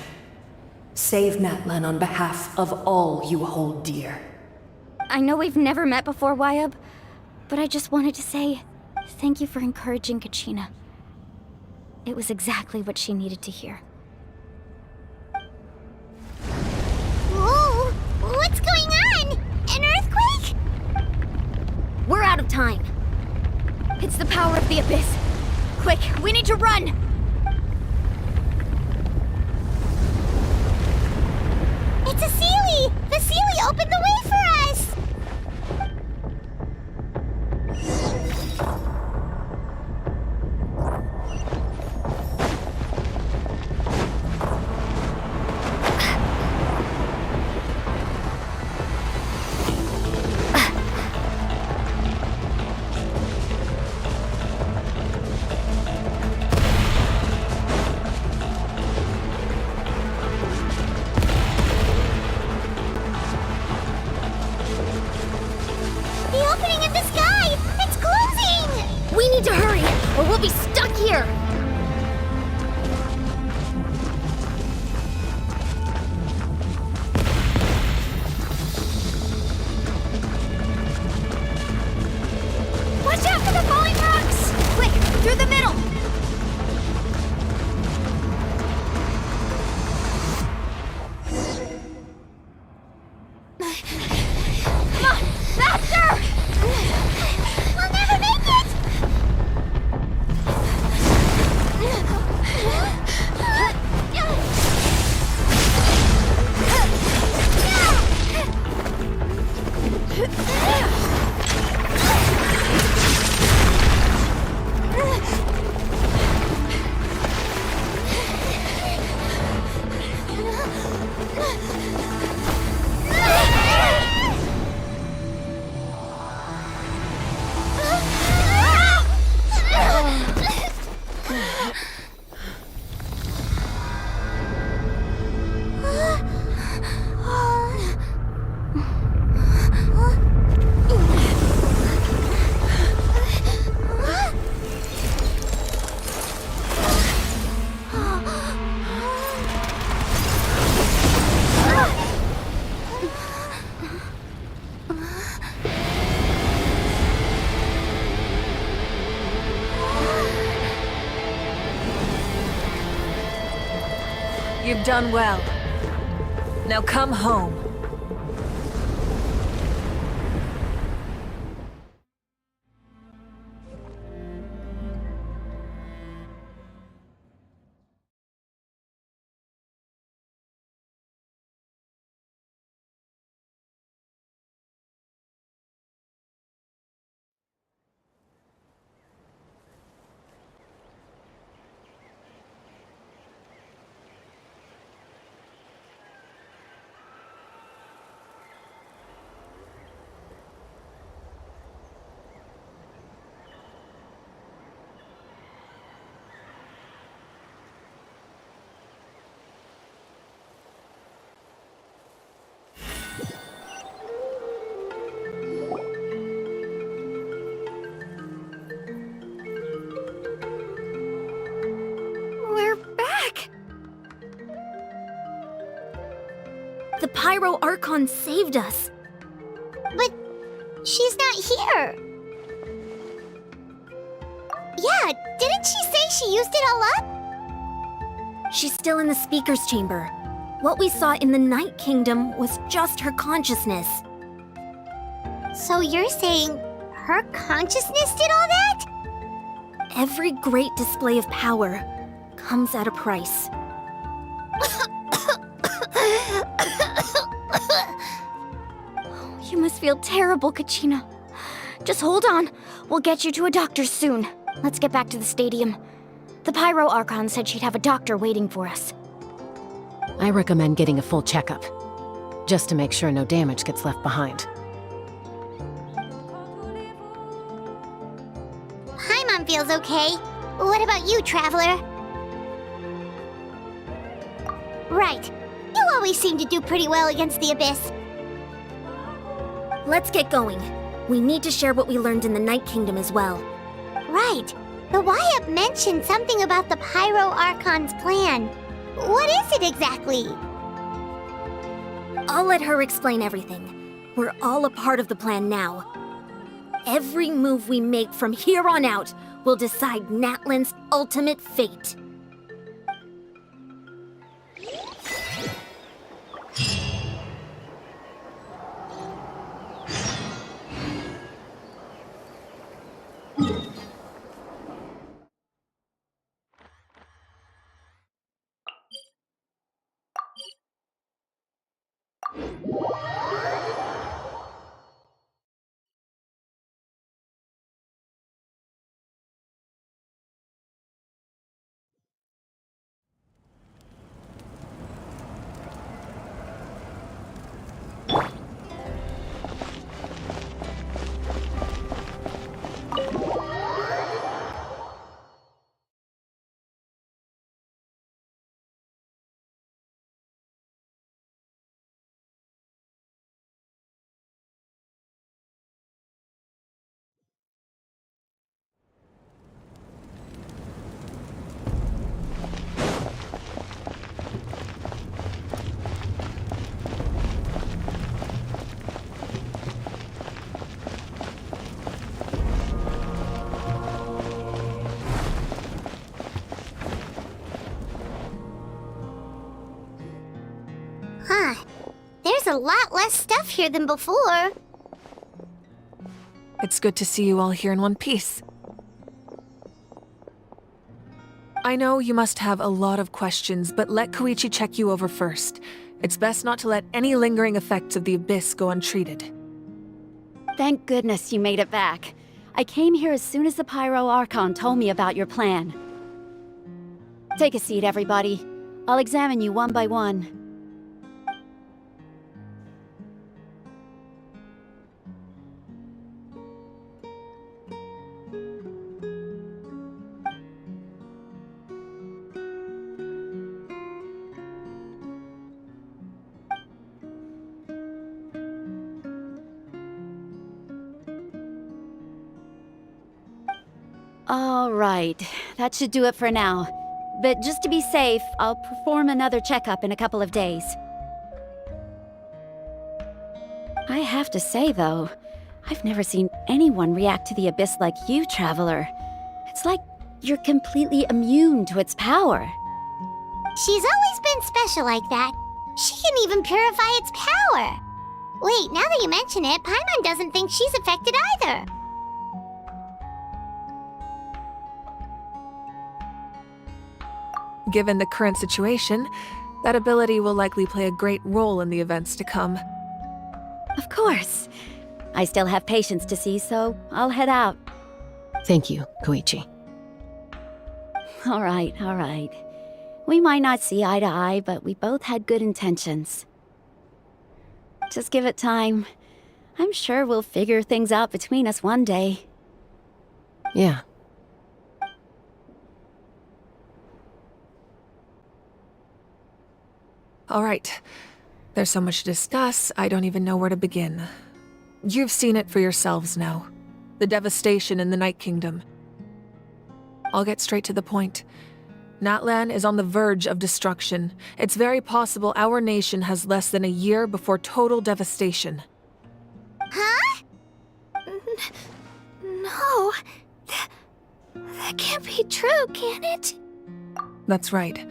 Speaker 19: Save Natlan on behalf of all you hold dear.
Speaker 3: I know we've never met before, Wyatt, but I just wanted to say thank you for encouraging Kachina. It was exactly what she needed to hear.
Speaker 2: Whoa! What's going on? An earthquake?
Speaker 11: We're out of time.
Speaker 3: It's the power of the Abyss. Quick, we need to run!
Speaker 2: It's a Sealy! The Sealy opened the way for us!
Speaker 7: You've done well. Now come home.
Speaker 11: The Pyro Archon saved us.
Speaker 2: But she's not here. Yeah, didn't she say she used it all up?
Speaker 11: She's still in the Speaker's Chamber. What we saw in the Night Kingdom was just her consciousness.
Speaker 2: So you're saying her consciousness did all that?
Speaker 11: Every great display of power comes at a price.
Speaker 3: You must feel terrible, Kachina. Just hold on. We'll get you to a doctor soon. Let's get back to the stadium. The Pyro Archon said she'd have a doctor waiting for us.
Speaker 9: I recommend getting a full checkup, just to make sure no damage gets left behind.
Speaker 2: Paimon feels okay. What about you, Traveler? Right. You always seem to do pretty well against the Abyss.
Speaker 11: Let's get going. We need to share what we learned in the Night Kingdom as well.
Speaker 2: Right. The Wyatt mentioned something about the Pyro Archon's plan. What is it exactly?
Speaker 11: I'll let her explain everything. We're all a part of the plan now. Every move we make from here on out will decide Natlan's ultimate fate.
Speaker 2: Huh. There's a lot less stuff here than before.
Speaker 7: It's good to see you all here in one piece. I know you must have a lot of questions, but let Koichi check you over first. It's best not to let any lingering effects of the Abyss go untreated.
Speaker 17: Thank goodness you made it back. I came here as soon as the Pyro Archon told me about your plan. Take a seat, everybody. I'll examine you one by one. All right, that should do it for now. But just to be safe, I'll perform another checkup in a couple of days. I have to say, though, I've never seen anyone react to the Abyss like you, Traveler. It's like you're completely immune to its power.
Speaker 2: She's always been special like that. She can even purify its power. Wait, now that you mention it, Paimon doesn't think she's affected either.
Speaker 7: Given the current situation, that ability will likely play a great role in the events to come.
Speaker 17: Of course. I still have patients to see, so I'll head out.
Speaker 9: Thank you, Koichi.
Speaker 17: All right. We might not see eye to eye, but we both had good intentions. Just give it time. I'm sure we'll figure things out between us one day.
Speaker 9: Yeah.
Speaker 7: All right. There's so much to discuss, I don't even know where to begin. You've seen it for yourselves now. The devastation in the Night Kingdom. I'll get straight to the point. Natlan is on the verge of destruction. It's very possible our nation has less than a year before total devastation.
Speaker 2: Huh? No. That can't be true, can it?
Speaker 7: That's right.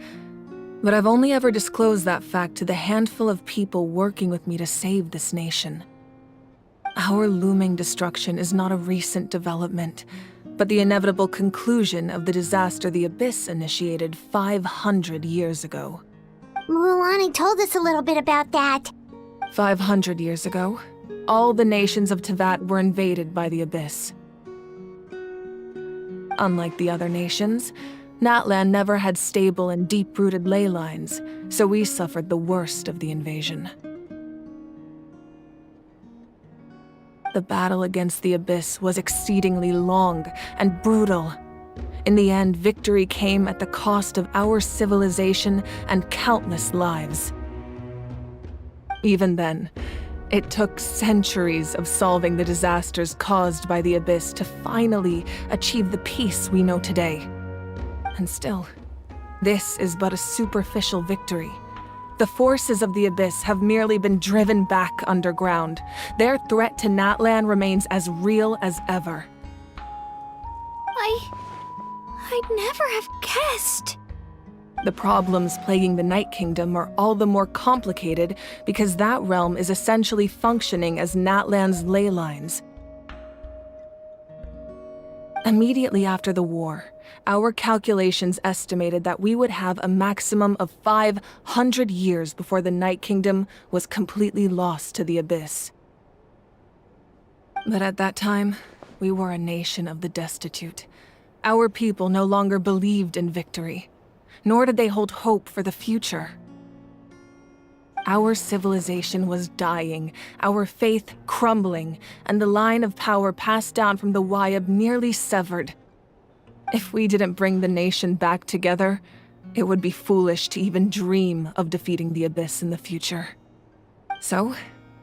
Speaker 7: But I've only ever disclosed that fact to the handful of people working with me to save this nation. Our looming destruction is not a recent development, but the inevitable conclusion of the disaster the Abyss initiated 500 years ago.
Speaker 2: Mualani told us a little bit about that.
Speaker 7: 500 years ago, all the nations of Teyvat were invaded by the Abyss. Unlike the other nations, Natlan never had stable and deep-rooted ley lines, so we suffered the worst of the invasion. The battle against the Abyss was exceedingly long and brutal. In the end, victory came at the cost of our civilization and countless lives. Even then, it took centuries of solving the disasters caused by the Abyss to finally achieve the peace we know today. And still, this is but a superficial victory. The forces of the Abyss have merely been driven back underground. Their threat to Natlan remains as real as ever.
Speaker 2: I'd never have guessed.
Speaker 7: The problems plaguing the Night Kingdom are all the more complicated because that realm is essentially functioning as Natlan's ley lines. Immediately after the war, our calculations estimated that we would have a maximum of 500 years before the Night Kingdom was completely lost to the Abyss. But at that time, we were a nation of the destitute. Our people no longer believed in victory, nor did they hold hope for the future. Our civilization was dying, our faith crumbling, and the line of power passed down from the Wayab nearly severed. If we didn't bring the nation back together, it would be foolish to even dream of defeating the Abyss in the future. So,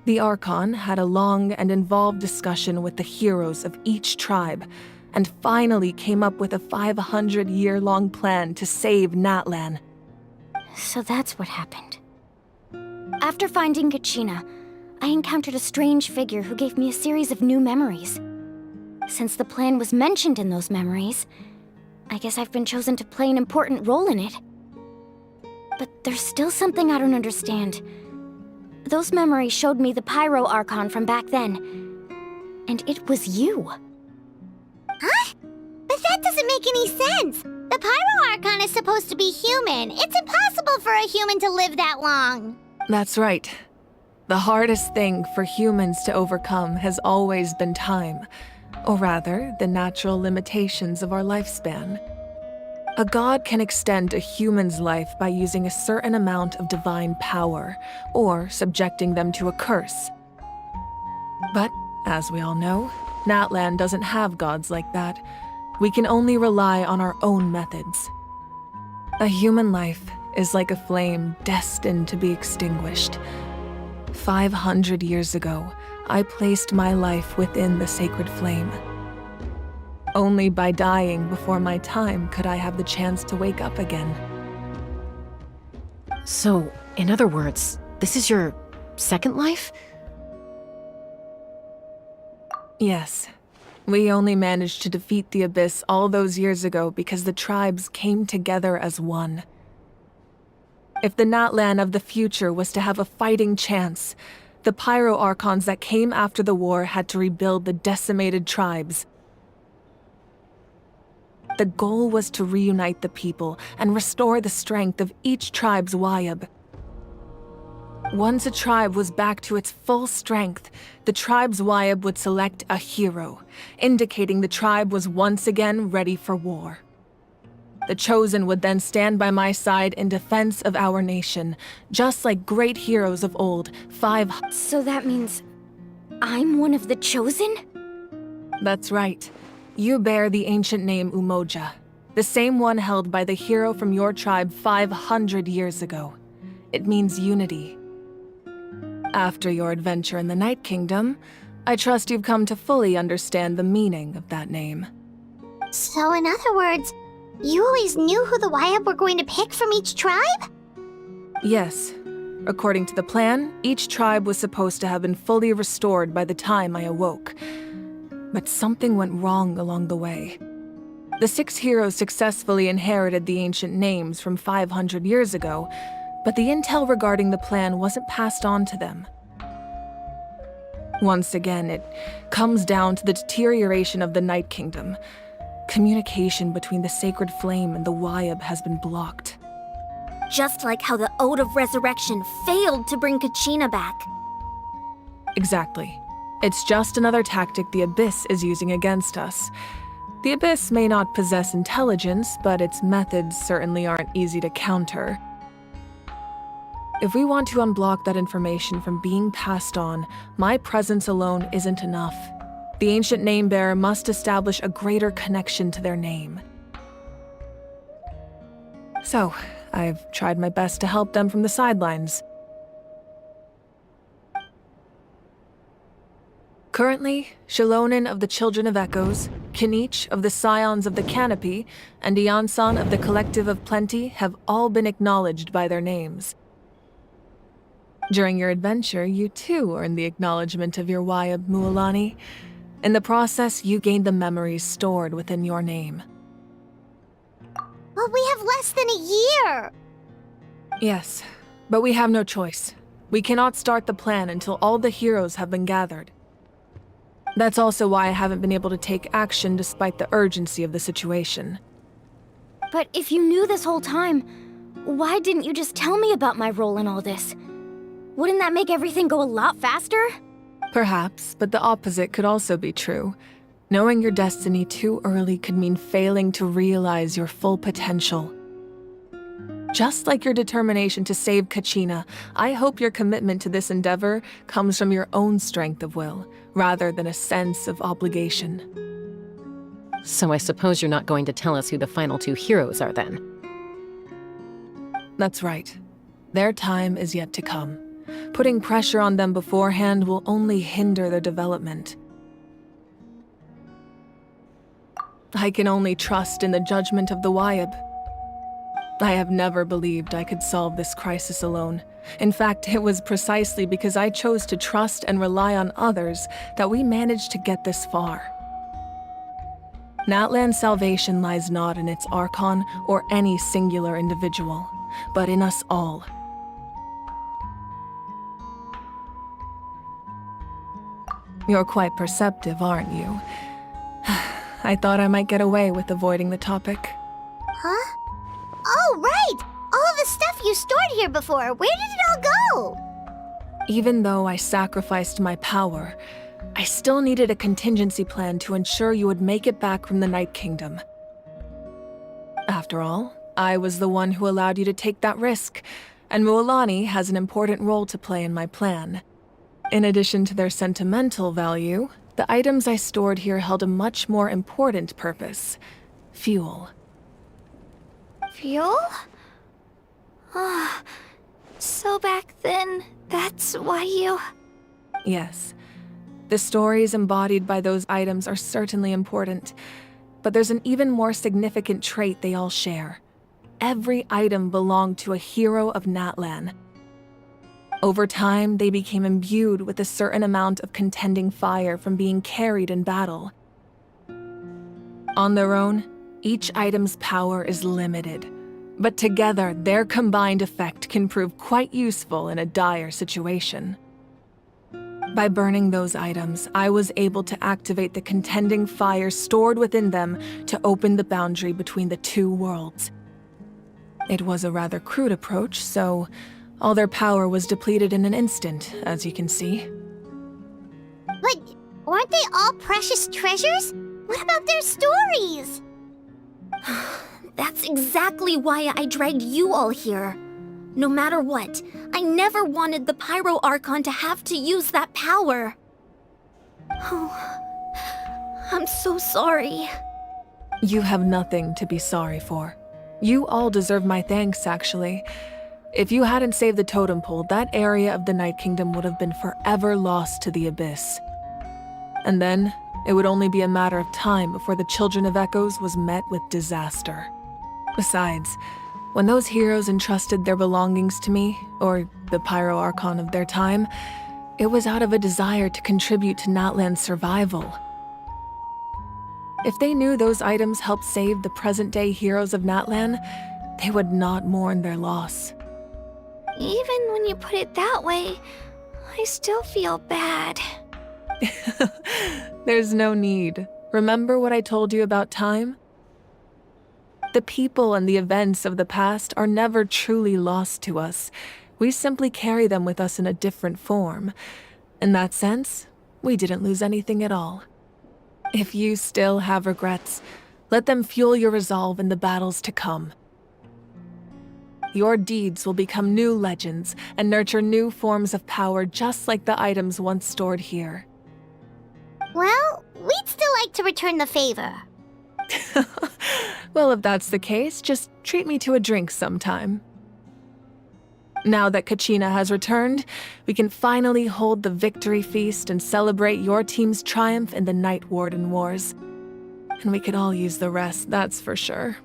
Speaker 7: the Archon had a long and involved discussion with the heroes of each tribe, and finally came up with a 500-year-long plan to save Natlan.
Speaker 3: So that's what happened. After finding Kachina, I encountered a strange figure who gave me a series of new memories. Since the plan was mentioned in those memories, I guess I've been chosen to play an important role in it. But there's still something I don't understand. Those memories showed me the Pyro Archon from back then, and it was you.
Speaker 2: Huh? But that doesn't make any sense. The Pyro Archon is supposed to be human. It's impossible for a human to live that long.
Speaker 7: That's right. The hardest thing for humans to overcome has always been time, or rather, the natural limitations of our lifespan. A god can extend a human's life by using a certain amount of divine power, or subjecting them to a curse. But, as we all know, Natlan doesn't have gods like that. We can only rely on our own methods. A human life is like a flame destined to be extinguished. 500 years ago, I placed my life within the sacred flame. Only by dying before my time could I have the chance to wake up again.
Speaker 9: So, in other words, this is your second life?
Speaker 7: Yes. We only managed to defeat the Abyss all those years ago because the tribes came together as one. If the Natlan of the future was to have a fighting chance, the Pyro Archons that came after the war had to rebuild the decimated tribes. The goal was to reunite the people and restore the strength of each tribe's Wayab. Once a tribe was back to its full strength, the tribe's Wayab would select a hero, indicating the tribe was once again ready for war. The Chosen would then stand by my side in defense of our nation, just like great heroes of old,
Speaker 3: So that means I'm one of the Chosen?
Speaker 7: That's right. You bear the ancient name Umoja, the same one held by the hero from your tribe 500 years ago. It means unity. After your adventure in the Night Kingdom, I trust you've come to fully understand the meaning of that name.
Speaker 2: So in other words, you always knew who the Wayab were going to pick from each tribe?
Speaker 7: Yes. According to the plan, each tribe was supposed to have been fully restored by the time I awoke. But something went wrong along the way. The 6 heroes successfully inherited the ancient names from 500 years ago, but the intel regarding the plan wasn't passed on to them. Once again, it comes down to the deterioration of the Night Kingdom. Communication between the Sacred Flame and the Wayab has been blocked.
Speaker 11: Just like how the Ode of Resurrection failed to bring Kachina back.
Speaker 7: Exactly. It's just another tactic the Abyss is using against us. The Abyss may not possess intelligence, but its methods certainly aren't easy to counter. If we want to unblock that information from being passed on, my presence alone isn't enough. The ancient name-bearer must establish a greater connection to their name. So, I've tried my best to help them from the sidelines. Currently, Shilonin of the Children of Echoes, Kinich of the Scions of the Canopy, and Iansan of the Collective of Plenty have all been acknowledged by their names. During your adventure, you too earned the acknowledgement of your Wayab, Mualani. In the process, you gained the memories stored within your name.
Speaker 2: But we have less than a year!
Speaker 7: Yes, but we have no choice. We cannot start the plan until all the heroes have been gathered. That's also why I haven't been able to take action despite the urgency of the situation.
Speaker 3: But if you knew this whole time, why didn't you just tell me about my role in all this? Wouldn't that make everything go a lot faster?
Speaker 7: Perhaps, but the opposite could also be true. Knowing your destiny too early could mean failing to realize your full potential. Just like your determination to save Kachina, I hope your commitment to this endeavor comes from your own strength of will, rather than a sense of obligation.
Speaker 9: So I suppose you're not going to tell us who the final 2 heroes are then?
Speaker 7: That's right. Their time is yet to come. Putting pressure on them beforehand will only hinder their development. I can only trust in the judgment of the Wayab. I have never believed I could solve this crisis alone. In fact, it was precisely because I chose to trust and rely on others that we managed to get this far. Natlan's salvation lies not in its Archon or any singular individual, but in us all. You're quite perceptive, aren't you? I thought I might get away with avoiding the topic.
Speaker 2: Huh? Oh, right! All the stuff you stored here before, where did it all go?
Speaker 7: Even though I sacrificed my power, I still needed a contingency plan to ensure you would make it back from the Night Kingdom. After all, I was the one who allowed you to take that risk, and Mualani has an important role to play in my plan. In addition to their sentimental value, the items I stored here held a much more important purpose: fuel.
Speaker 11: Fuel? Ah, so back then, that's why you...
Speaker 7: Yes. The stories embodied by those items are certainly important. But there's an even more significant trait they all share. Every item belonged to a hero of Natlan. Over time, they became imbued with a certain amount of contending fire from being carried in battle. On their own, each item's power is limited, but together their combined effect can prove quite useful in a dire situation. By burning those items, I was able to activate the contending fire stored within them to open the boundary between the two worlds. It was a rather crude approach, so all their power was depleted in an instant, as you can see.
Speaker 2: But weren't they all precious treasures? What about their stories?
Speaker 11: That's exactly why I dragged you all here. No matter what, I never wanted the Pyro Archon to have to use that power. Oh, I'm so sorry.
Speaker 7: You have nothing to be sorry for. You all deserve my thanks, actually. If you hadn't saved the totem pole, that area of the Night Kingdom would have been forever lost to the Abyss. And then, it would only be a matter of time before the Children of Echoes was met with disaster. Besides, when those heroes entrusted their belongings to me, or the Pyro Archon of their time, it was out of a desire to contribute to Natlan's survival. If they knew those items helped save the present-day heroes of Natlan, they would not mourn their loss.
Speaker 11: Even when you put it that way, I still feel bad.
Speaker 7: There's no need. Remember what I told you about time? The people and the events of the past are never truly lost to us. We simply carry them with us in a different form. In that sense, we didn't lose anything at all. If you still have regrets, let them fuel your resolve in the battles to come. Your deeds will become new legends and nurture new forms of power just like the items once stored here.
Speaker 2: Well, we'd still like to return the favor.
Speaker 7: Well, if that's the case, just treat me to a drink sometime. Now that Kachina has returned, we can finally hold the victory feast and celebrate your team's triumph in the Night Warden Wars. And we could all use the rest, that's for sure.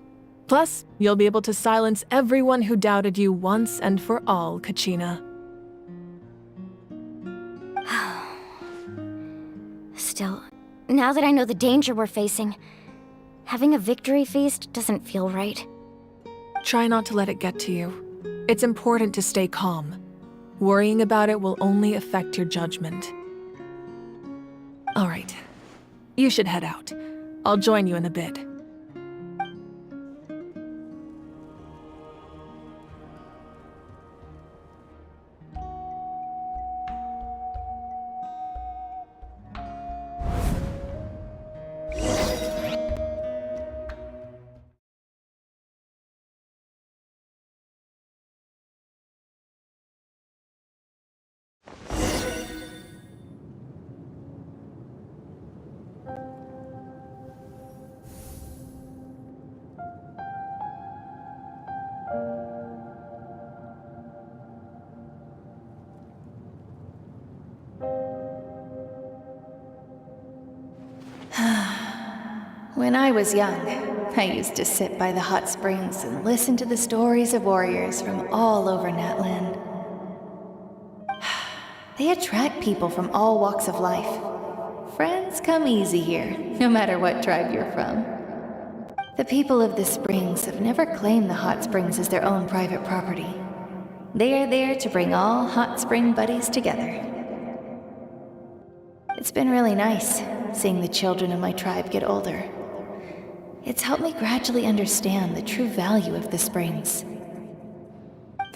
Speaker 7: Plus, you'll be able to silence everyone who doubted you once and for all, Kachina.
Speaker 3: Still, now that I know the danger we're facing, having a victory feast doesn't feel right.
Speaker 7: Try not to let it get to you. It's important to stay calm. Worrying about it will only affect your judgment. All right. You should head out. I'll join you in a bit.
Speaker 20: When I was young, I used to sit by the hot springs and listen to the stories of warriors from all over Natlan. They attract people from all walks of life. Friends come easy here, no matter what tribe you're from. The people of the springs have never claimed the hot springs as their own private property. They are there to bring all hot spring buddies together. It's been really nice seeing the children of my tribe get older. It's helped me gradually understand the true value of the springs.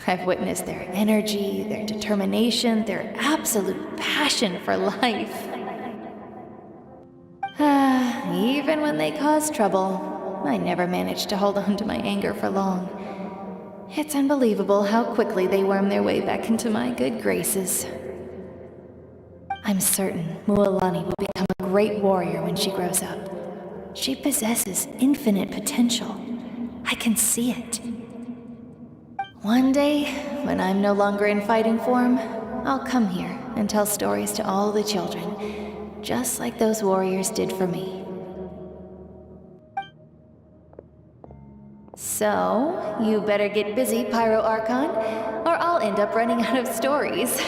Speaker 20: I've witnessed their energy, their determination, their absolute passion for life. Even when they cause trouble, I never managed to hold on to my anger for long. It's unbelievable how quickly they worm their way back into my good graces. I'm certain Mualani will become a great warrior when she grows up. She possesses infinite potential. I can see it. One day, when I'm no longer in fighting form, I'll come here and tell stories to all the children, just like those warriors did for me. So, you better get busy, Pyro Archon, or I'll end up running out of stories.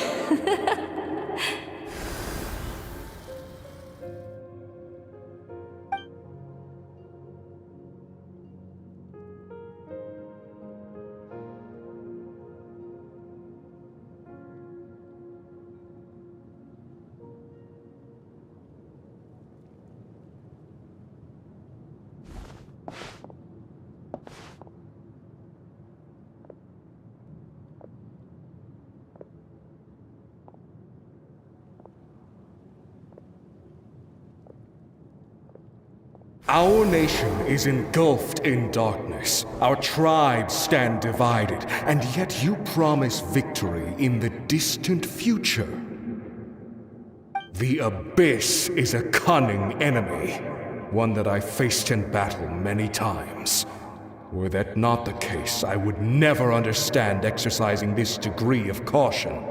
Speaker 8: Our nation is engulfed in darkness. Our tribes stand divided, and yet you promise victory in the distant future. The Abyss is a cunning enemy, one that I faced in battle many times. Were that not the case, I would never understand exercising this degree of caution.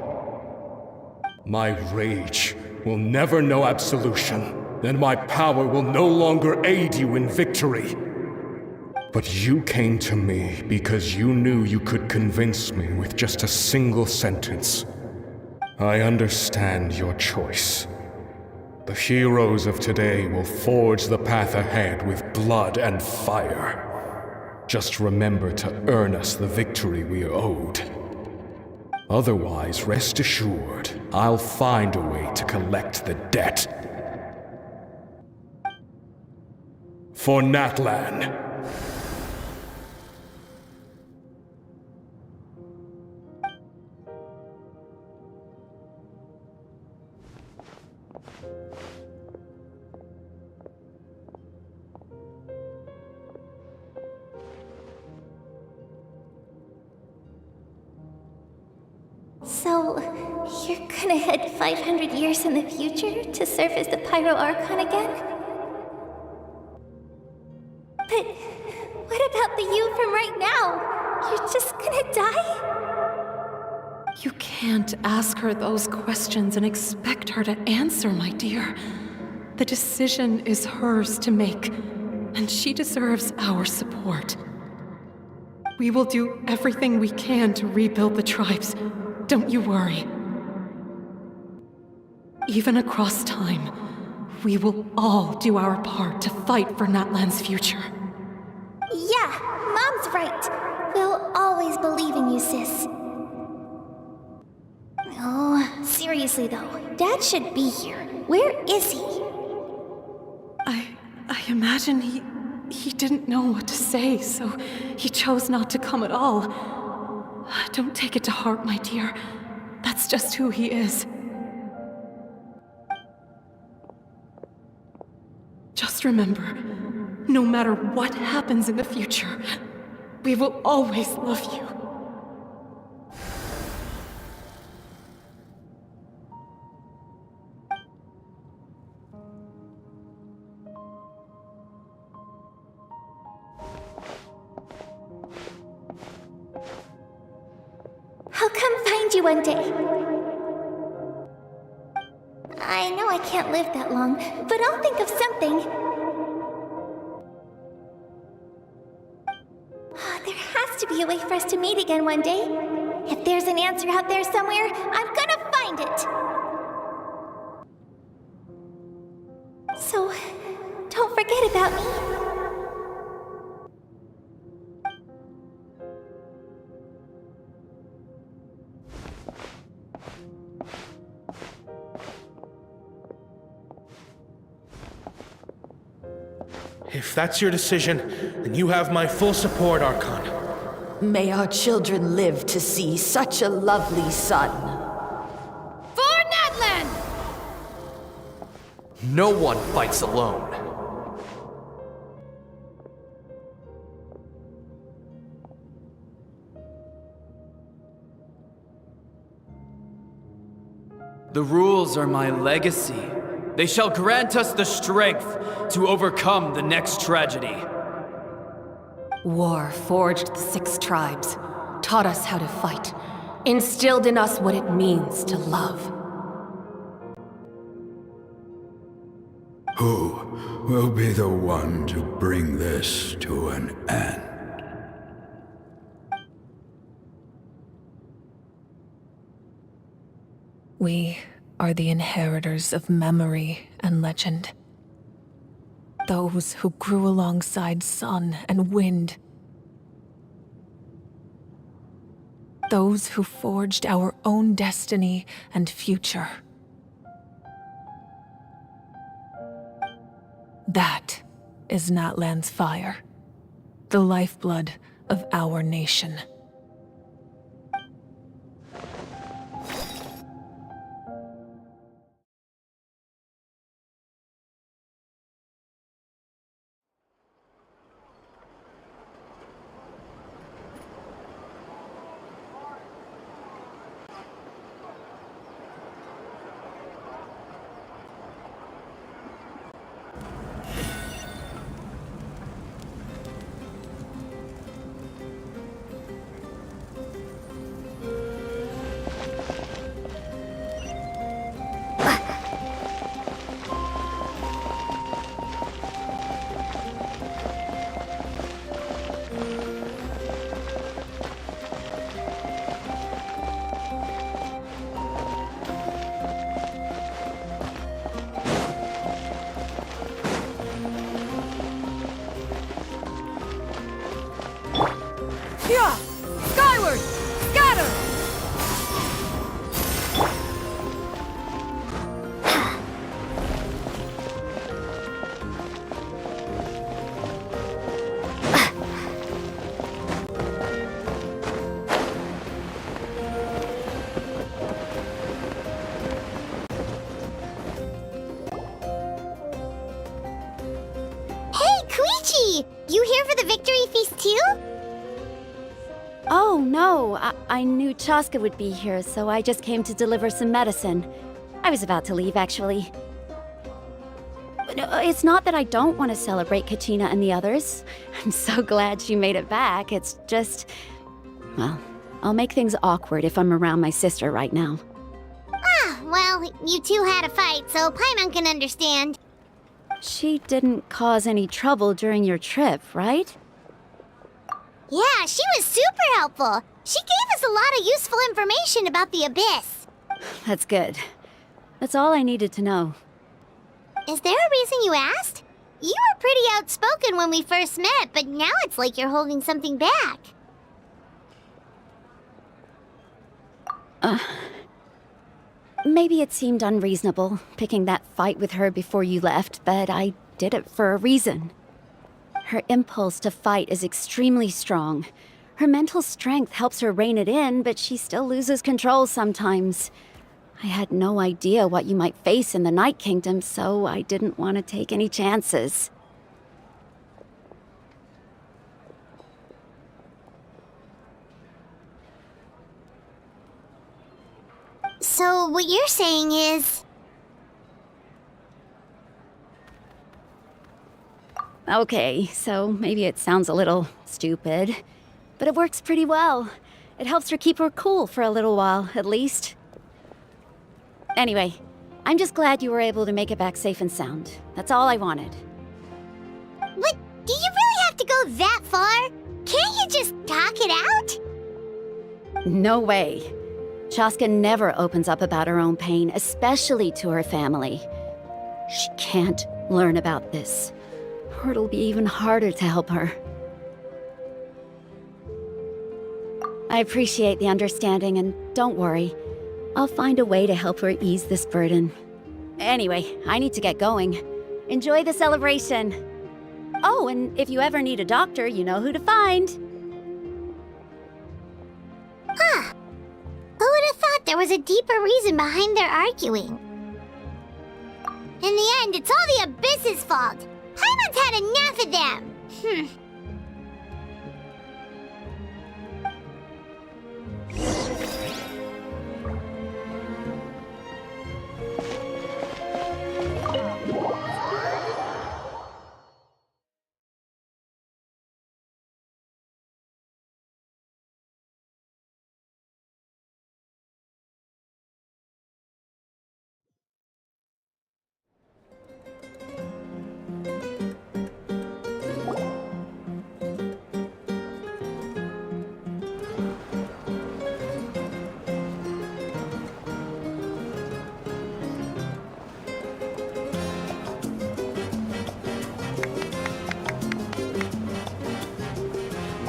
Speaker 8: My rage will never know absolution, and my power will no longer aid you in victory. But you came to me because you knew you could convince me with just a single sentence. I understand your choice. The heroes of today will forge the path ahead with blood and fire. Just remember to earn us the victory we are owed. Otherwise, rest assured, I'll find a way to collect the debt. For Natlan.
Speaker 11: So, you're gonna head 500 years in the future to serve as the Pyro Archon again? But what about the you from right now? You're just gonna die?
Speaker 9: You can't ask her those questions and expect her to answer, my dear. The decision is hers to make, and she deserves our support. We will do everything we can to rebuild the tribes. Don't you worry. Even across time, we will all do our part to fight for Natlan's future.
Speaker 11: Yeah, Mom's right. We'll always believe in you, sis. Oh, seriously though, Dad should be here. Where is he?
Speaker 9: I imagine he didn't know what to say, so he chose not to come at all. Don't take it to heart, my dear. That's just who he is. Just remember, no matter what happens in the future, we will always love you.
Speaker 11: I'll come find you one day. I know I can't live that long, but I'll think of something. There has to be a way for us to meet again one day. If there's an answer out there somewhere, I'm gonna find it. So, don't forget about me.
Speaker 21: If that's your decision, then you have my full support, Archon.
Speaker 22: May our children live to see such a lovely son.
Speaker 7: For Natlan!
Speaker 10: No one fights alone.
Speaker 23: The rules are my legacy. They shall grant us the strength to overcome the next tragedy.
Speaker 9: War forged the 6 tribes, taught us how to fight, instilled in us what it means to love.
Speaker 18: Who will be the one to bring this to an end?
Speaker 7: We are the inheritors of memory and legend. Those who grew alongside sun and wind. Those who forged our own destiny and future. That is Natlan's fire, the lifeblood of our nation.
Speaker 1: Yeah! Skyward! Scatter!
Speaker 2: Hey, Koichi! You here for the victory feast too?
Speaker 17: Oh, no. I knew Chaska would be here, so I just came to deliver some medicine. I was about to leave, actually. No, it's not that I don't want to celebrate Kachina and the others. I'm so glad she made it back. It's just... well, I'll make things awkward if I'm around my sister right now.
Speaker 2: Ah, well, you two had a fight, so Paimon can understand.
Speaker 17: She didn't cause any trouble during your trip, right?
Speaker 2: Yeah, she was super helpful. She gave us a lot of useful information about the Abyss.
Speaker 17: That's good. That's all I needed to know.
Speaker 2: Is there a reason you asked? You were pretty outspoken when we first met, but now it's like you're holding something back.
Speaker 17: Maybe it seemed unreasonable, picking that fight with her before you left, but I did it for a reason. Her impulse to fight is extremely strong. Her mental strength helps her rein it in, but she still loses control sometimes. I had no idea what you might face in the Night Kingdom, so I didn't want to take any chances.
Speaker 2: So what you're saying is...
Speaker 17: Okay, so maybe it sounds a little stupid, but it works pretty well. It helps her keep her cool for a little while, at least. Anyway, I'm just glad you were able to make it back safe and sound. That's all I wanted.
Speaker 2: But do you really have to go that far? Can't you just talk it out?
Speaker 17: No way. Chaska never opens up about her own pain, especially to her family. She can't learn about this, or it'll be even harder to help her. I appreciate the understanding, and don't worry. I'll find a way to help her ease this burden. Anyway, I need to get going. Enjoy the celebration. Oh, and if you ever need a doctor, you know who to find.
Speaker 2: Huh. Who would have thought there was a deeper reason behind their arguing? In the end, it's all the Abyss's fault. Paimon's had enough of them.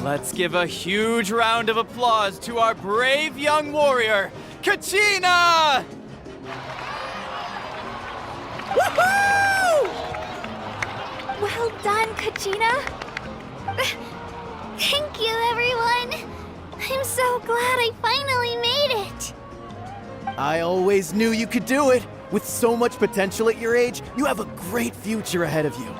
Speaker 23: Let's give a huge round of applause to our brave young warrior, Kachina!
Speaker 11: Woohoo! Well done, Kachina. Thank you, everyone. I'm so glad I finally made it.
Speaker 10: I always knew you could do it. With so much potential at your age, you have a great future ahead of you.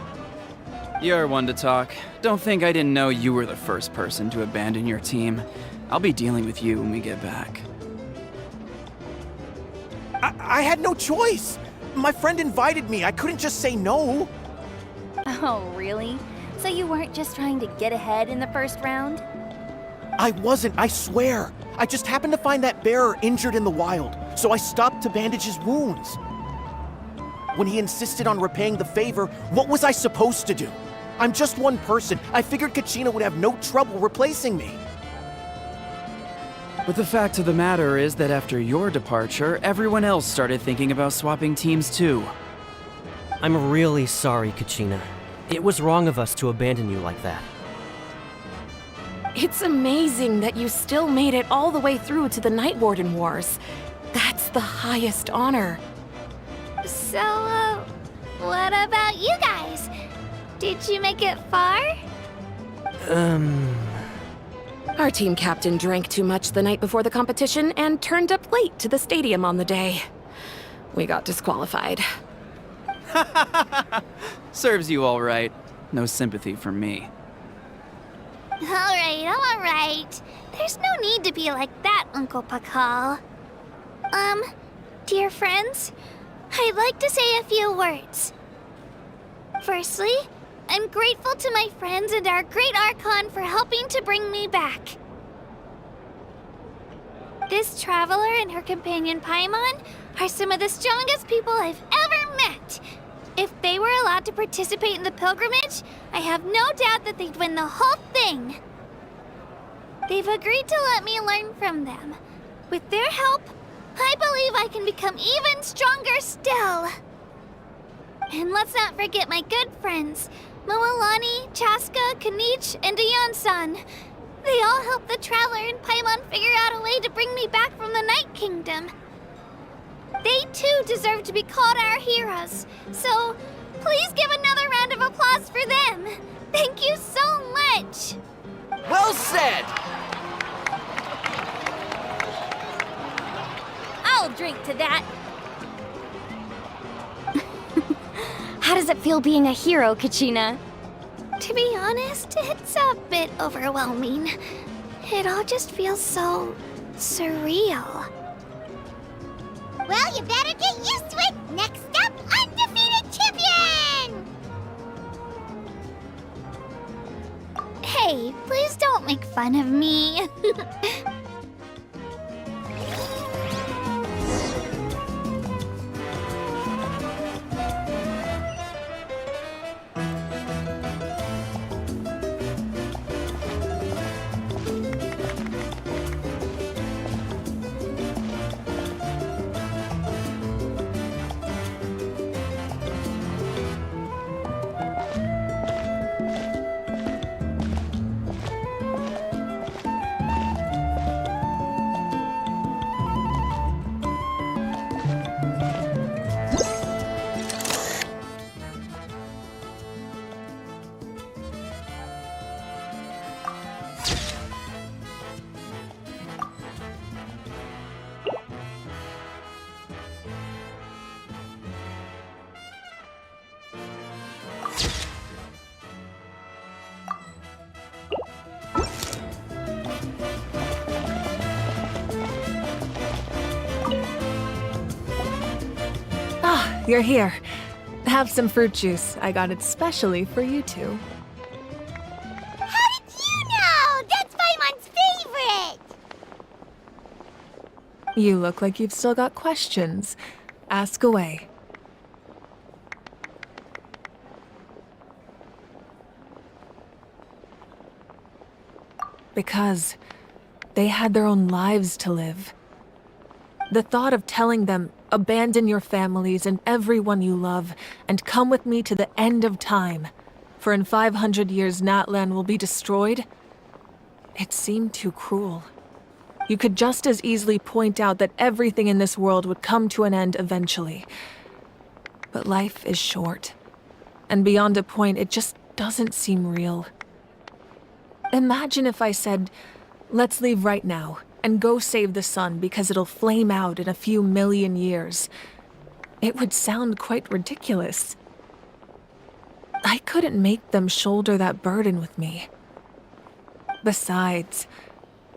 Speaker 23: You're one to talk. Don't think I didn't know you were the first person to abandon your team. I'll be dealing with you when we get back.
Speaker 10: I had no choice. My friend invited me. I couldn't just say no.
Speaker 17: Oh, really? So you weren't just trying to get ahead in the first round?
Speaker 10: I wasn't, I swear. I just happened to find that bearer injured in the wild, so I stopped to bandage his wounds. When he insisted on repaying the favor, what was I supposed to do? I'm just one person. I figured Kachina would have no trouble replacing me.
Speaker 23: But the fact of the matter is that after your departure, everyone else started thinking about swapping teams too.
Speaker 5: I'm really sorry, Kachina. It was wrong of us to abandon you like that.
Speaker 4: It's amazing that you still made it all the way through to the Night Warden Wars. That's the highest honor.
Speaker 2: So, what about you guys? Did you make it far?
Speaker 4: Our team captain drank too much the night before the competition and turned up late to the stadium on the day. We got disqualified.
Speaker 23: Serves you all right. No sympathy from me.
Speaker 2: Alright. There's no need to be like that, Uncle Pakal. Dear friends, I'd like to say a few words. Firstly, I'm grateful to my friends and our great Archon for helping to bring me back. This traveler and her companion Paimon are some of the strongest people I've ever met. If they were allowed to participate in the pilgrimage, I have no doubt that they'd win the whole thing. They've agreed to let me learn from them. With their help, I believe I can become even stronger still. And let's not forget my good friends, Moalani, Chaska, Kanich, and Ayan-san. They all helped the Traveler and Paimon figure out a way to bring me back from the Night Kingdom. They too deserve to be called our heroes, so please give another round of applause for them. Thank you so much.
Speaker 10: Well said!
Speaker 2: I'll drink to that.
Speaker 3: How does it feel being a hero, Kachina?
Speaker 2: To be honest, it's a bit overwhelming. It all just feels so surreal. Well, you better get used to it. Next up, undefeated champion! Hey, please don't make fun of me.
Speaker 7: You're here. Have some fruit juice. I got it specially for you two.
Speaker 2: How did you know? That's Paimon's favorite!
Speaker 7: You look like you've still got questions. Ask away. Because they had their own lives to live. The thought of telling them, abandon your families and everyone you love, and come with me to the end of time, for in 500 years Natlan will be destroyed, It seemed too cruel. You could just as easily point out that everything in this world would come to an end eventually. But life is short. And beyond a point, it just doesn't seem real. Imagine if I said, let's leave right now and go save the sun because it'll flame out in a few million years. It would sound quite ridiculous. I couldn't make them shoulder that burden with me. Besides,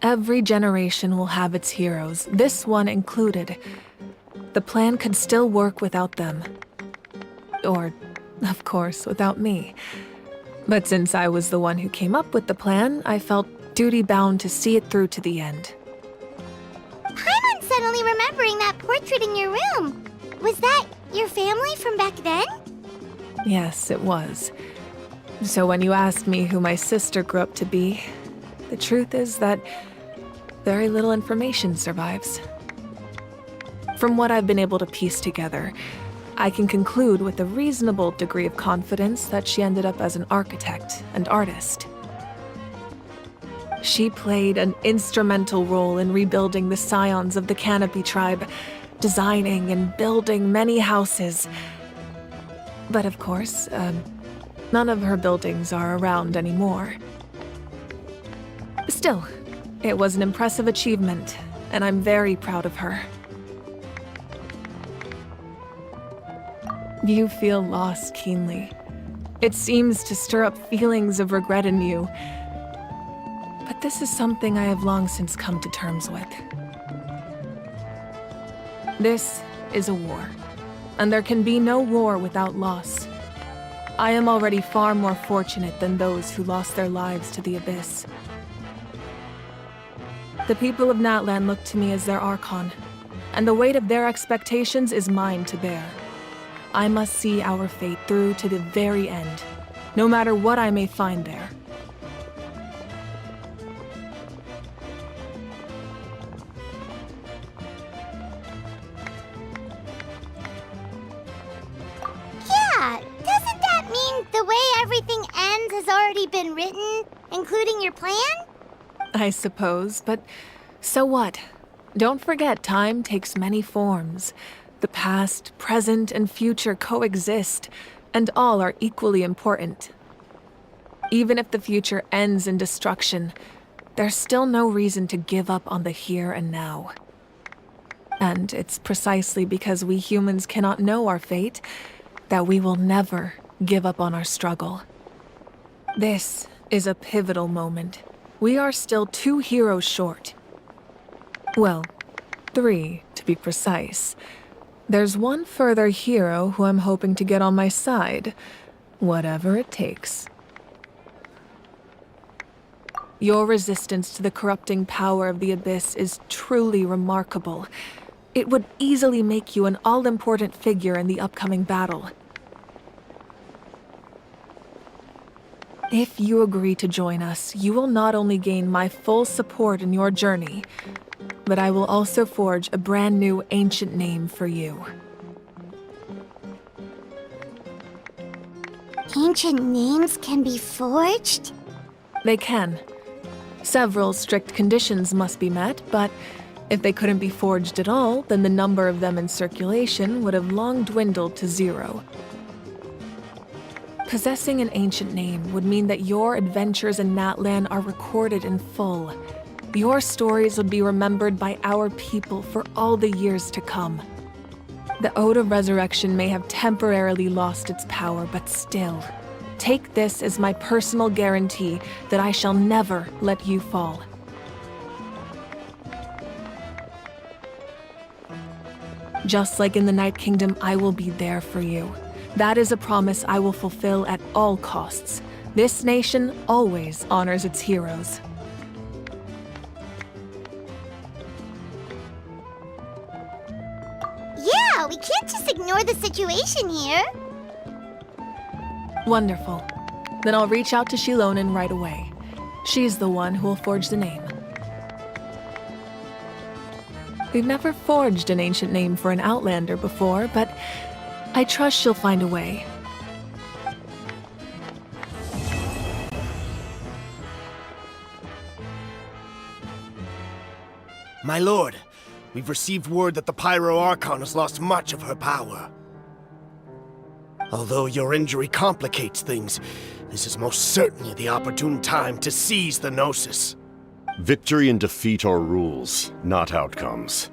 Speaker 7: every generation will have its heroes, this one included. The plan could still work without them. Or, of course, without me. But since I was the one who came up with the plan, I felt duty-bound to see it through to the end.
Speaker 2: I'm suddenly remembering that portrait in your room. Was that your family from back then?
Speaker 7: Yes, it was. So when you asked me who my sister grew up to be, the truth is that very little information survives. From what I've been able to piece together, I can conclude with a reasonable degree of confidence that she ended up as an architect and artist. She played an instrumental role in rebuilding the scions of the Canopy tribe, designing and building many houses. But of course, none of her buildings are around anymore. Still, it was an impressive achievement, and I'm very proud of her. You feel loss keenly. It seems to stir up feelings of regret in you. But this is something I have long since come to terms with. This is a war, and there can be no war without loss. I am already far more fortunate than those who lost their lives to the Abyss. The people of Natlan look to me as their Archon, and the weight of their expectations is mine to bear. I must see our fate through to the very end, no matter what I may find there.
Speaker 2: Yeah, doesn't that mean the way everything ends has already been written, including your plan?
Speaker 7: I suppose, but so what? Don't forget, time takes many forms. The past, present, and future coexist, and all are equally important. Even if the future ends in destruction, there's still no reason to give up on the here and now. And it's precisely because we humans cannot know our fate that we will never give up on our struggle. This is a pivotal moment. We are still 2 heroes short. Well, 3 to be precise. There's one further hero who I'm hoping to get on my side, whatever it takes. Your resistance to the corrupting power of the Abyss is truly remarkable. It would easily make you an all-important figure in the upcoming battle. If you agree to join us, you will not only gain my full support in your journey, but I will also forge a brand new ancient name for you.
Speaker 2: Ancient names can be forged?
Speaker 7: They can. Several strict conditions must be met, but if they couldn't be forged at all, then the number of them in circulation would have long dwindled to 0. Possessing an ancient name would mean that your adventures in Natlan are recorded in full. Your stories would be remembered by our people for all the years to come. The Ode of Resurrection may have temporarily lost its power, but still, take this as my personal guarantee that I shall never let you fall. Just like in the Night Kingdom, I will be there for you. That is a promise I will fulfill at all costs. This nation always honors its heroes.
Speaker 2: Yeah, we can't just ignore the situation here.
Speaker 7: Wonderful. Then I'll reach out to Shilonen right away. She's the one who will forge the name. We've never forged an ancient name for an Outlander before, but I trust she'll find a way.
Speaker 12: My lord, we've received word that the Pyro Archon has lost much of her power. Although your injury complicates things, this is most certainly the opportune time to seize the Gnosis.
Speaker 13: Victory and defeat are rules, not outcomes.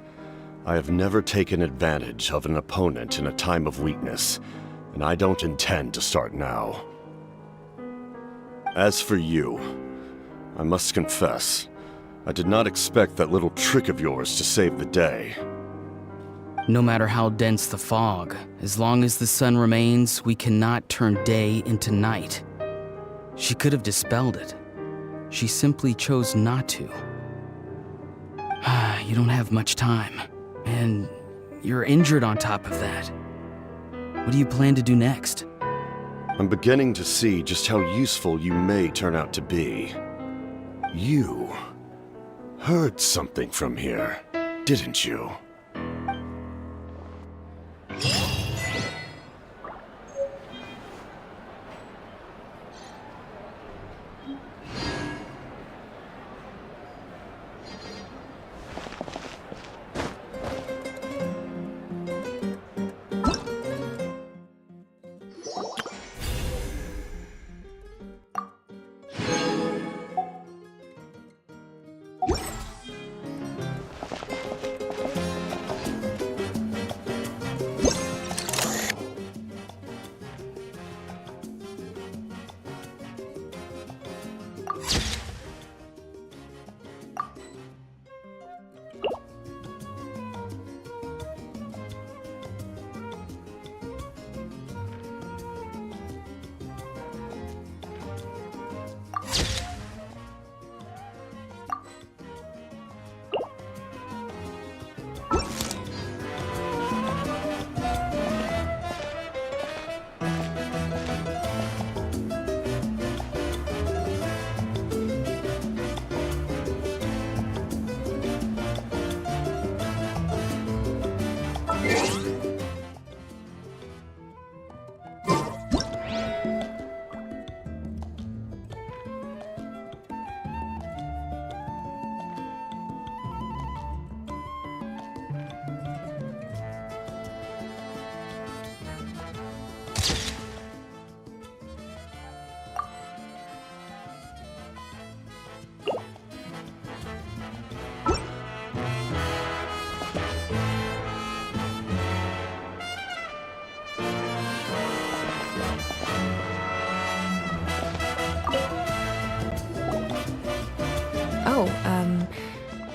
Speaker 13: I have never taken advantage of an opponent in a time of weakness, and I don't intend to start now. As for you, I must confess, I did not expect that little trick of yours to save the day.
Speaker 15: No matter how dense the fog, as long as the sun remains, we cannot turn day into night. She could have dispelled it. She simply chose not to. You don't have much time, and you're injured on top of that. What do you plan to do next?
Speaker 13: I'm beginning to see just how useful you may turn out to be. You heard something from here, didn't you?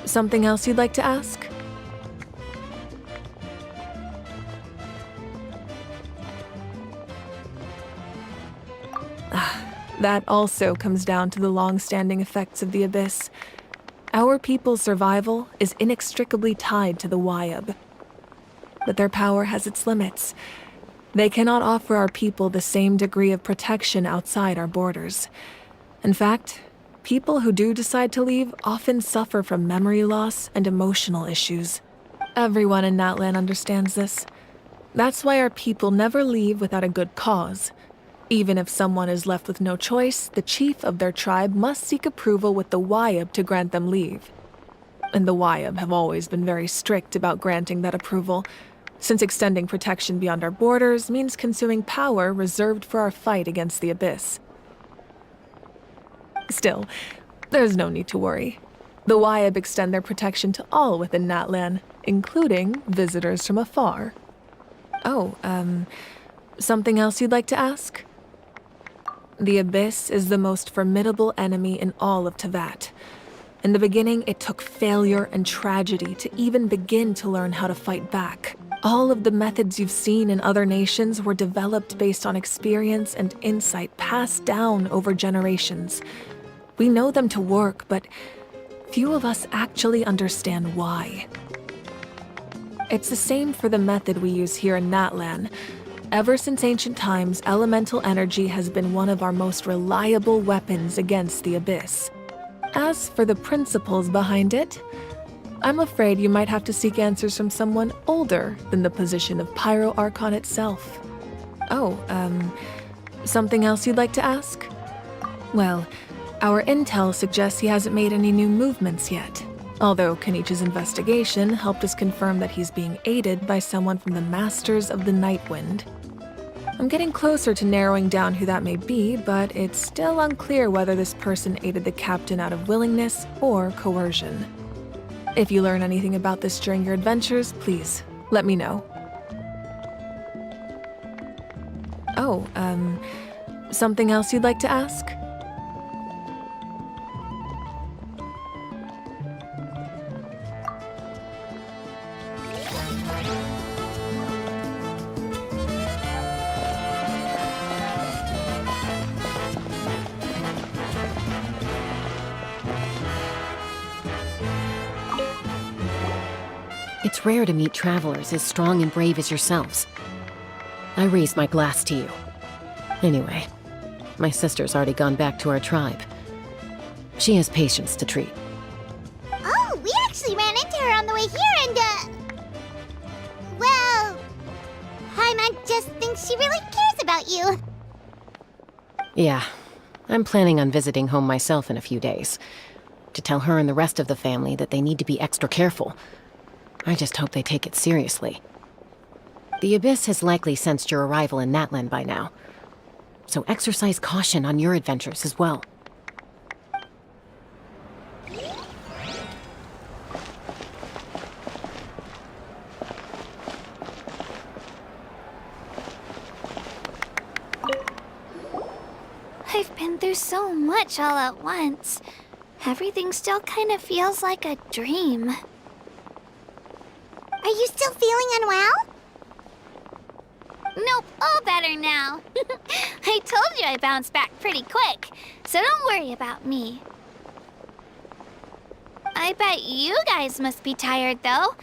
Speaker 7: Something else you'd like to ask? That also comes down to the long-standing effects of the Abyss. Our people's survival is inextricably tied to the Wyab. But their power has its limits. They cannot offer our people the same degree of protection outside our borders. In fact, people who do decide to leave often suffer from memory loss and emotional issues. Everyone in Natlan understands this. That's why our people never leave without a good cause. Even if someone is left with no choice, the chief of their tribe must seek approval with the Wyab to grant them leave. And the Wyab have always been very strict about granting that approval, since extending protection beyond our borders means consuming power reserved for our fight against the Abyss. Still, there's no need to worry. The Wyab extend their protection to all within Natlan, including visitors from afar. Something else you'd like to ask? The Abyss is the most formidable enemy in all of Teyvat. In the beginning, it took failure and tragedy to even begin to learn how to fight back. All of the methods you've seen in other nations were developed based on experience and insight passed down over generations. We know them to work, but few of us actually understand why. It's the same for the method we use here in Natlan. Ever since ancient times, elemental energy has been one of our most reliable weapons against the Abyss. As for the principles behind it, I'm afraid you might have to seek answers from someone older than the position of Pyro Archon itself. Something else you'd like to ask? Well, our intel suggests he hasn't made any new movements yet. Although Kenichi's investigation helped us confirm that he's being aided by someone from the Masters of the Nightwind. I'm getting closer to narrowing down who that may be, but it's still unclear whether this person aided the captain out of willingness or coercion. If you learn anything about this during your adventures, please let me know. Oh, something else you'd like to ask?
Speaker 9: It's rare to meet travelers as strong and brave as yourselves. I raise my glass to you. Anyway, my sister's already gone back to our tribe. She has patients to treat.
Speaker 2: Oh, we actually ran into her on the way here and, well, Paimon just thinks she really cares about you.
Speaker 9: Yeah, I'm planning on visiting home myself in a few days. To tell her and the rest of the family that they need to be extra careful. I just hope they take it seriously. The Abyss has likely sensed your arrival in Natlan by now. So exercise caution on your adventures as well.
Speaker 2: I've been through so much all at once. Everything still kind of feels like a dream. Are you still feeling unwell? Nope, all better now. I told you I bounced back pretty quick, so don't worry about me. I bet you guys must be tired, though.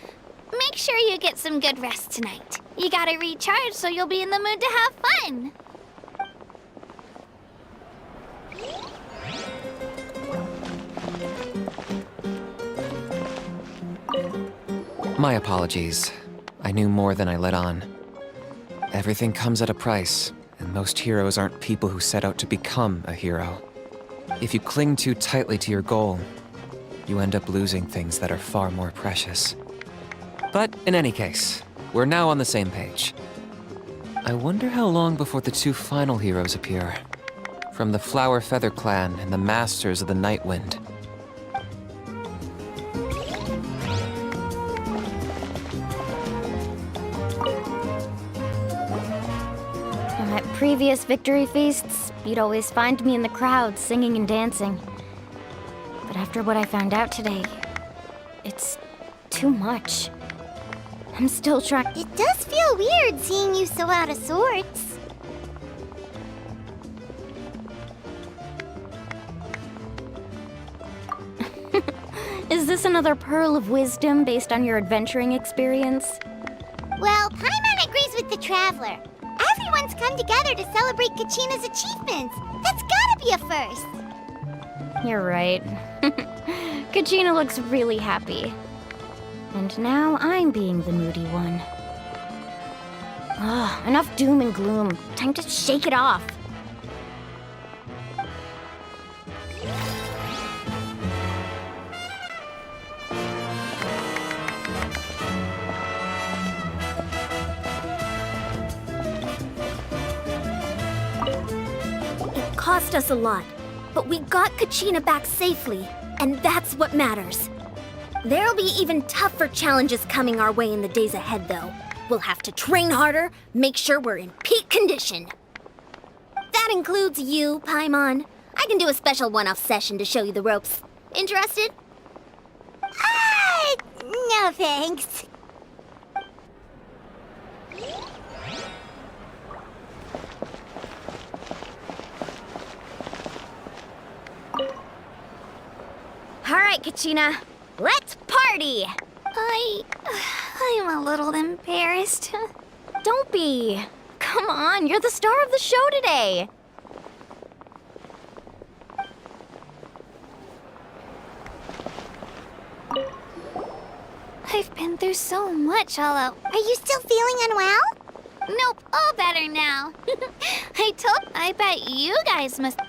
Speaker 2: Make sure you get some good rest tonight. You gotta recharge so you'll be in the mood to have fun.
Speaker 6: My apologies. I knew more than I let on. Everything comes at a price, and most heroes aren't people who set out to become a hero. If you cling too tightly to your goal, you end up losing things that are far more precious. But in any case, we're now on the same page. I wonder how long before the two final heroes appear. From the Flower Feather Clan and the Masters of the Nightwind.
Speaker 3: At previous victory feasts, you'd always find me in the crowd singing and dancing. But after what I found out today, it's too much. I'm still trying.
Speaker 2: It does feel weird seeing you so out of sorts.
Speaker 3: Is this another pearl of wisdom based on your adventuring experience?
Speaker 2: Well, Paimon agrees with the Traveler. Everyone's come together to celebrate Kachina's achievements. That's gotta be a first.
Speaker 3: You're right. Kachina looks really happy. And now I'm being the moody one. Ugh, enough doom and gloom. Time to shake it off.
Speaker 11: It cost us a lot, but we got Kachina back safely, and that's what matters. There'll be even tougher challenges coming our way in the days ahead, though. We'll have to train harder, make sure we're in peak condition. That includes you, Paimon. I can do a special one-off session to show you the ropes. Interested?
Speaker 2: No thanks.
Speaker 3: All right, Kachina. Let's party!
Speaker 2: I'm a little embarrassed.
Speaker 3: Don't be. Come on, you're the star of the show today.
Speaker 2: I've been through so much all out. Are you still feeling unwell? Nope, all better now. I bet you guys must.